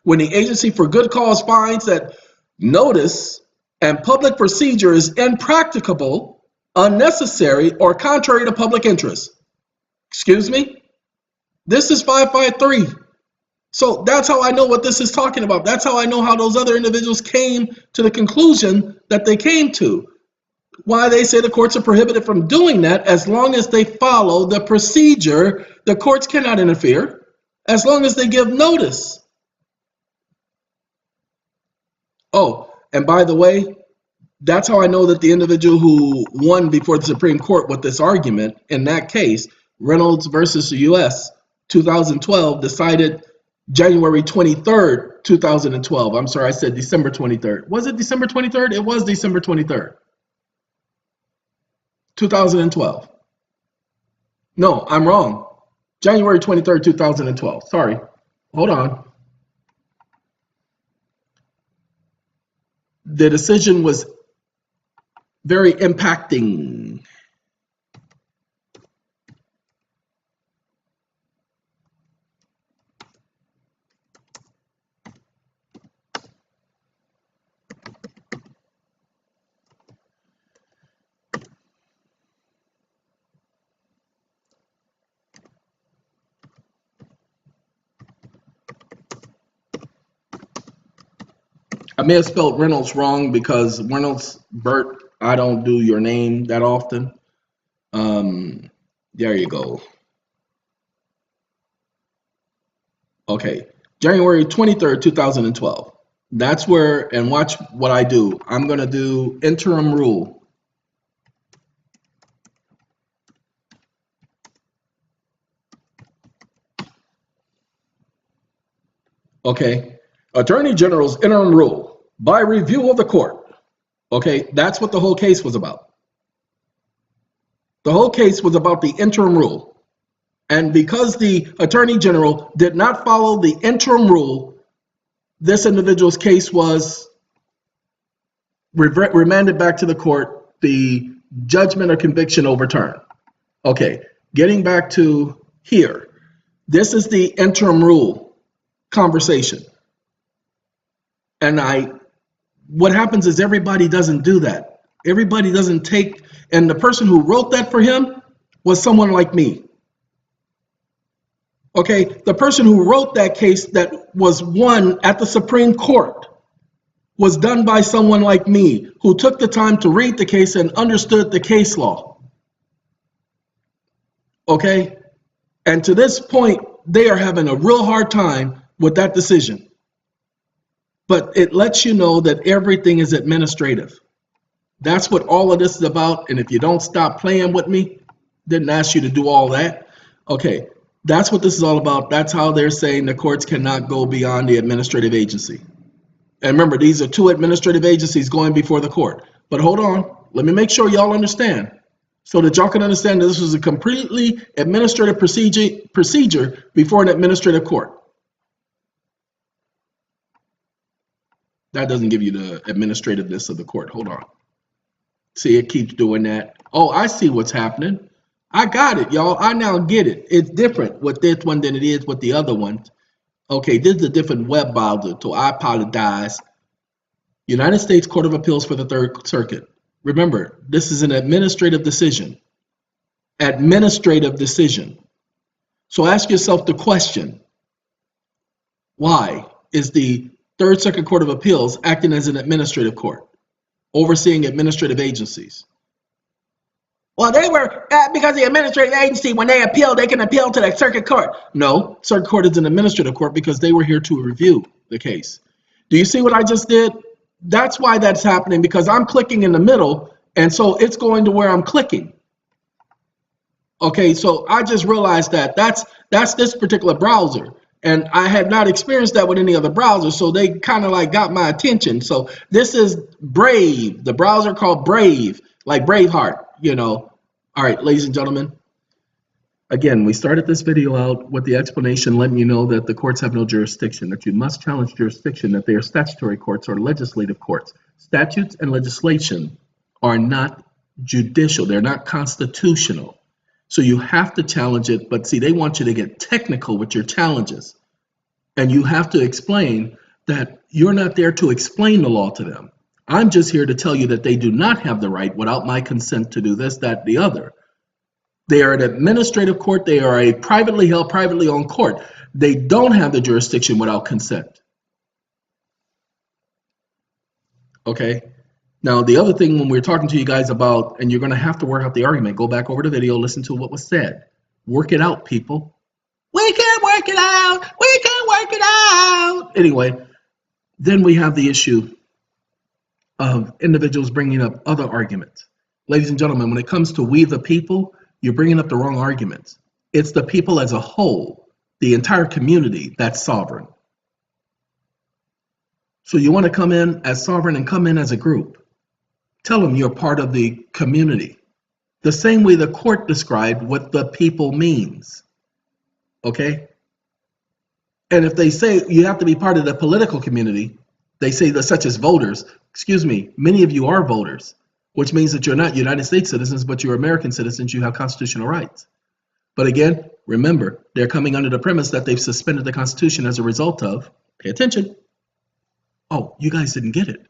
When the agency for good cause finds that notice and public procedure is impracticable, unnecessary, or contrary to public interest. Excuse me? This is 553. So that's how I know what this is talking about. That's how I know how those other individuals came to the conclusion that they came to. Why they say the courts are prohibited from doing that as long as they follow the procedure. The courts cannot interfere as long as they give notice. Oh, and by the way, that's how I know that the individual who won before the Supreme Court with this argument, in that case, Reynolds versus the U.S., 2012, decided January 23rd, 2012. I'm sorry, I said December 23rd. Was it December 23rd? It was December 23rd, 2012. No, I'm wrong. January 23rd, 2012. Sorry. Hold on. The decision was very impacting. I may have spelled Reynolds wrong because Reynolds, Bert, I don't do your name that often. There you go. Okay, January 23rd, 2012. That's where, and watch what I do. I'm going to do interim rule. Okay, Attorney General's interim rule by review of the court. Okay, that's what the whole case was about. The whole case was about the interim rule. And because the Attorney General did not follow the interim rule, this individual's case was remanded back to the court, the judgment or conviction overturned. Okay, getting back to here. This is the interim rule conversation. And what happens is everybody doesn't do that. Everybody doesn't take, and the person who wrote that for him was someone like me. Okay, the person who wrote that case that was won at the Supreme Court was done by someone like me who took the time to read the case and understood the case law. Okay, and to this point, they are having a real hard time with that decision. But it lets you know that everything is administrative. That's what all of this is about. And if you don't stop playing with me, didn't ask you to do all that. Okay, that's what this is all about. That's how they're saying the courts cannot go beyond the administrative agency. And remember, these are two administrative agencies going before the court. But hold on, let me make sure y'all understand so that y'all can understand that this was a completely administrative procedure before an administrative court. That doesn't give you the administrativeness of the court. Hold on. See, it keeps doing that. Oh, I see what's happening. I got it, y'all. I now get it. It's different with this one than it is with the other ones. Okay, this is a different web browser, so I apologize. United States Court of Appeals for the Third Circuit. Remember, this is an administrative decision. Administrative decision. So ask yourself the question, why is the Third Circuit Court of Appeals acting as an administrative court, overseeing administrative agencies? Well, they were, because the administrative agency, when they appeal, they can appeal to the circuit court. No, circuit court is an administrative court because they were here to review the case. Do you see what I just did? That's why that's happening, because I'm clicking in the middle, and so it's going to where I'm clicking. Okay, so I just realized that that's this particular browser. And I had not experienced that with any other browser, so they kind of like got my attention. So this is Brave, the browser called Brave, like Braveheart, you know. All right, ladies and gentlemen, again, we started this video out with the explanation letting you know that the courts have no jurisdiction, that you must challenge jurisdiction, that they are statutory courts or legislative courts. Statutes and legislation are not judicial, they're not constitutional. So you have to challenge it, but see, they want you to get technical with your challenges. And you have to explain that you're not there to explain the law to them. I'm just here to tell you that they do not have the right without my consent to do this, that, the other. They are an administrative court. They are a privately held, privately owned court. They don't have the jurisdiction without consent. Okay? Now, the other thing when we're talking to you guys about, and you're going to have to work out the argument, go back over the video, listen to what was said. Work it out, people. We can work it out. We can work it out. Anyway, then we have the issue of individuals bringing up other arguments. Ladies and gentlemen, when it comes to we the people, you're bringing up the wrong arguments. It's the people as a whole, the entire community, that's sovereign. So you want to come in as sovereign and come in as a group. Tell them you're part of the community. The same way the court described what the people means. Okay? And if they say you have to be part of the political community, they say that such as voters, excuse me, many of you are voters, which means that you're not United States citizens, but you're American citizens, you have constitutional rights. But again, remember, they're coming under the premise that they've suspended the Constitution as a result of, pay attention. Oh, you guys didn't get it.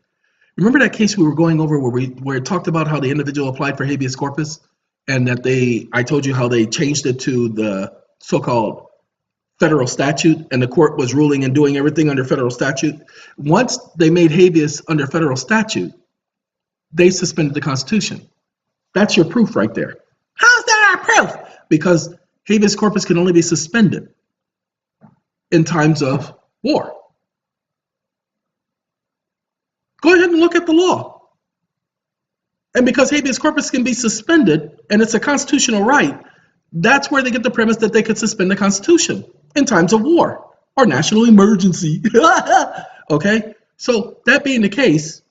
Remember that case we were going over where it talked about how the individual applied for habeas corpus and that I told you how they changed it to the so-called federal statute and the court was ruling and doing everything under federal statute. Once they made habeas under federal statute, they suspended the Constitution. That's your proof right there. How's that our proof? Because habeas corpus can only be suspended in times of war. Go ahead and look at the law. And because habeas corpus can be suspended and it's a constitutional right, that's where they get the premise that they could suspend the Constitution in times of war or national emergency. Okay? So that being the case,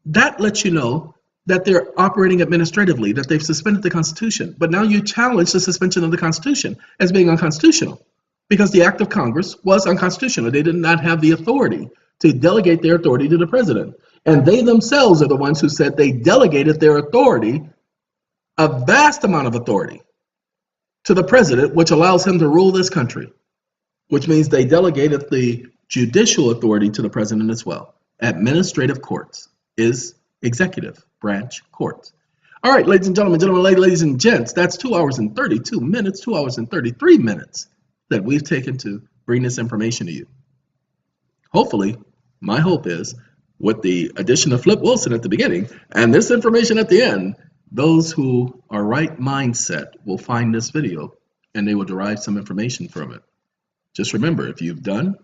that lets you know that they're operating administratively, that they've suspended the Constitution. But now you challenge the suspension of the Constitution as being unconstitutional because the act of Congress was unconstitutional. They did not have the authority to delegate their authority to the president. And they themselves are the ones who said they delegated their authority, a vast amount of authority, to the president, which allows him to rule this country, which means they delegated the judicial authority to the president as well. Administrative courts is executive branch courts. All right, ladies and gentlemen, ladies and gents, that's 2 hours and 32 minutes, 2 hours and 33 minutes that we've taken to bring this information to you. Hopefully, my hope is, with the addition of Flip Wilson at the beginning and this information at the end, those who are right mindset will find this video and they will derive some information from it. Just remember, if you've done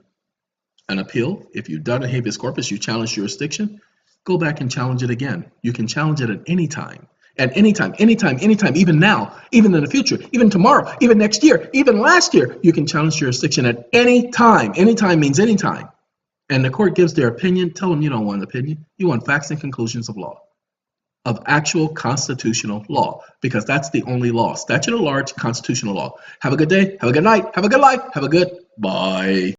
an appeal, if you've done a habeas corpus, you challenge jurisdiction, go back and challenge it again. You can challenge it at any time. At any time, even now, even in the future, even tomorrow, even next year, even last year, you can challenge jurisdiction at any time. Any time means any time. And the court gives their opinion. Tell them you don't want an opinion. You want facts and conclusions of law, of actual constitutional law, because that's the only law. Statute of large, constitutional law. Have a good day. Have a good night. Have a good life. Have a good bye.